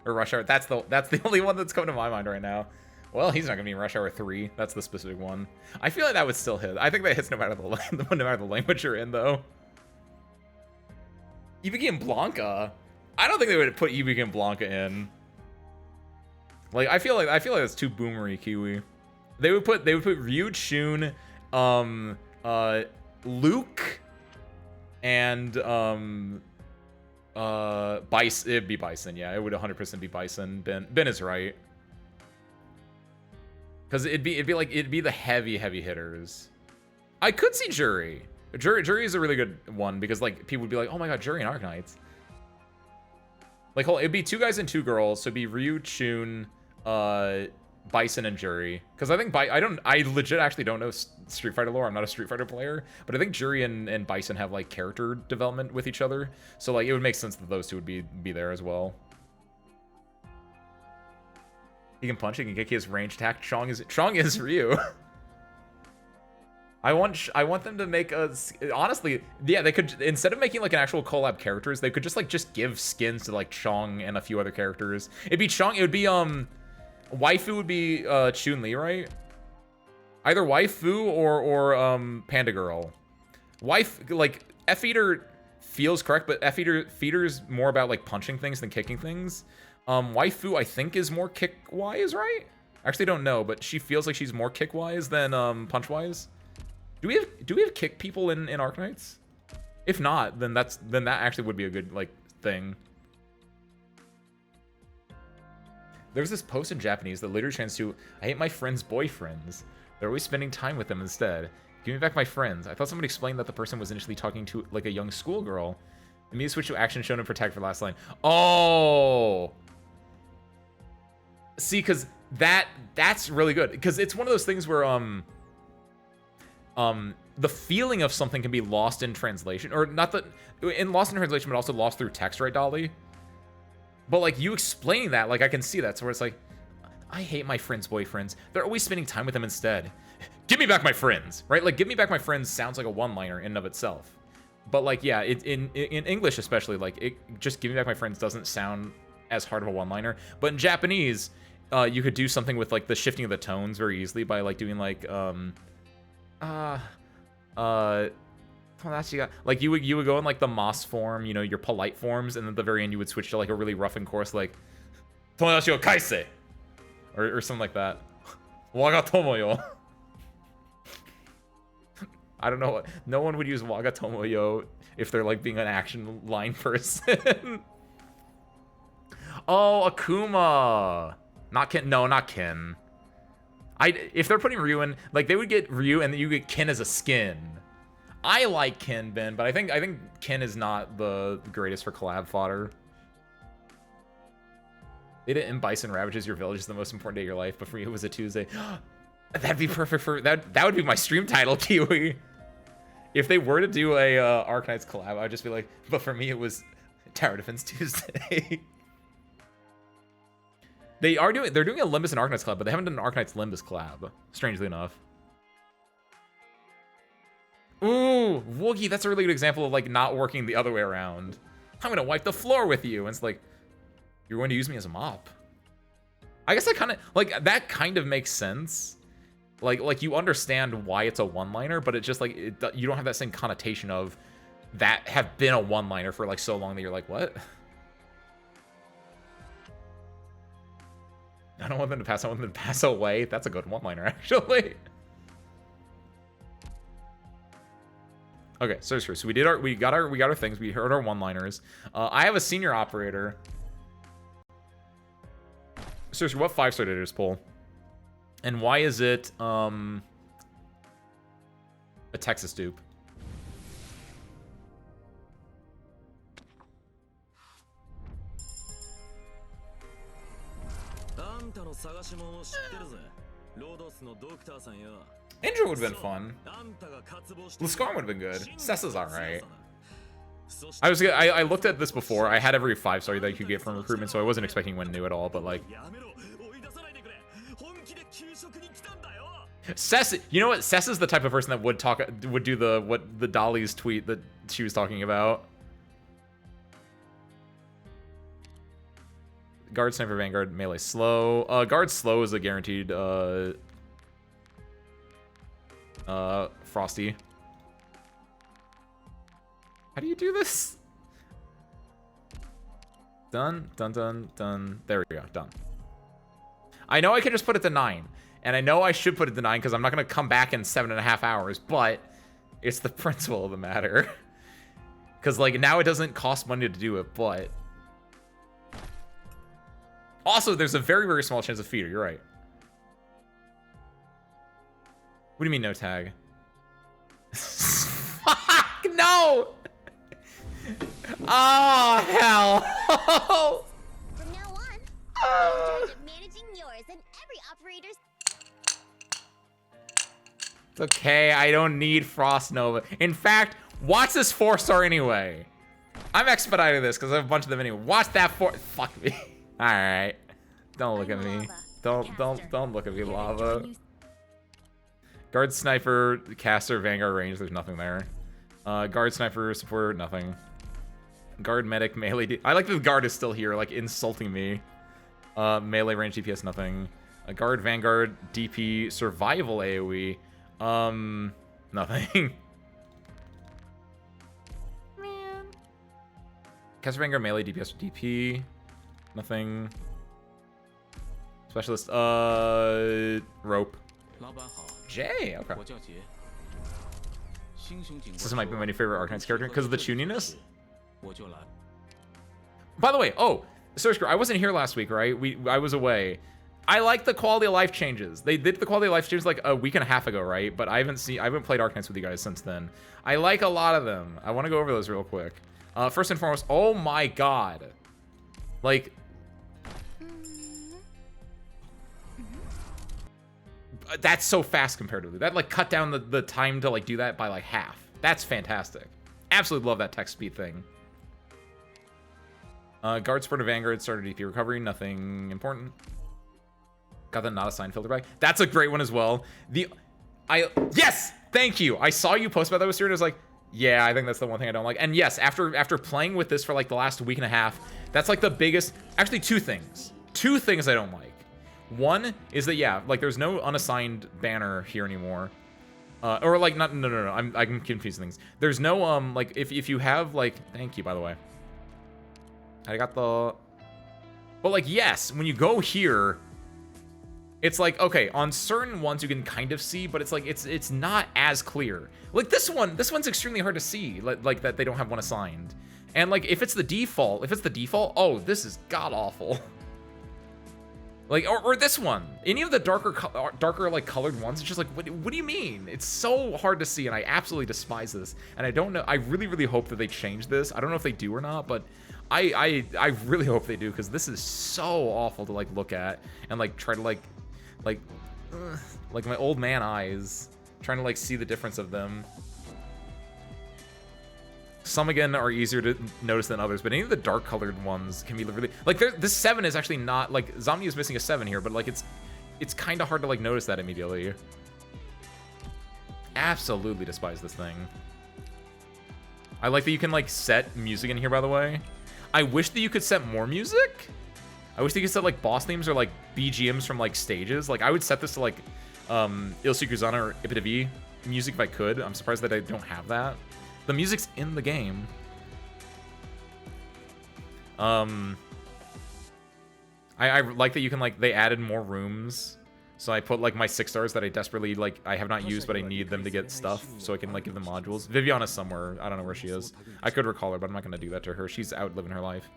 Or Rush Hour, that's the only one that's coming to my mind right now. Well, he's not gonna be in Rush Hour 3. That's the specific one. I feel like that would still hit. I think that hits no matter the language you're in, though. Ibuki and Blanca. I don't think they would put Ibuki and Blanca in. Like I feel like that's too boomery Kiwi. They would put Ryu, Shun, Luke, and Bison. It'd be Bison, yeah. It would 100% be Bison. Ben is right. Because it'd be the heavy hitters. I could see Jury. Jury is a really good one because like people would be like, oh my god, Jury and Arknights. Like it'd be 2 guys and 2 girls, so it'd be Ryu, Chun, Bison, and Jury. Because I think I legit actually don't know Street Fighter lore. I'm not a Street Fighter player, but I think Jury and Bison have like character development with each other, so like it would make sense that those two would be there as well. He can punch, he can kick, he has range attack. Chong is Ryu. I want them to make a, honestly, yeah, they could, instead of making like an actual collab characters, they could just give skins to like Chong and a few other characters. It'd be Chong, it would be waifu would be Chun-Li, right? Either waifu or Panda Girl. Like F-Eater feels correct, but F-Eater's more about like punching things than kicking things. Waifu I think is more kick-wise, right? I actually don't know, but she feels like she's more kick-wise than punch-wise. Do we have kick people in Arknights? If not, then that actually would be a good like thing. There's this post in Japanese that literally translates to, I hate my friends' boyfriends. They're always spending time with them instead. Give me back my friends. I thought somebody explained that the person was initially talking to like a young schoolgirl. Immediately switch to action shown and protect for last line. Oh! See, because that's really good. Because it's one of those things where the feeling of something can be lost in translation, or not that lost in translation, but also lost through text, right, Dolly? But like you explaining that, like I can see that. So where it's like, I hate my friends' boyfriends. They're always spending time with them instead. Give me back my friends, right? Like give me back my friends sounds like a one-liner in and of itself. But like, yeah, in English especially, like it just give me back my friends doesn't sound as hard of a one-liner. But in Japanese, you could do something with like the shifting of the tones very easily by like doing like like you would go in like the Moss form, you know, your polite forms, and then at the very end you would switch to like a really rough and coarse like Tomodachi wo kaise or something like that. Waga tomoyo. I don't know. No one would use Waga tomoyo if they're like being an action line person. Oh, Akuma. Not Ken. No, not Ken. If they're putting Ryu in, like they would get Ryu and then you get Ken as a skin. I like Ken, Ben, but I think Ken is not the greatest for collab fodder. They didn't Bison ravages your village is the most important day of your life, but for you it was a Tuesday. That'd be perfect for that. That would be my stream title, Kiwi. If they were to do a Arknights collab, I'd just be like, but for me it was Tower Defense Tuesday. They're doing a Limbus and Arknights collab, but they haven't done an Arknights Limbus collab, strangely enough. Ooh, Woogie, that's a really good example of like not working the other way around. I'm gonna wipe the floor with you. And it's like, you're going to use me as a mop. I guess I kind of, like, that kind of makes sense. Like you understand why it's a one-liner, but it just like, you don't have that same connotation of that have been a one-liner for like so long that you're like, what? I don't want them to pass. I want them to pass away. That's a good one-liner, actually. Okay, so we got our things. We heard our one-liners. I have a senior operator. Seriously, what 5-star did I just pull? And why is it a Texas dupe. Indra would have been fun. Laskarm would have been good. Sessa's alright. I looked at this before. I had every 5-star that you could get from recruitment, so I wasn't expecting Wen Nu at all, but like... Sessa, you know what? Sessa's the type of person that would do the Dolly's tweet that she was talking about. Guard, Sniper, Vanguard, Melee, Slow. Guard Slow is a guaranteed, Frosty. How do you do this? Done, done, done, done. There we go, done. I know I can just put it to 9. And I know I should put it to 9 because I'm not going to come back in 7.5 hours, but it's the principle of the matter. Because, like, now it doesn't cost money to do it, but... Also, there's a very, very small chance of feeder. You're right. What do you mean, no tag? Fuck, no! Oh, hell. From now on, I'm in charge of managing yours and every operator's... It's okay, I don't need Frost Nova. In fact, watch this 4-star anyway. I'm expediting this because I have a bunch of them anyway. Watch that 4... Fuck me. Alright. Don't look at me. Don't look at me, Lava. Guard Sniper, Caster, Vanguard range, there's nothing there. Guard Sniper, Support, nothing. Guard Medic, Melee... I like that the Guard is still here, like, insulting me. Melee range, DPS, nothing. Guard, Vanguard, DP, Survival AoE. Nothing. Man. Caster, Vanguard, Melee, DPS, DP. Nothing. Specialist, Rope. J, okay. This might be my new favorite Arknights character because of the tuniness. By the way, Search Girl, I wasn't here last week, right? I was away. I like the quality of life changes. They did the quality of life changes like a week and a half ago, right? But I haven't played Arknights with you guys since then. I like a lot of them. I want to go over those real quick. First and foremost, oh my god. Like, that's so fast comparatively. That like cut down the time to like do that by like half. That's fantastic. Absolutely love that text speed thing. Guard Spurter Vanguard, starter DP recovery, nothing important. Got the not assigned filter back. That's a great one as well. Yes! Thank you! I saw you post about that with Stuart and I was like, yeah, I think that's the one thing I don't like. And yes, after playing with this for like the last week and a half, that's like the biggest, actually 2 things. 2 things I don't like. One is that, yeah, like there's no unassigned banner here anymore. Or like, no, I'm confusing things. There's no, like, if you have, like, thank you, by the way. I got the, but like, yes, when you go here, it's like, okay, on certain ones you can kind of see, but it's like, it's not as clear. Like this one's extremely hard to see, like that they don't have one assigned. And like, if it's the default, oh, this is god-awful. Like, or this one, any of the darker like colored ones, it's just like, what do you mean? It's so hard to see, and I absolutely despise this. And I don't know, I really, really hope that they change this. I don't know if they do or not, but I really hope they do, because this is so awful to like look at and like try to like my old man eyes, trying to like see the difference of them. Some again are easier to notice than others, but any of the dark colored ones can be really like this 7 is actually not like Zomni is missing a 7 here, but like it's kind of hard to like notice that immediately. Absolutely despise this thing. I like that you can like set music in here, by the way. I wish that you could set more music. I wish that you could set like boss themes or like BGMs from like stages. Like I would set this to like Ilsikuzana or Ipitavi music if I could. I'm surprised that I don't have that. The music's in the game. I like that you can like, they added more rooms. So I put like my 6 stars that I desperately like, I have not used, but I need them to get stuff. So I can like give them modules. Viviana's somewhere. I don't know where she is. I could recall her, but I'm not going to do that to her. She's out living her life.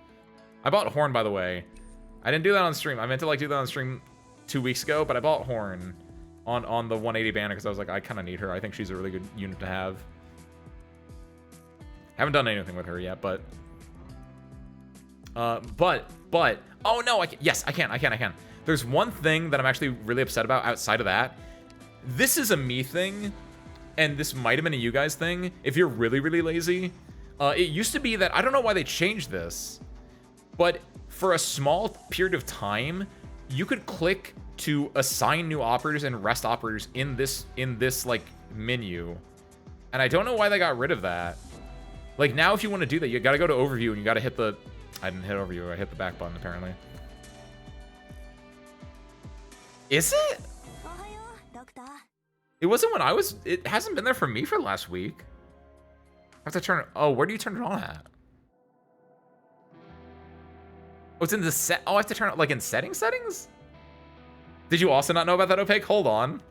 I bought Horn, by the way. I didn't do that on stream. I meant to like do that on stream 2 weeks ago, but I bought Horn. on the 180 banner because I was like, I kind of need her. I think she's a really good unit to have. Haven't done anything with her yet, but oh no, yes, I can. There's one thing that I'm actually really upset about outside of that. This is a me thing, and this might have been a you guys thing. If you're really, really lazy, it used to be that, I don't know why they changed this, but for a small period of time, you could click to assign new operators and rest operators in this like menu. And I don't know why they got rid of that. Like now, if you want to do that, you gotta go to overview and you gotta hit the, I didn't hit overview, I hit the back button apparently. Is it? It wasn't when I was, it hasn't been there for me for last week. I have to turn it, oh, where do you turn it on at? Oh, it's in the set, oh, I have to turn it like in settings? Did you also not know about that, Opaque? Hold on.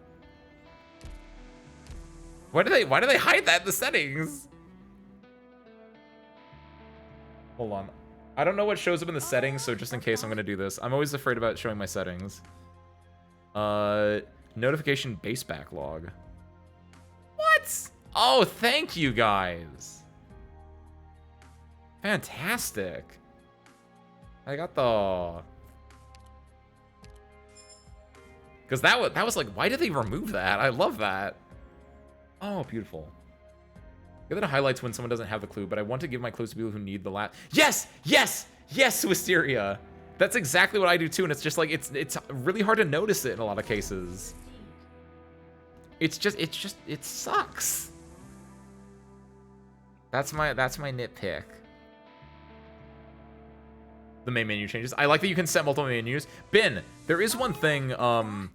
Why do they hide that in the settings? Hold on. I don't know what shows up in the settings, so just in case I'm gonna do this. I'm always afraid about showing my settings. Notification base backlog. What? Oh, thank you guys. Fantastic. I got the... Because that was like, why did they remove that? I love that. Oh, beautiful. Get that highlights when someone doesn't have the clue, but I want to give my clues to people who need the last. Yes! Yes! Yes, Wisteria! That's exactly what I do too, and it's just like, it's really hard to notice it in a lot of cases. It sucks. That's my nitpick. The main menu changes. I like that you can set multiple menus. Ben, there is one thing, I'm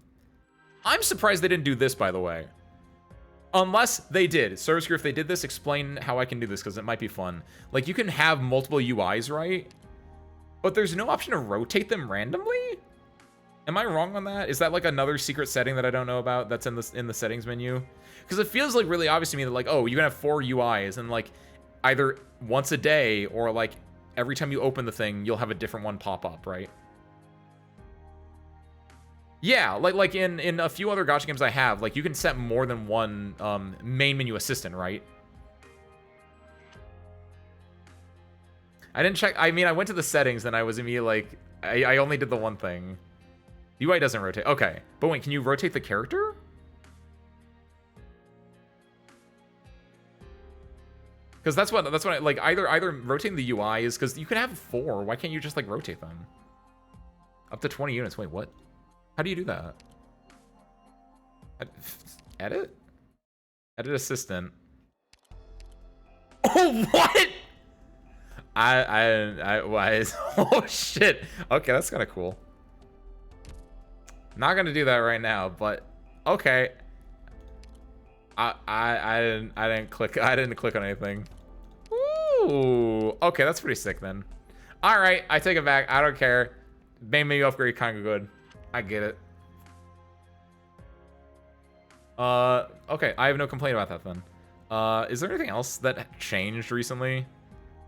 surprised they didn't do this, by the way. Unless they did. Service if they did this, explain how I can do this, because it might be fun. Like, you can have multiple UIs, right? But there's no option to rotate them randomly? Am I wrong on that? Is that like another secret setting that I don't know about that's in the settings menu? Because it feels like really obvious to me that like, oh, you can have 4 UIs and like either once a day or like every time you open the thing, you'll have a different one pop up, right? Yeah, like in a few other gacha games I have, like you can set more than one main menu assistant, right? I didn't check. I mean, I went to the settings and I was immediately like, I only did the one thing. UI doesn't rotate. Okay, but wait, can you rotate the character? Because that's what I like. Either rotating the UI is because you can have 4. Why can't you just like rotate them? Up to 20 units. Wait, what? How do you do that? Edit? Edit assistant. Oh, what? Why is... Oh, shit. Okay, that's kind of cool. Not gonna do that right now, but okay. I didn't click on anything. Ooh. Okay, that's pretty sick then. All right, I take it back. I don't care. Main menu upgrade kind of good. I get it. Okay, I have no complaint about that then. Is there anything else that changed recently?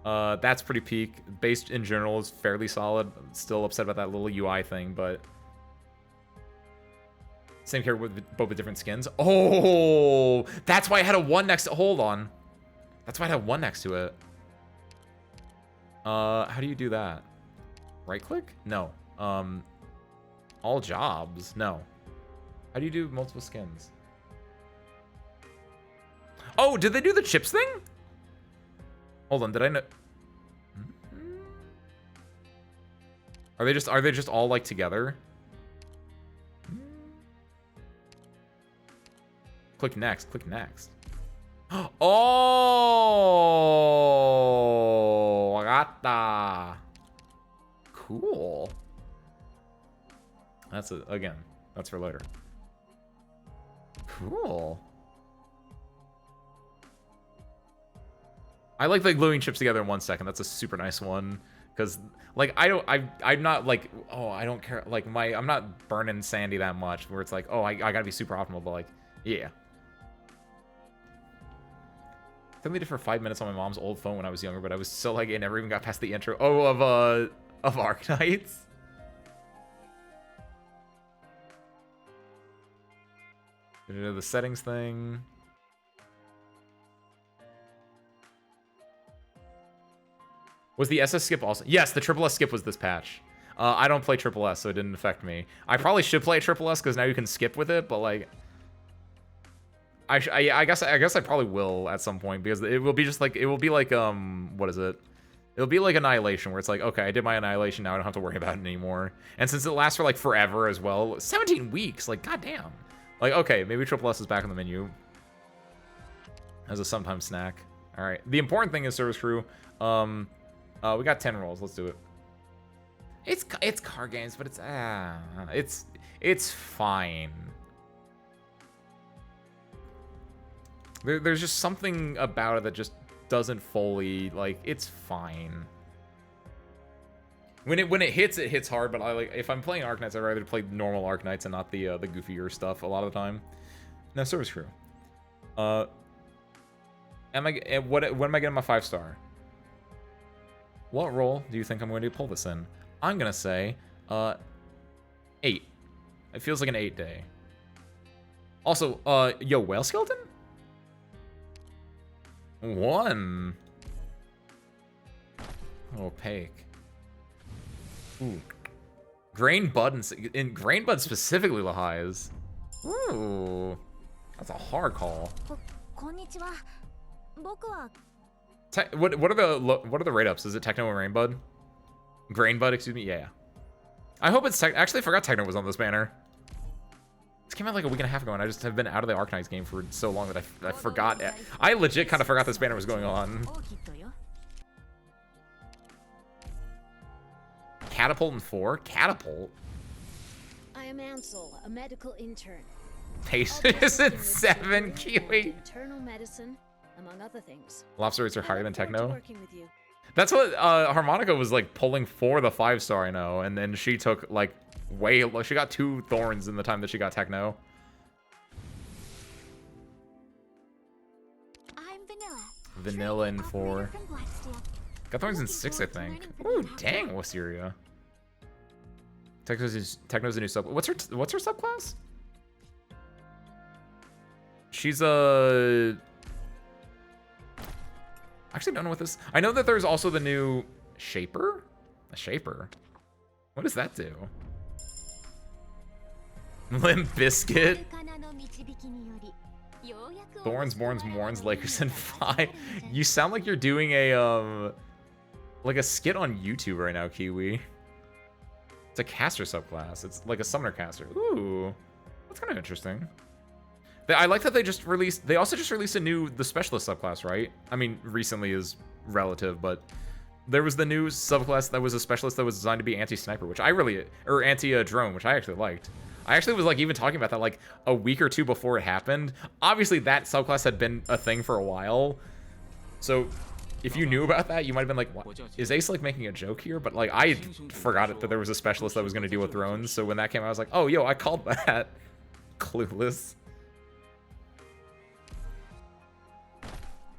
That's pretty peak. Base in general is fairly solid. I'm still upset about that little UI thing, but same here with both with different skins. Oh, that's why I had a 1 next to, hold on. That's why I had 1 next to it. How do you do that? Right click? No. All jobs? No. How do you do multiple skins? Oh, did they do the chips thing? Hold on, did I know? Are they just all like together? Click next, click next. Oh, agata. Cool. That's again, that's for later. Cool. I like the gluing chips together in 1 second. That's a super nice one. Because, like, I'm not, like, oh, I don't care. Like, I'm not burning Sandy that much where it's like, oh, I gotta be super optimal. But, like, yeah. It took me for 5 minutes on my mom's old phone when I was younger, but I was still, like, it never even got past the intro. Oh, of Arknights. The settings thing. Was the SS skip also? Yes, the triple S skip was this patch. I don't play triple S, so it didn't affect me. I probably should play triple S because now you can skip with it, but like, I guess I probably will at some point because it will be just like what is it? It'll be like Annihilation, where it's like, okay, I did my Annihilation, now I don't have to worry about it anymore. And since it lasts for like forever as well, 17 weeks, like goddamn. Like, okay, maybe triple S is back on the menu as a sometime snack. All right, the important thing is service crew. We got 10 rolls. Let's do it. It's car games, but it's fine. There's just something about it that just doesn't fully, like, it's fine. When it hits hard, but if I'm playing Arknights, I'd rather play normal Arknights and not the goofier stuff a lot of the time. Now, service crew. When am I getting my 5-star? What role do you think I'm going to pull this in? I'm gonna say 8. It feels like an 8 day. Also, yo, Whale Skeleton? 1. Opaque. Ooh. Grain Bud and Grain Bud specifically the highs. Ooh. That's a hard call. Konnichiwa. Boku wa What are the rate ups? Is it Techno and Rain Bud? Grain Bud, excuse me. Yeah. I hope it's actually I forgot Techno was on this banner. This came out like a week and a half ago, and I just have been out of the Arknights game for so long that I forgot. I legit kind of forgot this banner was going on. Catapult in 4? Catapult? I am Ansel, a medical intern. Patient is in 7, Kiwi. Internal medicine, among other things. Lobster rates are higher than Techno. Working with you. That's what Harmonica was like pulling for the 5-star, I know, and then she took like she got 2 thorns in the time that she got Techno. I'm Vanilla. Vanilla in 4. From Blacksteel. Got thorns in 6, I think. Ooh, dang, Wisteria. Techno's a new sub. What's her subclass? She's a. I actually don't know what this. I know that there's also the new Shaper. A Shaper. What does that do? Limp Biscuit. Thorns, Morns, Lakers, and 5. You sound like you're doing a like a skit on YouTube right now, Kiwi. It's a caster subclass. It's like a summoner caster. Ooh, that's kind of interesting. I like that they also just released the specialist subclass, right? I mean, recently is relative, but there was the new subclass that was a specialist that was designed to be anti-sniper, which or anti-drone, which I actually liked. I actually was like even talking about that like a week or 2 before it happened. Obviously, that subclass had been a thing for a while, so if you knew about that, you might have been like, what? Is Ace like making a joke here? But like, I forgot that there was a specialist that was going to deal with drones, so when that came out, I was like, oh, yo, I called that. Clueless.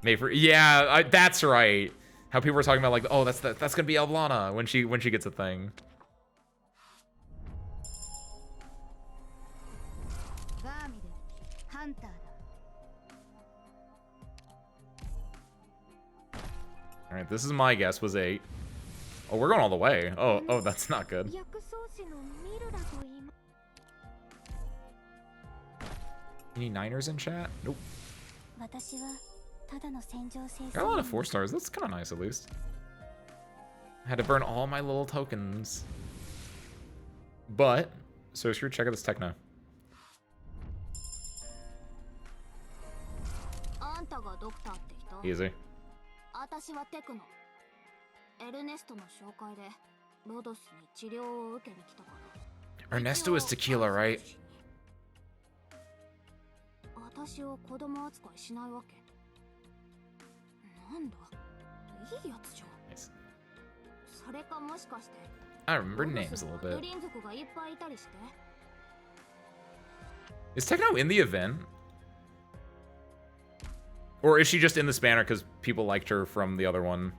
Yeah, that's right. How people were talking about like, oh, that's gonna be Elblana when she gets a thing. All right, this is my guess was 8. Oh, we're going all the way. Oh, that's not good. Any 9ers in chat? Nope. Got a lot of 4 stars. That's kind of nice, at least. I had to burn all my little tokens. But, so screw, check out this Techno. Easy. Ernesto is tequila, right? Nice. I remember names a little bit. Is Techno in the event? Or is she just in this banner because people liked her from the other one?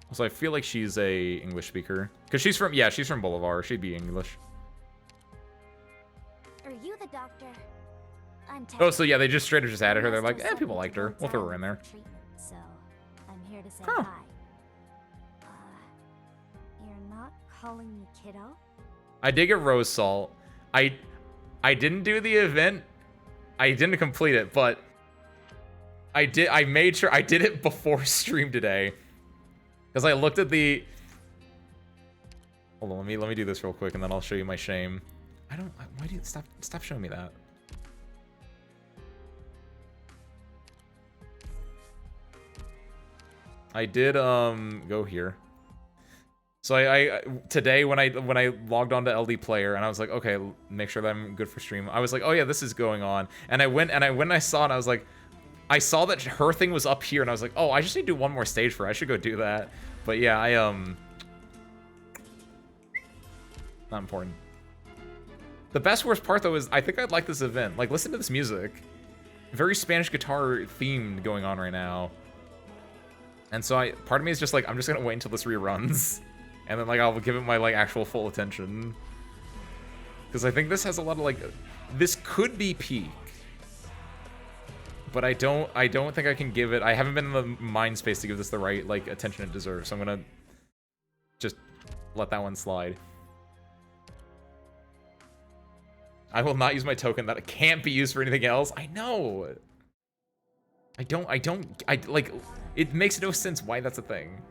Also, I feel like she's a English speaker. Because she's from Bolivar. She'd be English. Are you the doctor? I'm Oh, so yeah, they just straight up just added her. They're Must like, have eh, people sent me liked to her. Rhodes We'll throw her in Island there. for treatment, so I'm here to say Huh. hi. You're not calling me kiddo? I did get rose salt. I didn't do the event. I didn't complete it, but I made sure I did it before stream today. Because I looked at the... Hold on, let me do this real quick and then I'll show you my shame. I don't... Why do you... Stop showing me that. I did, go here. So I today when I logged on to LD Player and I was like, okay, make sure that I'm good for stream. I was like, oh yeah, this is going on. And I went and I saw it and I was like, I saw that her thing was up here and I was like, oh, I just need to do one more stage for her. I should go do that. But yeah, not important. The best worst part though is I think I'd like this event. Like, listen to this music. Very Spanish guitar themed going on right now. And so part of me is just like, I'm just gonna wait until this reruns. And then like I'll give it my like actual full attention. Because I think this has a lot of like, this could be peak. But I don't think I can give it, I haven't been in the mind space to give this the right like attention it deserves. So I'm gonna just let that one slide. I will not use my token that can't be used for anything else. I know. I like, it makes no sense why that's a thing.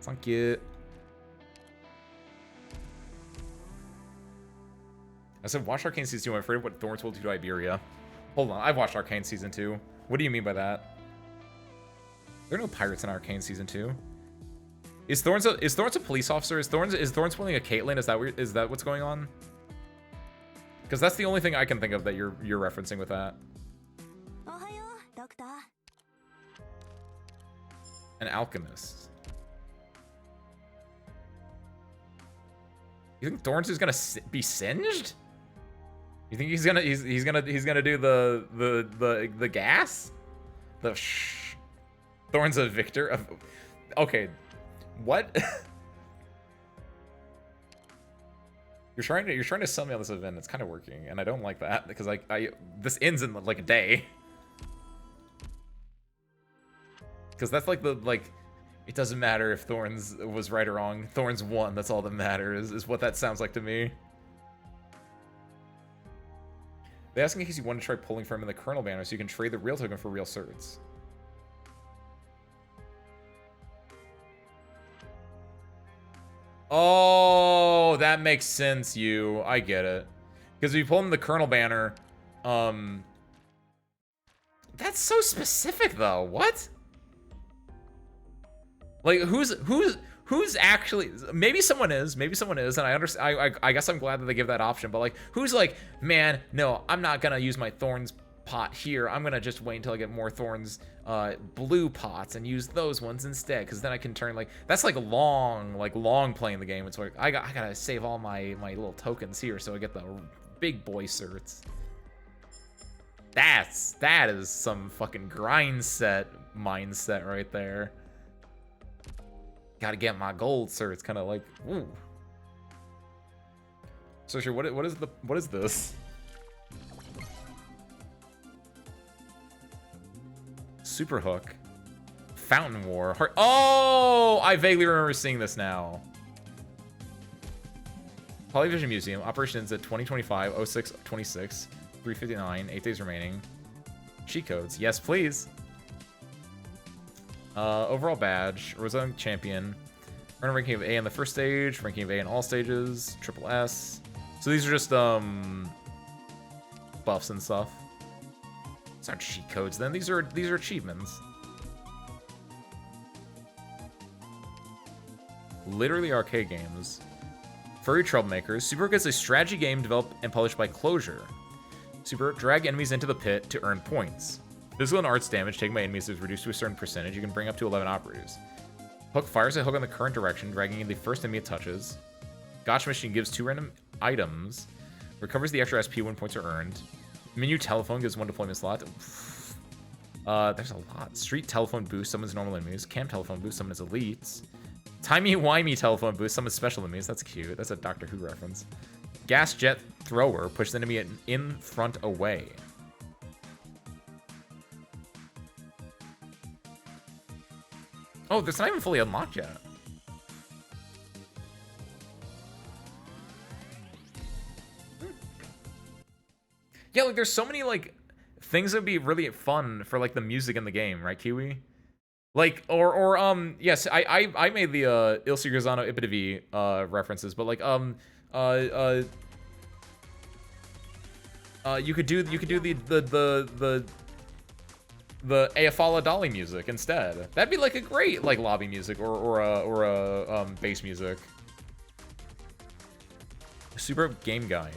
Thank you. I said watch Arcane Season 2, I'm afraid of what Thorns will do to Iberia. Hold on, I've watched Arcane Season 2. What do you mean by that? There are no pirates in Arcane Season 2. Is Thorns a police officer? Is Thorns pulling a Caitlyn? Is that what's going on? Because that's the only thing I can think of that you're referencing with that. Ohayo, doctor. An alchemist. You think Thorns is gonna be singed? You think he's gonna do the gas? The shh. Thorns a victor of. Okay, what? You're trying to sell me on this event. It's kind of working, and I don't like that because this ends in like a day. Because that's like it doesn't matter if Thorns was right or wrong. Thorns won. That's all that matters. Is what that sounds like to me. They ask in case you want to try pulling from in the Colonel banner so you can trade the real token for real certs. Oh, that makes sense, you. I get it. Because if you pull in the Colonel banner, that's so specific though. What? Like who's actually, maybe someone is, and I understand. I guess I'm glad that they give that option. But like, who's like, man, no, I'm not gonna use my Thorns pot here. I'm gonna just wait until I get more Thorns blue pots and use those ones instead, because then I can turn like, that's like long playing the game. It's like I gotta save all my little tokens here so I get the big boy certs. That is some fucking grind set mindset right there. Gotta get my gold, sir. It's kind of like, ooh. So sure, what is this? Super Hook, Fountain War, Heart. Oh, I vaguely remember seeing this now. Polyvision Museum operations at 2025 06 26 359. 8 days remaining. Cheat codes, yes please. Overall badge, Rosa champion. Earn a ranking of A in the first stage, ranking of A in all stages, triple S. So these are just buffs and stuff. These aren't cheat codes then, these are achievements. Literally arcade games. Furry Troublemakers. Super Hook is a strategy game developed and published by Closure. Super Hook, drag enemies into the pit to earn points. Physical and arts damage taken by enemies is reduced to a certain percentage. You can bring up to 11 operators. Hook fires a hook in the current direction, dragging in the first enemy it touches. Gotcha Machine gives 2 random items. Recovers the extra SP when points are earned. Menu Telephone gives 1 deployment slot. There's a lot. Street Telephone boost summons normal enemies. Camp Telephone boost summons elites. Timey-wimey telephone booth summons special enemies. That's cute. That's a Doctor Who reference. Gas jet thrower pushes enemy in front away. Oh, that's not even fully unlocked yet. Yeah, like there's so many like things that would be really fun for like the music in the game, right, Kiwi? Like yes, I made the Il Sigurezano Ipitavi references, but like you could do the Ayafala Dolly music instead. That'd be like a great like lobby music or a bass music. Super game guide.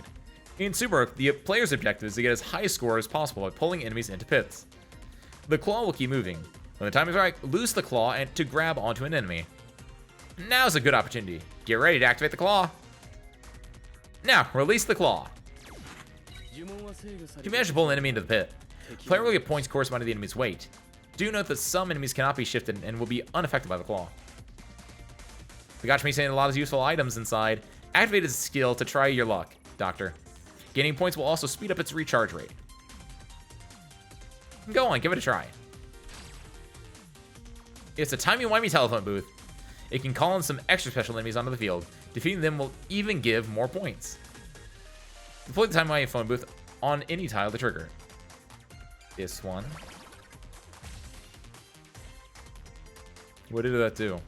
In Super, the player's objective is to get as high a score as possible by pulling enemies into pits. The claw will keep moving. When the time is right, loose the claw and to grab onto an enemy. Now's a good opportunity. Get ready to activate the claw. Now, release the claw. If you manage to pull an enemy into the pit, the player will get points corresponding to the enemy's weight. Do note that some enemies cannot be shifted and will be unaffected by the claw. The gotcha me saying a lot of useful items inside. Activate its skill to try your luck, Doctor. Gaining points will also speed up its recharge rate. Go on, give it a try. It's a timey-wimey telephone booth. It can call in some extra special enemies onto the field. Defeating them will even give more points. Deploy the timey-wimey phone booth on any tile to trigger. This one. What did that do?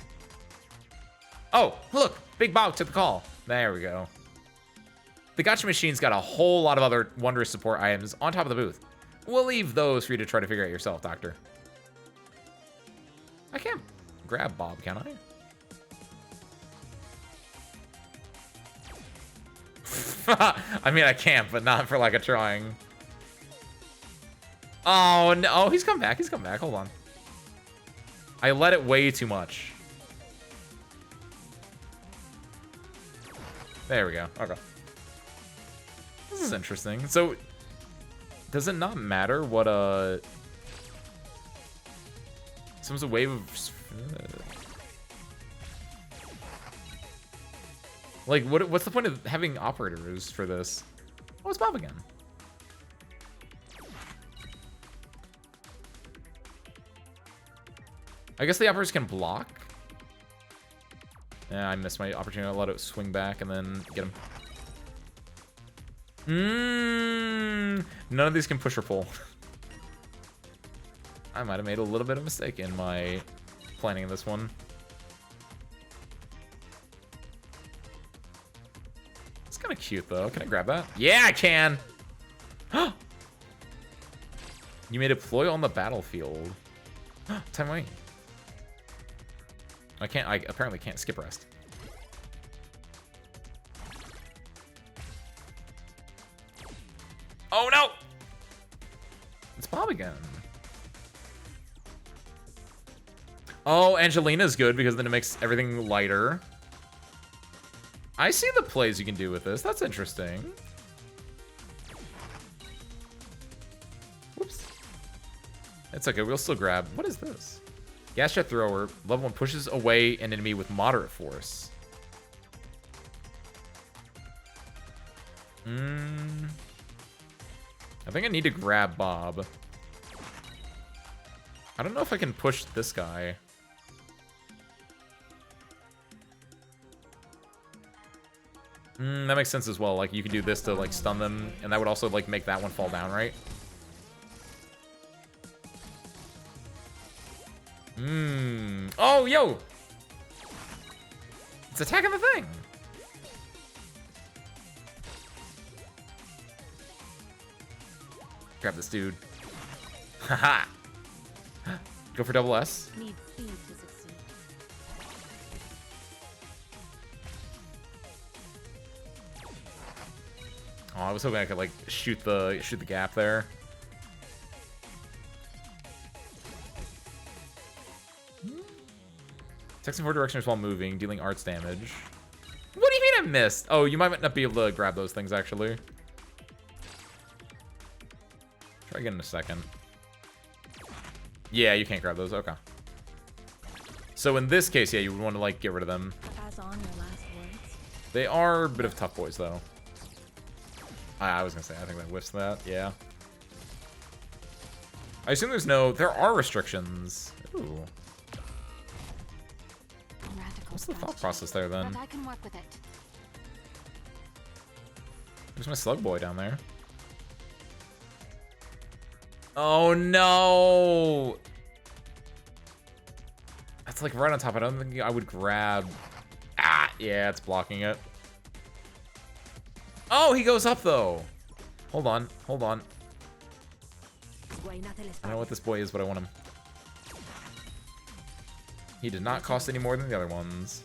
Oh, look! Big Bob took the call. There we go. The gotcha machine's got a whole lot of other wondrous support items on top of the booth. We'll leave those for you to try to figure out yourself, Doctor. I can't grab Bob, can I? I mean, I can't, but not for like a trying. Oh, no. Oh, he's come back. He's come back. Hold on. I let it way too much. There we go. Okay. This is interesting. So, does it not matter what, Someone's a wave of... Like, what's the point of having operators for this? Oh, it's Bob again. I guess the operators can block. Yeah, I missed my opportunity. I'll let it swing back and then get him. None of these can push or pull. I might have made a little bit of a mistake in my planning of this one. It's kind of cute, though. Can I grab that? Yeah, I can! You may deploy on the battlefield. Time away. I apparently can't skip rest. Oh, no! It's Bob again. Oh, Angelina's good because then it makes everything lighter. I see the plays you can do with this. That's interesting. Whoops. It's okay. We'll still grab. What is this? Gas jet thrower. Level 1 pushes away an enemy with moderate force. I think I need to grab Bob. I don't know if I can push this guy. That makes sense as well. Like, you could do this to, like, stun them, and that would also, like, make that one fall down, right? Oh, yo! It's attacking the thing! Grab this dude. Haha! Go for double S. Need speed to succeed. Oh, I was hoping I could like shoot the gap there. Text in 4 directions while moving, dealing arts damage. What do you mean I missed? Oh, you might not be able to grab those things actually. Try again in a second. Yeah, you can't grab those. Okay. So in this case, yeah, you would want to, like, get rid of them. Pass on your last words. They are a bit of tough boys, though. I was gonna say, I think that whiffs that, yeah. I assume there are restrictions. Ooh. What's the thought process there, then? But I can work with it. There's my slug boy down there. Oh, no! That's, like, right on top. I don't think I would grab... Ah, yeah, it's blocking it. Oh, he goes up, though. Hold on. Hold on. I don't know what this boy is, but I want him. He did not cost any more than the other ones.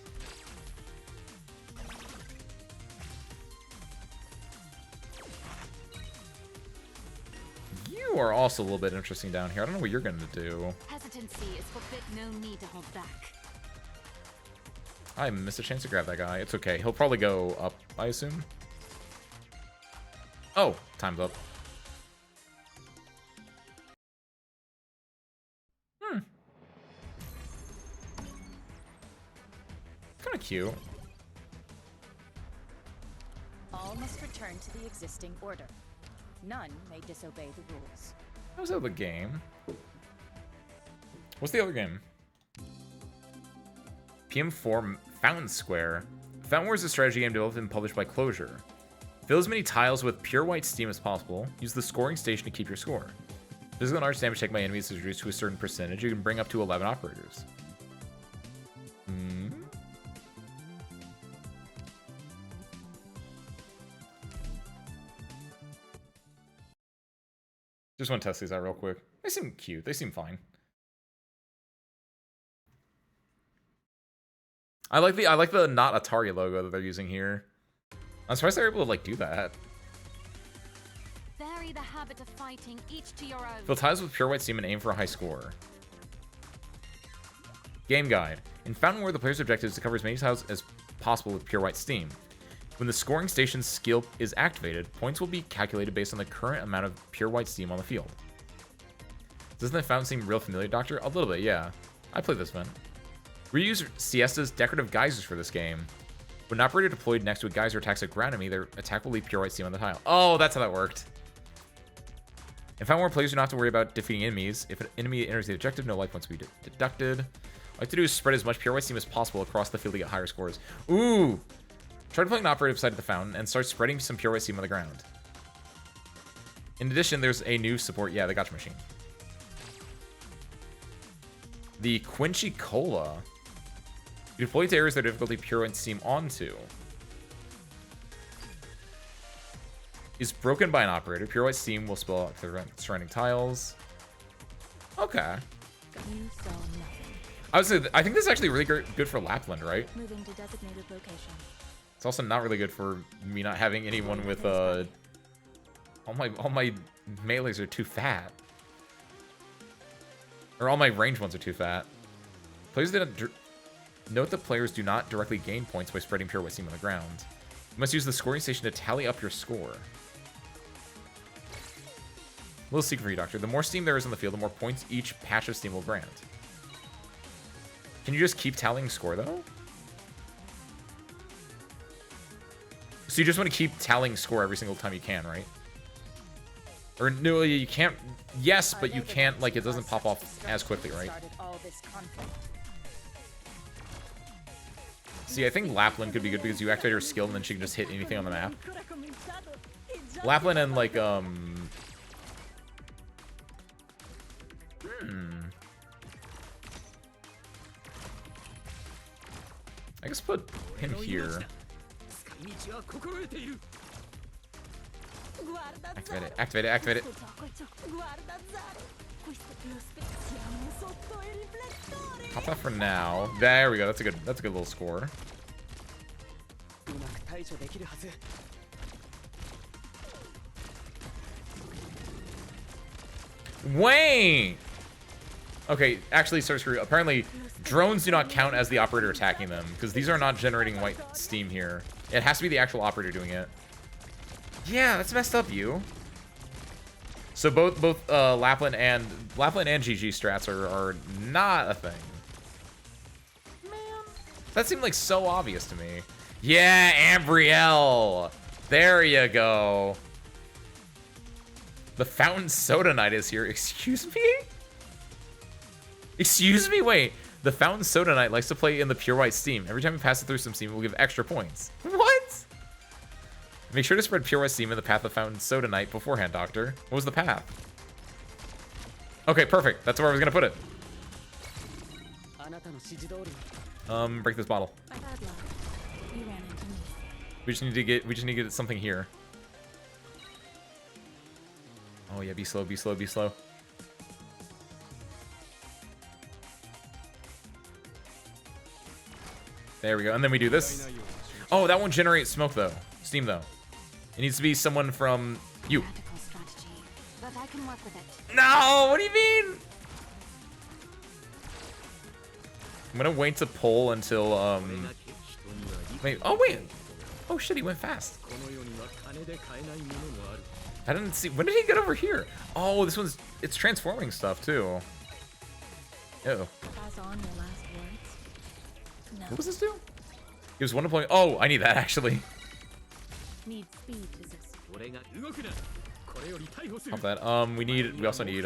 You are also a little bit interesting down here. I don't know what you're going to do. Hesitancy is forbid, no need to hold back. I missed a chance to grab that guy. It's okay. He'll probably go up, I assume. Oh, time's up. Kind of cute. All must return to the existing order. None may disobey the rules. That was the other game. What's the other game? PM4 Fountain Square. Fountain War is a strategy game developed and published by Closure. Fill as many tiles with pure white steam as possible. Use the scoring station to keep your score. Physical and arch damage taken by enemies is reduced to a certain percentage. You can bring up to 11 operators. Just want to test these out real quick. They seem cute. They seem fine. I like the not Atari logo that they're using here. I'm surprised they're able to like do that. Vary the habit of fighting, each to your own. Fill tiles with pure white steam and aim for a high score. Game guide. In Fountain War, the player's objective is to cover as many tiles as possible with pure white steam. When the scoring station skill is activated, points will be calculated based on the current amount of pure white steam on the field. Doesn't the fountain seem real familiar, Doctor? A little bit, yeah. I played this event. Reuse Siesta's decorative geysers for this game. When an operator deployed next to a geyser attacks a ground enemy, their attack will leave pure white steam on the tile. Oh, that's how that worked. In Fountain War, players do not have to worry about defeating enemies. If an enemy enters the objective, no life points will be deducted. All I have to do is spread as much pure white steam as possible across the field to get higher scores. Ooh! Try to play an operative side of the fountain and start spreading some pure white steam on the ground. In addition, there's a new support. Yeah, the gotcha machine. The Quincy Cola. You deploy to areas that are difficulty pure white steam onto. Is broken by an operator. Pure white steam will spill out to the surrounding tiles. Okay. You saw nothing. I think this is actually really good for Lapland, right? Moving to designated location. It's also not really good for me not having anyone with all my melees are too fat. Or all my range ones are too fat. Players didn't note that players do not directly gain points by spreading pure white steam on the ground. You must use the scoring station to tally up your score. A little secret for you, Doctor. The more steam there is on the field, the more points each patch of steam will grant. Can you just keep tallying score, though? So you just want to keep tallying score every single time you can, right? Or no, you can't. Yes, but you can't, like, it doesn't pop off as quickly, right? See, I think Lapland could be good because you activate her skill and then she can just hit anything on the map. Lapland and, like, I guess put him here. Activate it, activate it, activate it. Pop that for now. There we go. That's a good little score. Wait! Okay, actually, sorry, screw. Apparently, drones do not count as the operator attacking them, because these are not generating white steam here. It has to be the actual operator doing it. Yeah, that's messed up, you. So both Lapland and GG strats are not a thing. That seemed like so obvious to me. Yeah, Ambrielle. There you go. The Fountain Soda Knight is here. Excuse me? Excuse me? Wait. The Fountain Soda Knight likes to play in the Pure White Steam. Every time you pass it through some steam, it will give extra points. What? Make sure to spread Pure White Steam in the path of Fountain Soda Knight beforehand, Doctor. What was the path? Okay, perfect. That's where I was gonna put it. Break this bottle. My bad luck. You ran into me. We just need to get something here. Oh yeah, be slow, be slow, be slow. There we go. And then we do this. Oh, that won't generate smoke though. Steam though. It needs to be someone from you. Radical strategy, but I can work with it. No, what do you mean? I'm gonna wait to pull until wait, oh wait. Oh shit, he went fast. I didn't see, when did he get over here? Oh, this one's, it's transforming stuff too. Ew. Pass on your last words. No. What was this do? Gives 1 point. Oh, I need that actually. Need speed to this. Pop that. We also need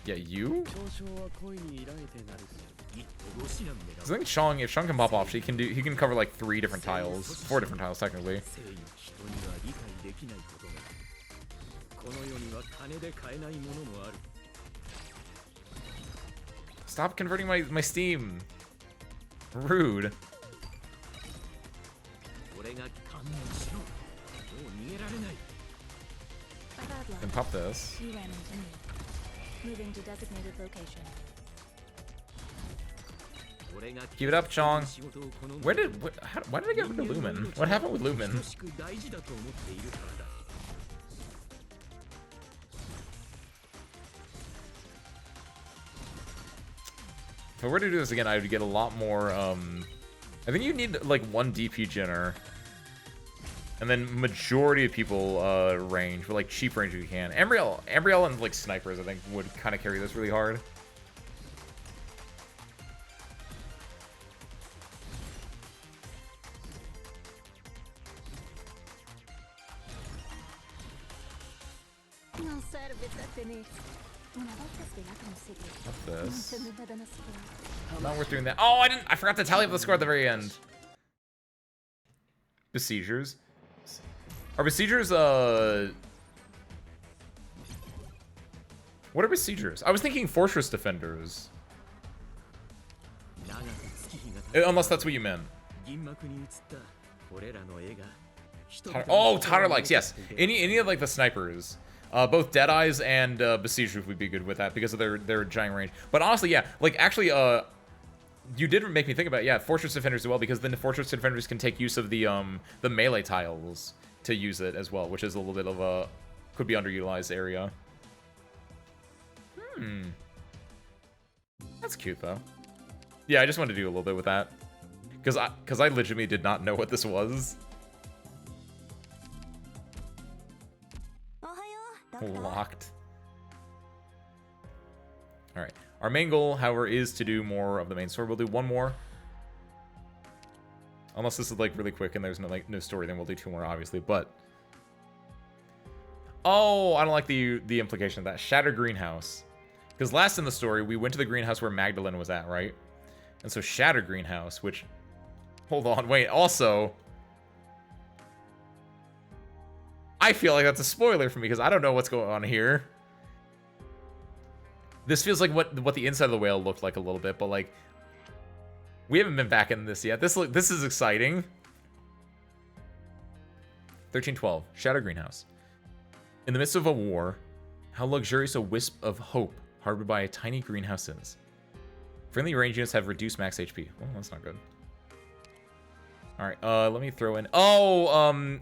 yeah, you? I think Shang, if Shang can pop off, he can cover like 3 different tiles. 4 different tiles technically. Stop converting my Steam. Rude. My bad luck. And pop this. You ran into me. Moving to designated location. Keep it up, Chong. Why did I get rid of Lumen? What happened with Lumen? If I were to do this again, I would get a lot more, I think you need, like, 1 DP Jenner. And then majority of people, range, but, like, cheap range if you can. Ambrielle and, like, snipers, I think, would kind of carry this really hard. What's this? Not worth doing that. Oh, I forgot to tally up the score at the very end. Besiegers. Are besiegers, what are besiegers? I was thinking fortress defenders. Unless that's what you meant. Oh, Tyler likes, yes. Any of like the snipers. Both Deadeyes and Besiegers would be good with that because of their giant range. But honestly, yeah, like actually, you did make me think about it. Yeah, Fortress Defenders as well, because then the Fortress Defenders can take use of the melee tiles to use it as well, which is a little bit of a could be underutilized area. That's cute though. Yeah, I just wanted to do a little bit with that because I legitimately did not know what this was. Locked. Alright. Our main goal, however, is to do more of the main story. We'll do 1 more. Unless this is like really quick and there's no story, then we'll do 2 more, obviously. But oh, I don't like the implication of that. Shattered Greenhouse. Because last in the story, we went to the greenhouse where Magdalene was at, right? And so Shattered Greenhouse, which hold on, wait, also I feel like that's a spoiler for me because I don't know what's going on here. This feels like what the inside of the whale looked like a little bit, but like we haven't been back in this yet. This is exciting. 1312, Shattered Greenhouse. In the midst of a war, how luxurious a wisp of hope harbored by a tiny greenhouse is. Friendly range units have reduced max HP. Well, that's not good. All right, let me throw in. Oh,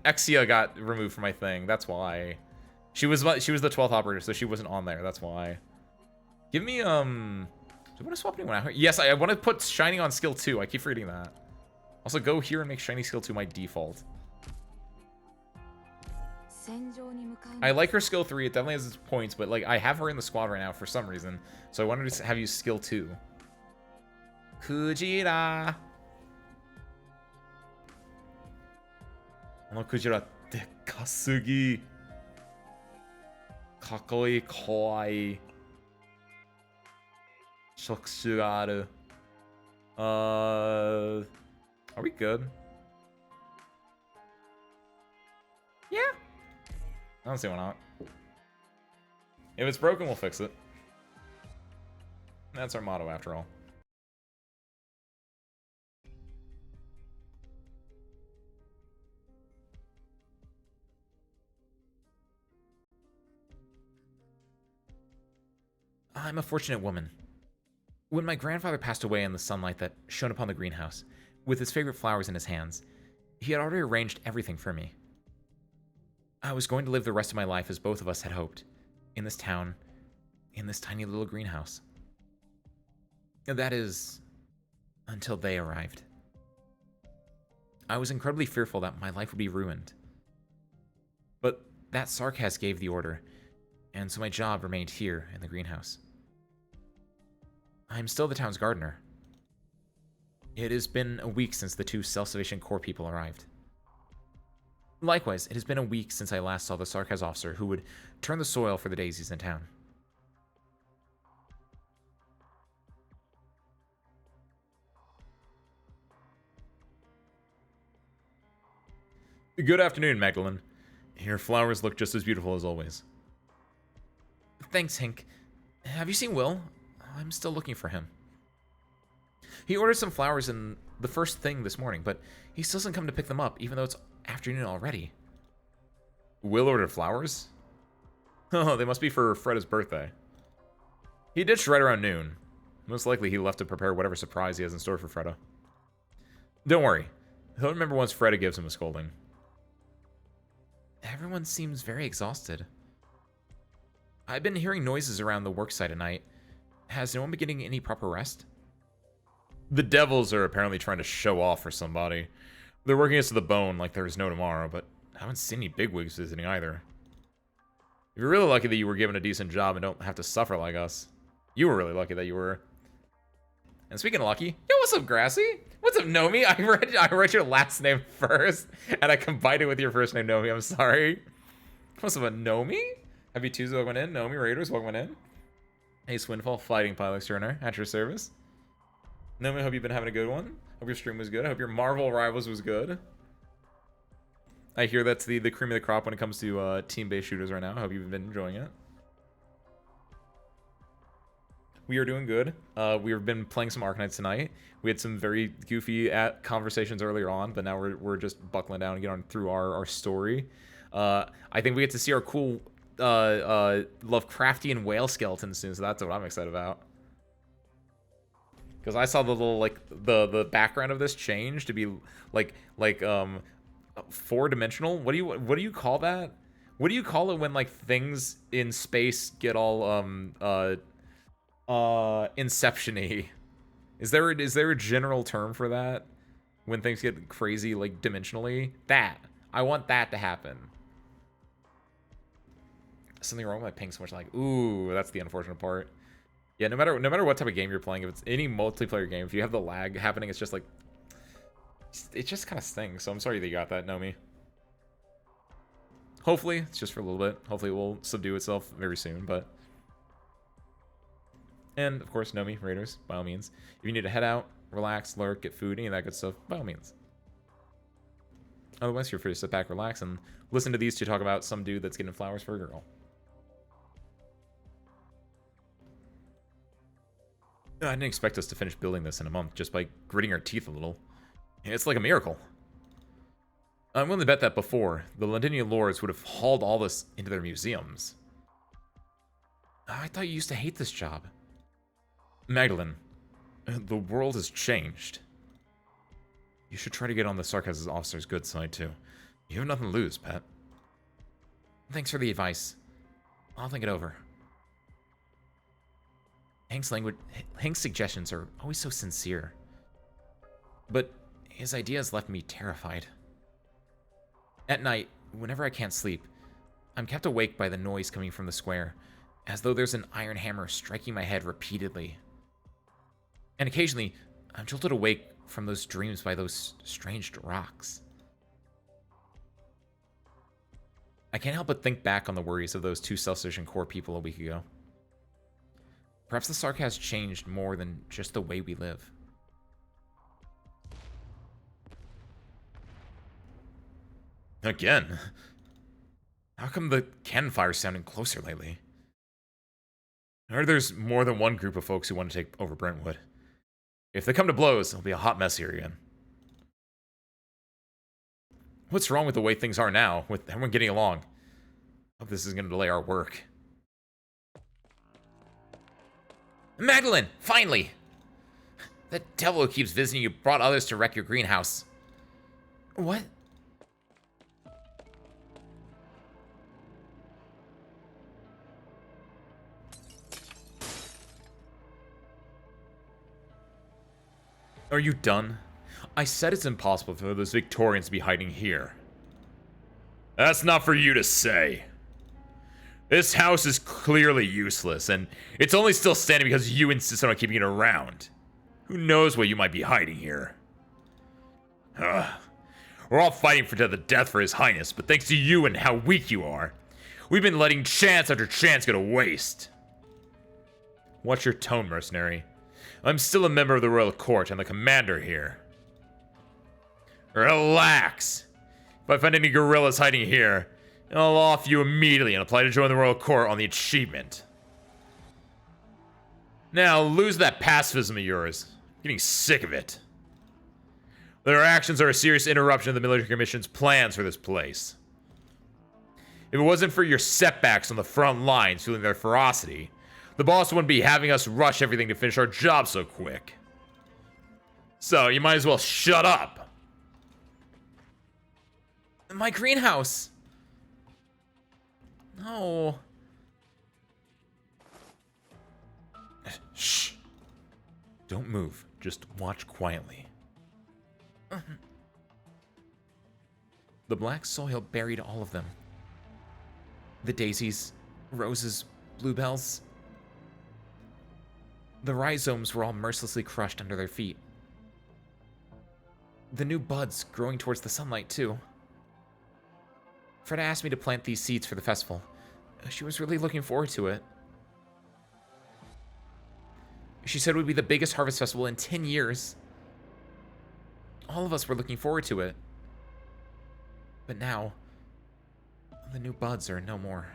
Exia got removed from my thing. That's why. She was the 12th operator, so she wasn't on there. That's why. Give me do I want to swap anyone out? Yes, I want to put Shining on skill 2. I keep forgetting that. Also, go here and make Shiny skill 2 my default. I like her skill 3. It definitely has its points, but like I have her in the squad right now for some reason, so I wanted to have you skill 2. Kujira. このクジラでかすぎ。かっこいい、怖い。触手がある。Are we good? Yeah. I don't see why not. If it's broken, we'll fix it. That's our motto, after all. I'm a fortunate woman. When my grandfather passed away in the sunlight that shone upon the greenhouse, with his favorite flowers in his hands, he had already arranged everything for me. I was going to live the rest of my life as both of us had hoped, in this town, in this tiny little greenhouse. That is, until they arrived. I was incredibly fearful that my life would be ruined. But that Sarkaz gave the order, and so my job remained here in the greenhouse. I'm still the town's gardener. It has been a week since the two self-sufficient core people arrived. Likewise, it has been a week since I last saw the Sarkaz officer who would turn the soil for the daisies in town. Good afternoon, Magdalene. Your flowers look just as beautiful as always. Thanks, Hank. Have you seen Will? I'm still looking for him. He ordered some flowers in the first thing this morning, but he still hasn't come to pick them up, even though it's afternoon already. Will ordered flowers? Oh, they must be for Freda's birthday. He ditched right around noon. Most likely he left to prepare whatever surprise he has in store for Freda. Don't worry. He'll remember once Freda gives him a scolding. Everyone seems very exhausted. I've been hearing noises around the worksite at night. Has no one been getting any proper rest? The devils are apparently trying to show off for somebody. They're working us to the bone like there is no tomorrow, but I haven't seen any bigwigs visiting either. If you're really lucky that you were given a decent job and don't have to suffer like us. You were really lucky that you were. And speaking of lucky, yo, what's up, Grassy? What's up, Nomi? I read your last name first, and I combined it with your first name, Nomi. I'm sorry. What's up, Nomi? Happy Tuesday, welcome in. Nomi Raiders, welcome in. Hey, Swinfall, Fighting Pilot Turner, at your service. Nomi, hope you've been having a good one. Hope your stream was good. I hope your Marvel Rivals was good. I hear that's the cream of the crop when it comes to team-based shooters right now. I hope you've been enjoying it. We are doing good. We've been playing some Arknights tonight. We had some very goofy conversations earlier on, but now we're just buckling down and getting on through our story. I think we get to see our cool Lovecraftian whale skeleton soon, so that's what I'm excited about. Because I saw the little the background of this change to be like four-dimensional. What do you call that? What do you call it when like things in space get all Inception-y? Is there a general term for that? When things get crazy like dimensionally? That. I want that to happen. Something wrong with my ping so much, like, ooh, that's the unfortunate part. Yeah, no matter what type of game you're playing, if it's any multiplayer game, if you have the lag happening, it's just like, it just kind of stings. So I'm sorry that you got that, Nomi. Hopefully, it's just for a little bit. Hopefully it will subdue itself very soon, but... And, of course, Nomi, Raiders, by all means. If you need to head out, relax, lurk, get food, any of that good stuff, by all means. Otherwise, you're free to sit back, relax, and listen to these two talk about some dude that's getting flowers for a girl. I didn't expect us to finish building this in a month just by gritting our teeth a little. It's like a miracle. I'm willing to bet that before, the Londinian lords would have hauled all this into their museums. I thought you used to hate this job. Magdalene, the world has changed. You should try to get on the Sarkaz officer's good side, too. You have nothing to lose, pet. Thanks for the advice. I'll think it over. Hank's suggestions are always so sincere. But his ideas left me terrified. At night, whenever I can't sleep, I'm kept awake by the noise coming from the square, as though there's an iron hammer striking my head repeatedly. And occasionally, I'm jolted awake from those dreams by those strange rocks. I can't help but think back on the worries of those two self-sufficient core people a week ago. Perhaps the Sark has changed more than just the way we live. Again? How come the cannon fire's sounding closer lately? I heard there's more than one group of folks who want to take over Brentwood. If they come to blows, it'll be a hot mess here again. What's wrong with the way things are now, with everyone getting along? Hope this isn't going to delay our work. Magdalene! Finally! That devil who keeps visiting you brought others to wreck your greenhouse. What? Are you done? I said it's impossible for those Victorians to be hiding here. That's not for you to say. This house is clearly useless, and it's only still standing because you insist on keeping it around. Who knows what you might be hiding here? We're all fighting to the death for His Highness, but thanks to you and how weak you are, we've been letting chance after chance go to waste. Watch your tone, mercenary. I'm still a member of the royal court and the commander here. Relax. If I find any guerrillas hiding here, I'll off you immediately and apply to join the royal court on the achievement. Now, lose that pacifism of yours. I'm getting sick of it. Their actions are a serious interruption of the military commission's plans for this place. If it wasn't for your setbacks on the front lines fueling their ferocity, the boss wouldn't be having us rush everything to finish our job so quick. So, you might as well shut up. My greenhouse! No. Shh. Don't move. Just watch quietly. The black soil buried all of them. The daisies, roses, bluebells. The rhizomes were all mercilessly crushed under their feet. The new buds growing towards the sunlight, too. Freda asked me to plant these seeds for the festival. She was really looking forward to it. She said it would be the biggest harvest festival in 10 years. All of us were looking forward to it. But now, the new buds are no more.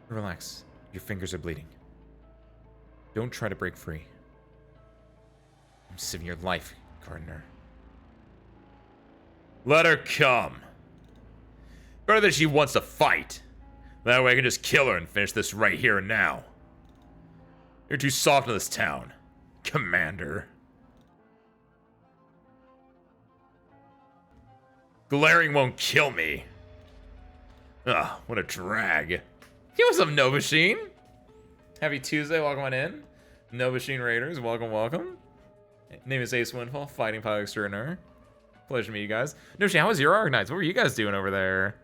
Relax. Your fingers are bleeding. Don't try to break free. I'm saving your life, gardener. Let her come. Better that she wants to fight. That way I can just kill her and finish this right here and now. You're too soft in this town, Commander. Glaring won't kill me. Ugh, what a drag. What's up, Novasheen? Happy Tuesday, welcome on in. Novasheen Raiders, welcome, welcome. Name is Ace Windfall, Fighting Pilot Extraordinaire. Pleasure to meet you guys. Novasheen, how was your Arknights? What were you guys doing over there?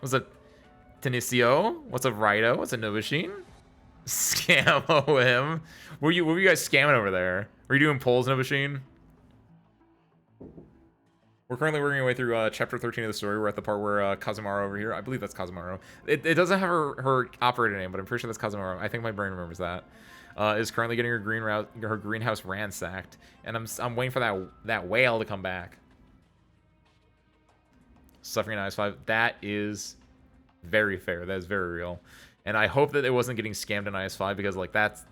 What's up, Tenisio? What's up, Rido? What's up, Novasheen? Scam him. What were you guys scamming over there? Were you doing polls, Novasheen? We're currently working our way through chapter 13 of the story. We're at the part where Kazumaro over here, I believe that's Kazumaro. It doesn't have her operator name, but I'm pretty sure that's Kazumaro. I think my brain remembers that. Is currently getting her greenhouse ransacked, and I'm waiting for that whale to come back. Suffering in IS-5, that is very fair. That is very real, and I hope that it wasn't getting scammed in IS-5 because like that's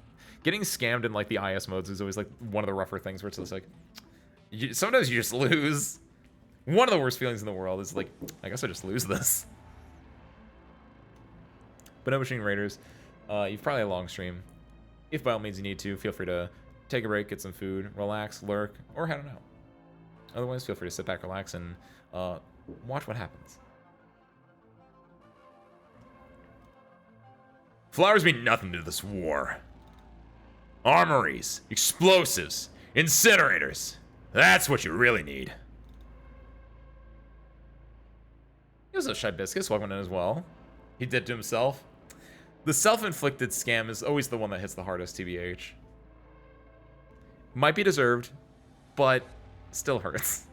getting scammed in like the IS modes is always like one of the rougher things where it's just like sometimes you just lose. One of the worst feelings in the world is like, I guess I just lose this. But no Machine Raiders, you've probably had a long stream. If by all means you need to, feel free to take a break, get some food, relax, lurk, or head on out. Otherwise, feel free to sit back, relax, and watch what happens. Flowers mean nothing to this war. Armories, explosives, incinerators. That's what you really need. He was a Shy Biscuits, welcome in as well. He did to himself. The self-inflicted scam is always the one that hits the hardest, TBH. Might be deserved, but still hurts.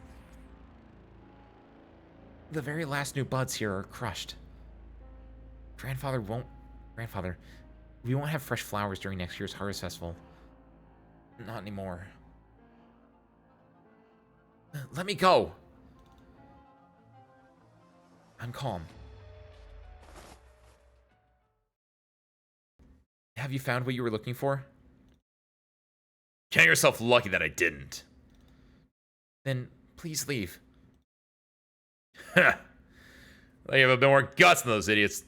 The very last new buds here are crushed. Grandfather, we won't have fresh flowers during next year's Harvest Festival. Not anymore. Let me go! I'm calm. Have you found what you were looking for? Count yourself lucky that I didn't. Then please leave. They have a bit more guts than those idiots.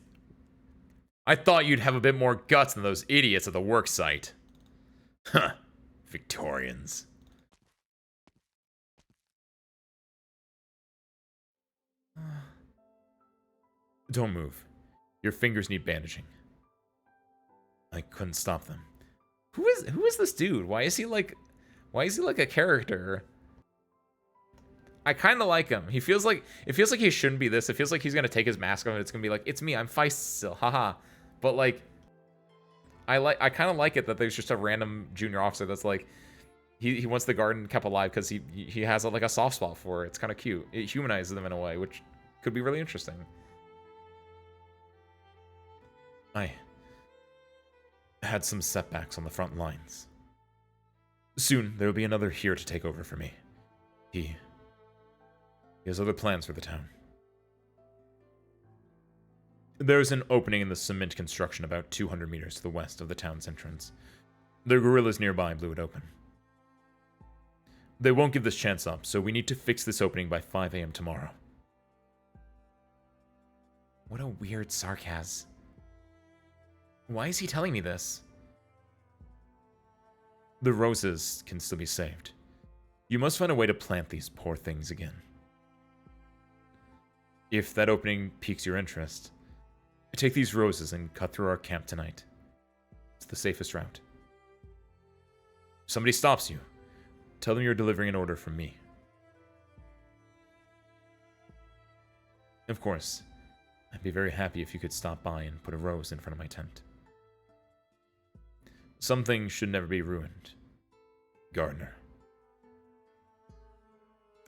I thought you'd have a bit more guts than those idiots at the work site. Huh. Victorians. Don't move. Your fingers need bandaging. I couldn't stop them. Who is this dude? Why is he like a character? I kind of like him. It feels like he shouldn't be this. It feels like he's gonna take his mask off and it's gonna be like, it's me, I'm Feist still, haha. But like, I kind of like it that there's just a random junior officer that's like, he wants the garden kept alive because he has like a soft spot for it. It's kind of cute. It humanizes them in a way, which could be really interesting. I had some setbacks on the front lines. Soon there will be another here to take over for me. He has other plans for the town. There's an opening in the cement construction about 200 meters to the west of the town's entrance. The guerrillas nearby blew it open. They won't give this chance up, so we need to fix this opening by 5 a.m. tomorrow. What a weird sarcasm. Why is he telling me this? The roses can still be saved. You must find a way to plant these poor things again. If that opening piques your interest, take these roses and cut through our camp tonight. It's the safest route. If somebody stops you, tell them you're delivering an order from me. Of course, I'd be very happy if you could stop by and put a rose in front of my tent. Some things should never be ruined. Gardner.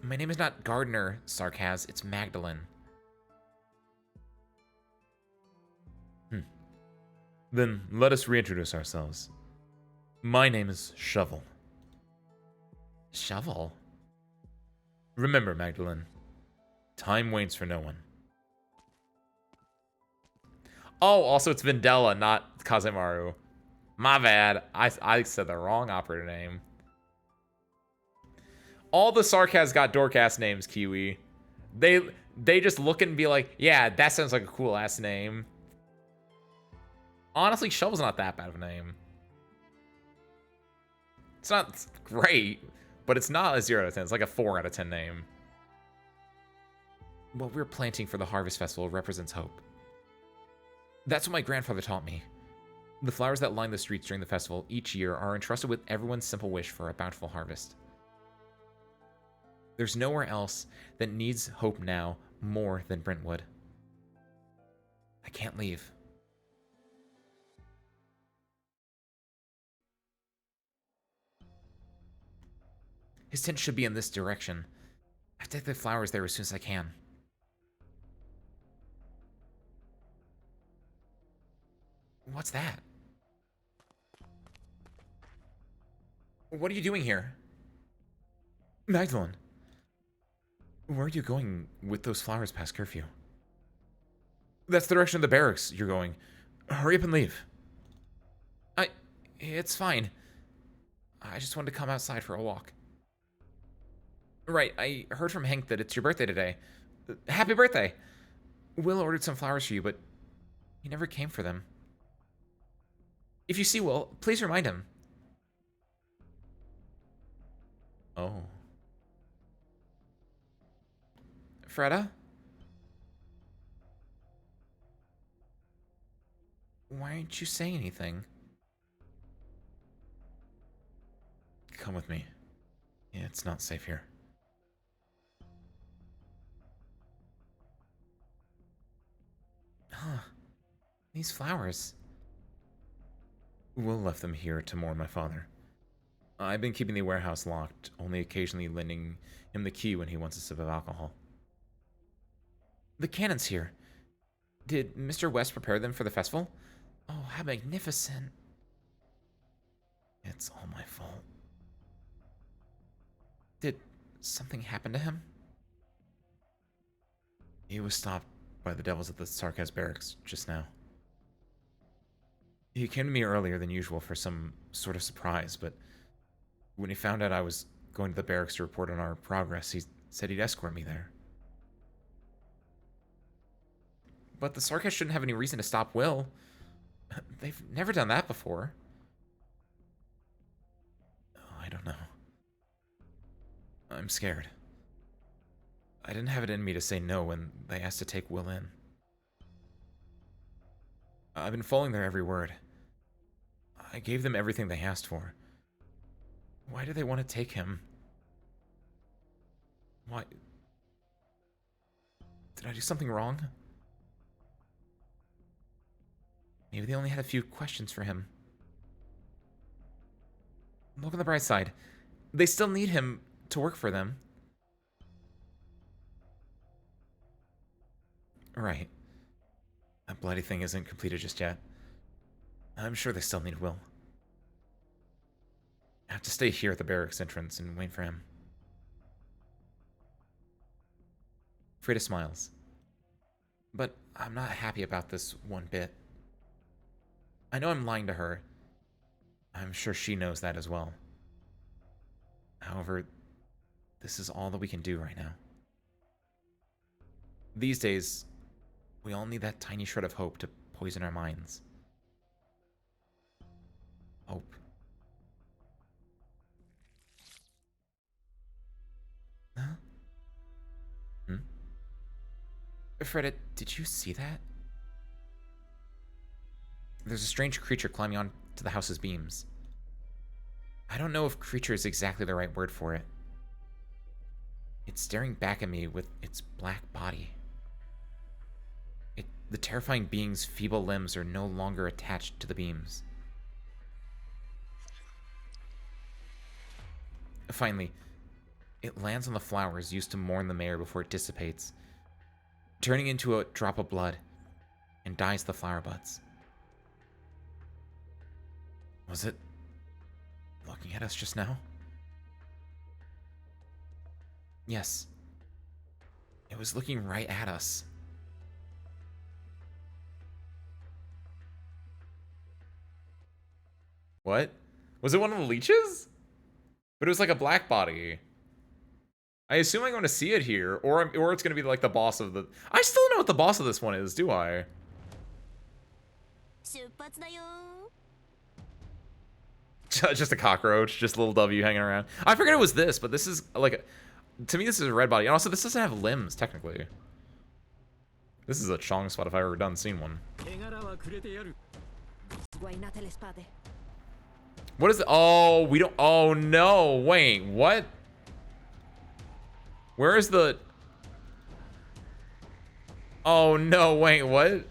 My name is not Gardner, Sarkaz. It's Magdalene. Then let us reintroduce ourselves. My name is Shovel. Shovel? Remember, Magdalene, time waits for no one. Oh, also it's Vendela, not Kazemaru. My bad. I said the wrong operator name. All the Sarkaz got dork-ass names, Kiwi. They just look and be like, yeah, that sounds like a cool-ass name. Honestly, Shovel's not that bad of a name. It's not great, but it's not a 0 out of 10. It's like a 4 out of 10 name. What we're planting for the Harvest Festival represents hope. That's what my grandfather taught me. The flowers that line the streets during the festival each year are entrusted with everyone's simple wish for a bountiful harvest. There's nowhere else that needs hope now more than Brentwood. I can't leave. His tent should be in this direction. I have to take the flowers there as soon as I can. What's that? What are you doing here? Magdalene, where are you going with those flowers past curfew? That's the direction of the barracks you're going. Hurry up and leave. It's fine. I just wanted to come outside for a walk. Right, I heard from Hank that it's your birthday today. Happy birthday! Will ordered some flowers for you, but he never came for them. If you see Will, please remind him. Oh. Freda? Why aren't you saying anything? Come with me. Yeah, it's not safe here. Huh. These flowers. Will left them here to mourn my father. I've been keeping the warehouse locked, only occasionally lending him the key when he wants a sip of alcohol. The cannons here. Did Mr. West prepare them for the festival? Oh, how magnificent. It's all my fault. Did something happen to him? He was stopped by the devils at the Sarkaz barracks just now. He came to me earlier than usual for some sort of surprise, but when he found out I was going to the barracks to report on our progress, he said he'd escort me there. But the Sarkaz shouldn't have any reason to stop Will. They've never done that before. Oh, I don't know. I'm scared. I didn't have it in me to say no when they asked to take Will in. I've been following their every word. I gave them everything they asked for. Why do they want to take him? Why? Did I do something wrong? Maybe they only had a few questions for him. Look on the bright side. They still need him to work for them. Right. That bloody thing isn't completed just yet. I'm sure they still need Will. I have to stay here at the barracks entrance and wait for him. Frida smiles. But I'm not happy about this one bit. I know I'm lying to her. I'm sure she knows that as well. However, this is all that we can do right now. These days, we all need that tiny shred of hope to poison our minds. Hope. Huh? Freda, did you see that? There's a strange creature climbing onto the house's beams. I don't know if creature is exactly the right word for it. It's staring back at me with its black body. The terrifying being's feeble limbs are no longer attached to the beams. Finally, it lands on the flowers used to mourn the mayor before it dissipates, turning into a drop of blood, and dyes the flower buds. Was it looking at us just now? Yes. It was looking right at us. What? Was it one of the leeches? But it was like a black body. I assume I'm going to see it here, or it's going to be like the boss of the... I still don't know what the boss of this one is, do I? Just a cockroach, just a little W hanging around. I figured it was this, but this is like... To me, this is a red body. And also, this doesn't have limbs, technically. This is a Chong spot if I've ever seen one. What is it? Oh, we don't... Oh, no. Wait, what? Where is the... Oh, no. Wait, what?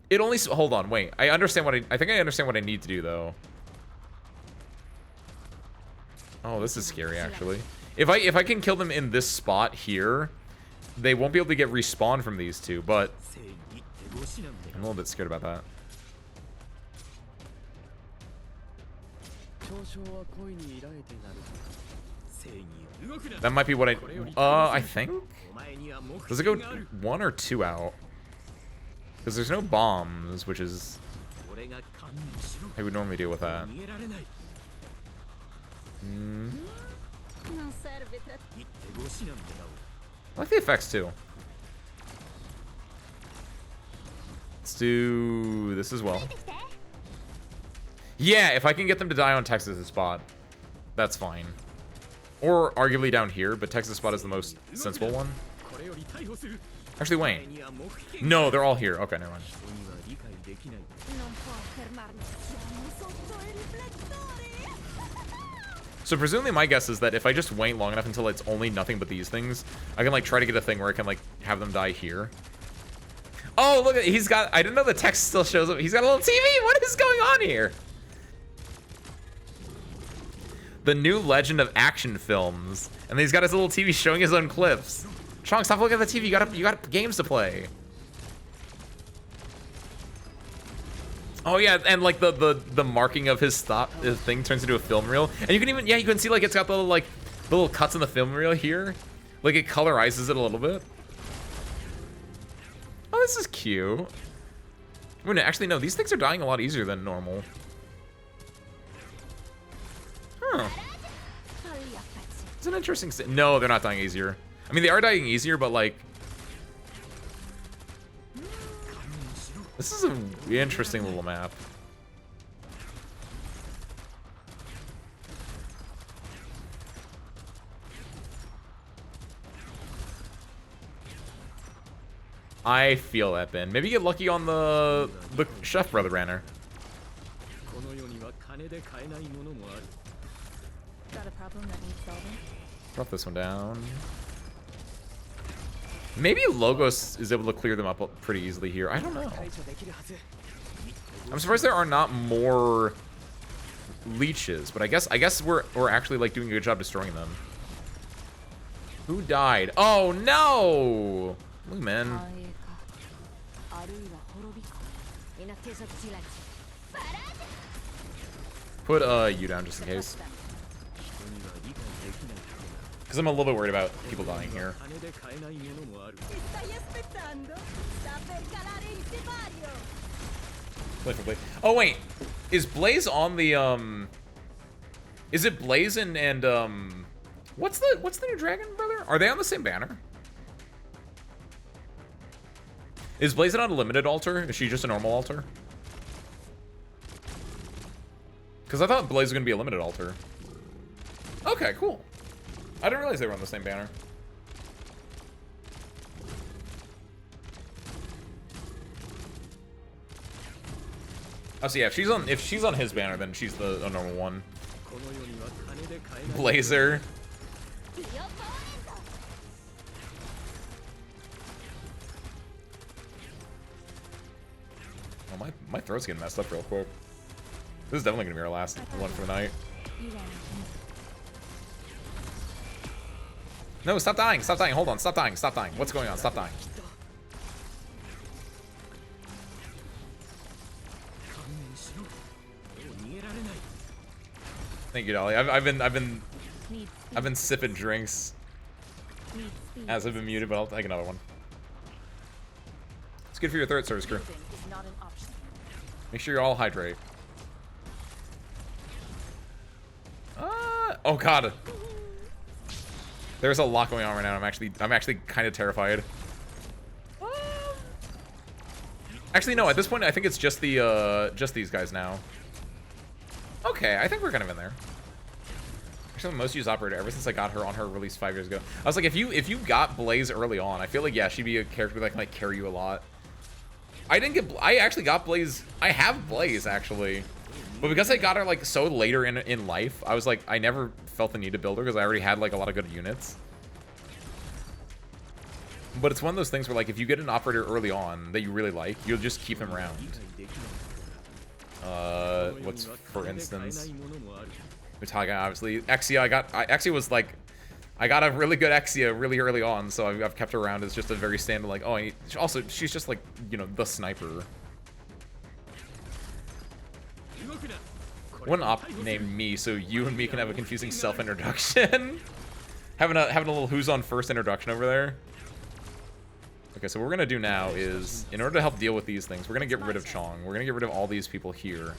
It only... Hold on, wait. I understand what I think I understand what I need to do, though. Oh, this is scary, actually. If I can kill them in this spot here, they won't be able to get respawned from these two, but... I'm a little bit scared about that. That might be what I think? Does it go 1 or 2 out? Because there's no bombs, which is... I would normally deal with that. I like the effects, too. Let's do this as well. Yeah, if I can get them to die on Texas' spot, that's fine. Or arguably down here, but Texas' spot is the most sensible one. Actually, wait. No, they're all here. Okay, never mind. So presumably my guess is that if I just wait long enough until it's only nothing but these things, I can like try to get a thing where I can like have them die here. Oh, look at, he's got, I didn't know the text still shows up. He's got a little TV. What is going on here? The new legend of action films. And he's got his little TV showing his own clips. Chong, stop looking at the TV. You got games to play. Oh yeah, and like the marking of his thing turns into a film reel, and you can even you can see like it's got the little cuts in the film reel here, like it colorizes it a little bit. Oh, this is cute. Wait, actually no, these things are dying a lot easier than normal. Huh. It's an interesting. No, they're not dying easier. I mean, they are dying easier, but like. This is an interesting little map. I feel that, Ben. Maybe get lucky on the Chef Brother banner. Got a problem that needs solving? Drop this one down. Maybe Logos is able to clear them up pretty easily here. I don't know. I'm surprised there are not more leeches, but I guess we're actually like doing a good job destroying them. Who died? Oh no! Look, man. Put you down just in case. Because I'm a little bit worried about people dying here. Oh wait, is Blaze on the Is it Blaze and what's the new dragon brother? Are they on the same banner? Is Blaze on a limited altar? Is she just a normal altar? Because I thought Blaze was gonna be a limited altar. Okay, cool. I didn't realize they were on the same banner. Oh, so yeah, if she's on his banner, then she's the normal one. Blazer. Oh, my throat's getting messed up real quick. This is definitely gonna be our last one for the night. No, stop dying, stop dying, hold on, stop dying, stop dying. What's going on? Stop dying. Thank you, Dolly. I've been sipping drinks as I've been muted, but I'll take another one. It's good for your throat, service crew. Make sure you all hydrate. Oh god. There's a lot going on right now. I'm actually kind of terrified. Actually, no. At this point, I think it's just these guys now. Okay, I think we're kind of in there. Actually, the most used operator ever since I got her on her release 5 years ago. I was like, if you got Blaze early on, I feel like yeah, she'd be a character that can like carry you a lot. I actually got Blaze. I have Blaze actually. But because I got her like so later in life, I was like, I never felt the need to build her because I already had like a lot of good units. But it's one of those things where like if you get an operator early on that you really like, you'll just keep him around. What's for instance? Mutaga, obviously. Exia, Exia was like, I got a really good Exia really early on, so I've kept her around as just a very standard like, oh, also she's just like, you know, the sniper. One op named me, so you and me can have a confusing self-introduction. having a little who's on first introduction over there. Okay, so what we're gonna do now is, in order to help deal with these things, we're gonna get rid of Chong. We're gonna get rid of all these people here.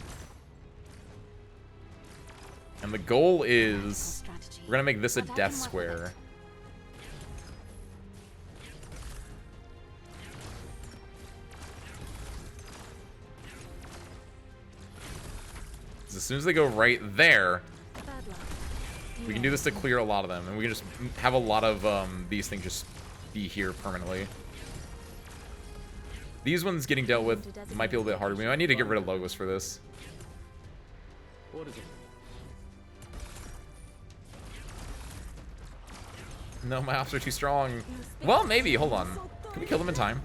And the goal is, we're gonna make this a death square. As soon as they go right there, we can do this to clear a lot of them, and we can just have a lot of these things just be here permanently. These ones getting dealt with might be a little bit harder. We might need to get rid of Logos for this. No, my ops are too strong. Well, maybe. Hold on. Can we kill them in time?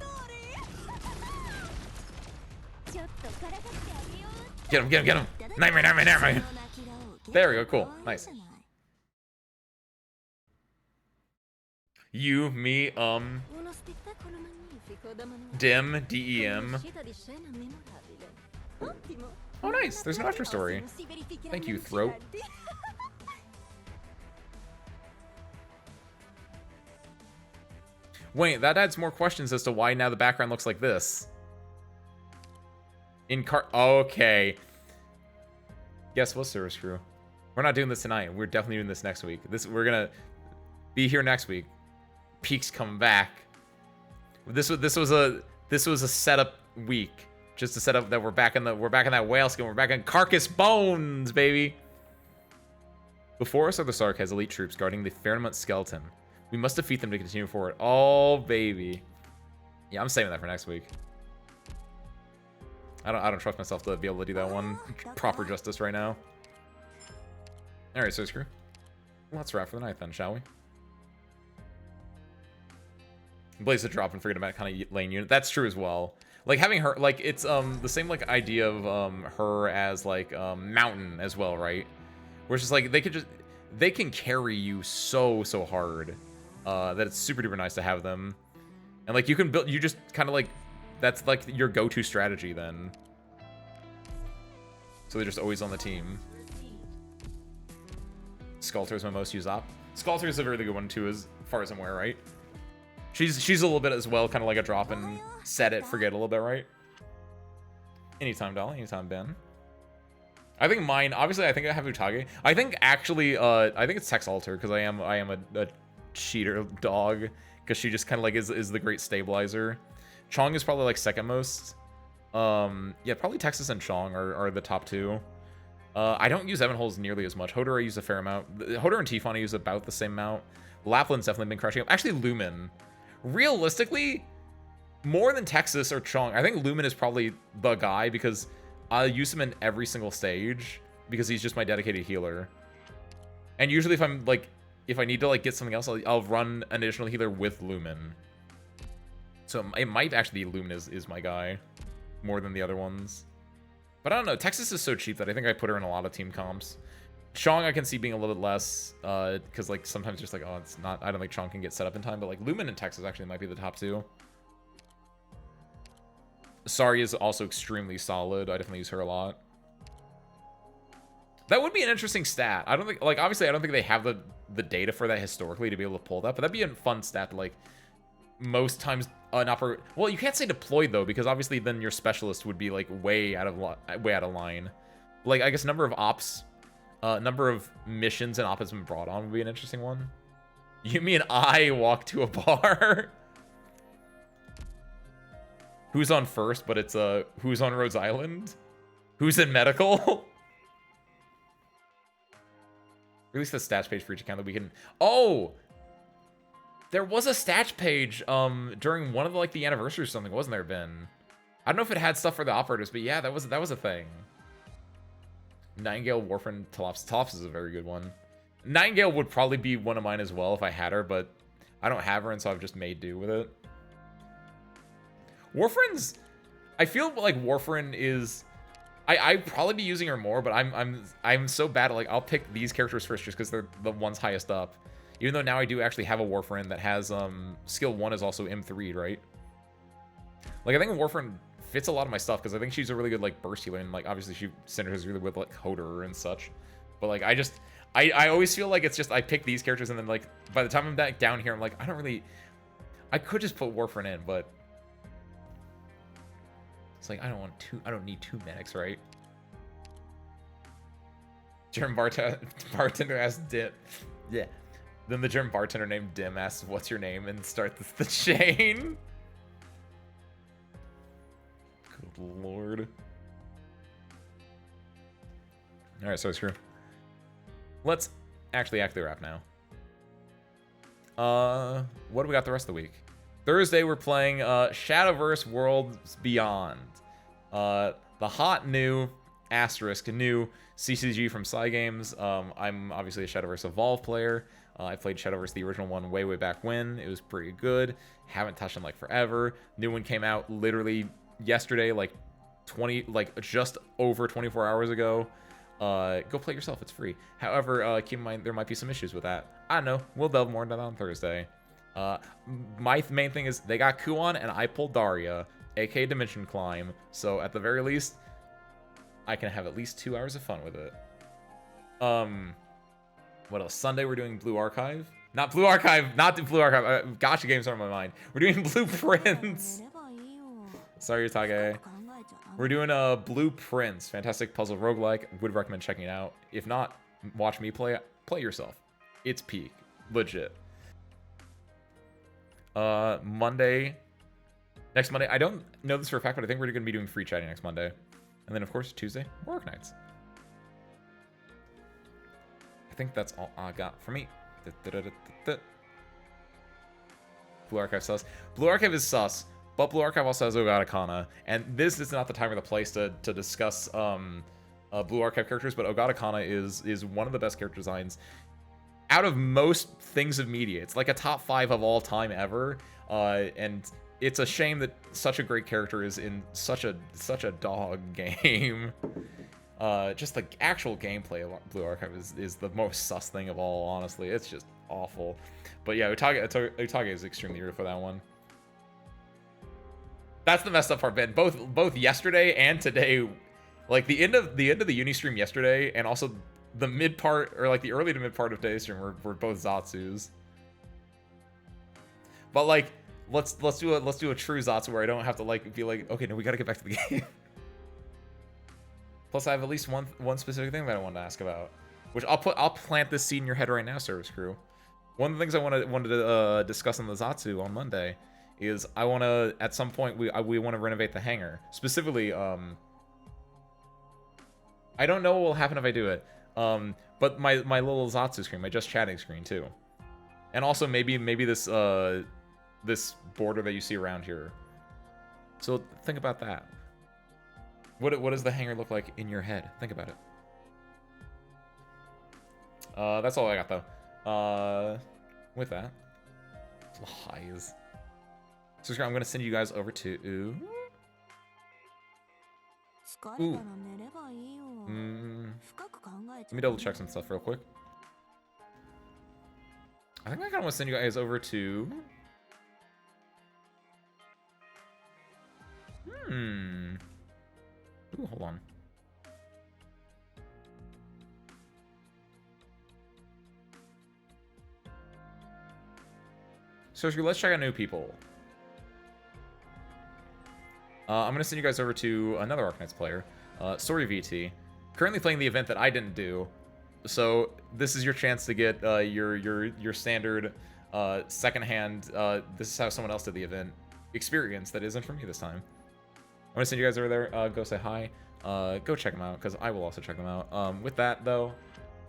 Get him, get him, get him. Nightmare, nightmare, nightmare. There we go, cool. Nice. You, me, Uno spettacolo magnifico da manuale. Dim, D-E-M. Un'uscita di scena memorabile. Ottimo. Oh, nice. There's an after story. Si verificheranno Thank you, Throat. incidenti. Wait, that adds more questions as to why now the background looks like this. Okay. Guess what, Service Crew? We're not doing this tonight. We're definitely doing this next week. We're gonna be here next week. Peak's coming back. This was a setup week. Just to set up that we're back in that whale skin. We're back in Carcass Bones, baby. Before us are the Sarkaz elite troops guarding the Fairmont skeleton. We must defeat them to continue forward. Oh, baby. Yeah, I'm saving that for next week. I don't trust myself to be able to do that one proper justice right now. All right, so screw. Let's wrap for the night then, shall we? Blaze a drop and forget about kind of lane unit. That's true as well. Like having her, like it's the same like idea of her as like Mountain as well, right? Where it's just like they can carry you so hard that it's super duper nice to have them, and like you just kind of like that's like your go-to strategy then. So they're just always on the team. Sculptor is my most used op. Sculptor is a really good one too, as far as I'm aware, right? She's a little bit as well, kind of like a drop and set it, forget a little bit, right? Anytime, Dolly. Anytime, Ben. I think mine, obviously, I think I have Utage. I think actually, I think it's Tex Alter because I am a cheater dog because she just kind of like is the great stabilizer. Chong is probably like second most. Yeah, probably Texas and Chong are the top two. I don't use Evan Holes nearly as much. Hodor I use a fair amount. Hodor and Tifon I use about the same amount. Lapland's definitely been crushing up. Actually, Lumen. Realistically, more than Texas or Chong, I think Lumen is probably the guy because I use him in every single stage because he's just my dedicated healer. And usually if I need to like get something else, I'll run an additional healer with Lumen. So it might actually be Lumen is my guy more than the other ones. But I don't know. Texas is so cheap that I think I put her in a lot of team comps. Chong I can see being a little bit less because like sometimes just like, oh, it's not, I don't think Chong can get set up in time, but like Lumen and Texas actually might be the top two. Sari is also extremely solid. I definitely use her a lot. That would be an interesting stat. I don't think, like, obviously I don't think they have the data for that historically to be able to pull that, but that'd be a fun stat to, like, most times an operator. Well, you can't say deployed though, because obviously then your specialist would be like way out of line. Like, I guess number of ops, number of missions an op has been brought on would be an interesting one. You mean I walk to a bar? Who's on first, but it's who's on Rhodes Island? Who's in medical? Release the stats page for each account that we can. Oh, there was a stats page during one of the anniversaries or something, wasn't there, Ben? I don't know if it had stuff for the operators, but yeah, that was a thing. Nightingale, Warframe, Talops. Talops is a very good one. Nightingale would probably be one of mine as well if I had her, but I don't have her, and so I've just made do with it. Warframe's, I feel like Warframe is, I'd probably be using her more, but I'm so bad at, like, I'll pick these characters first just because they're the ones highest up. Even though now I do actually have a Warframe that has skill 1 is also M3, right? Like, I think Warframe fits a lot of my stuff because I think she's a really good like burst healer, and like obviously she synergizes really with like Hodor and such. But like I always feel like it's just I pick these characters and then like by the time I'm back down here I'm like I could just put Warframe in, but it's like I don't need two medics, right? German bartender asks Dim. Yeah. Then the German bartender named Dim asks, "What's your name?" and start the chain. Good lord. Alright, so screw. Let's actually wrap now. What do we got the rest of the week? Thursday, we're playing Shadowverse Worlds Beyond. The hot new new CCG from Cygames. I'm obviously a Shadowverse Evolve player. I played Shadowverse, the original one, way back when. It was pretty good. Haven't touched them like forever. New one came out literally yesterday, like just over 24 hours ago. Go play it yourself, it's free. However, keep in mind there might be some issues with that. I don't know, we'll delve more into that on Thursday. My main thing is they got Kuon and I pulled Daria, aka Dimension Climb. So at the very least, I can have at least 2 hours of fun with it. What else? Sunday we're doing Blue Archive. Not Blue Archive. Not the Blue Archive. Gotcha games are on my mind. We're doing Blueprints. Sorry, Utage. We're doing Blueprints. Fantastic puzzle roguelike. Would recommend checking it out. If not, watch me play it. Play yourself. It's peak. Legit. Monday. Next Monday. I don't know this for a fact, but I think we're going to be doing free chatting next Monday. And then, of course, Tuesday, Arknights. I think that's all I got for me. Blue Archive sus. Blue Archive is sus, but Blue Archive also has Ogatakana, and this is not the time or the place to discuss Blue Archive characters, but Ogatakana is one of the best character designs out of most things of media. It's like a top 5 of all time ever, and it's a shame that such a great character is in such a dog game. Just the actual gameplay of Blue Archive is the most sus thing of all, honestly. It's just awful. But yeah, Utage is extremely rude for that one. That's the messed up part, Ben. Both yesterday and today, like the end of the uni stream yesterday, and also the mid part, or like the early to mid part of today's stream were both Zatsus. But like, let's do a true Zatsu where I don't have to like be like, okay, no, we gotta get back to the game. Plus, I have at least one specific thing that I wanted to ask about, which I'll plant this seed in your head right now, service crew. One of the things I wanted to discuss on the Zatsu on Monday is I want to, at some point, we want to renovate the hangar. Specifically, I don't know what will happen if I do it, but my little Zatsu screen, my just chatting screen too, and also maybe this this border that you see around here. So think about that. What does the hangar look like in your head? Think about it. That's all I got though. With that, lies. So I'm gonna send you guys over to Ooh. Let me double check some stuff real quick. I think I kind of want to send you guys over to Ooh, hold on. So let's check out new people. I'm going to send you guys over to another Arknights player, Sorry VT. Currently playing the event that I didn't do. So this is your chance to get your standard secondhand, this is how someone else did the event experience that isn't from me this time. I'm going to send you guys over there. Go say hi. Go check them out, because I will also check them out. With that, though,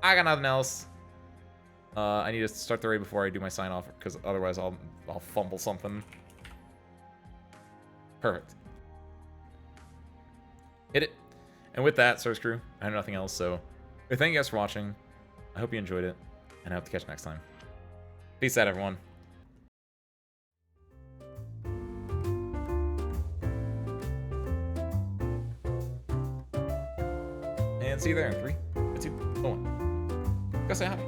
I got nothing else. I need to start the raid before I do my sign-off, because otherwise I'll fumble something. Perfect. Hit it. And with that, Source Crew, I have nothing else, so thank you guys for watching. I hope you enjoyed it, and I hope to catch you next time. Peace out, everyone. And see you there in 3, 2, 1. Go say hi.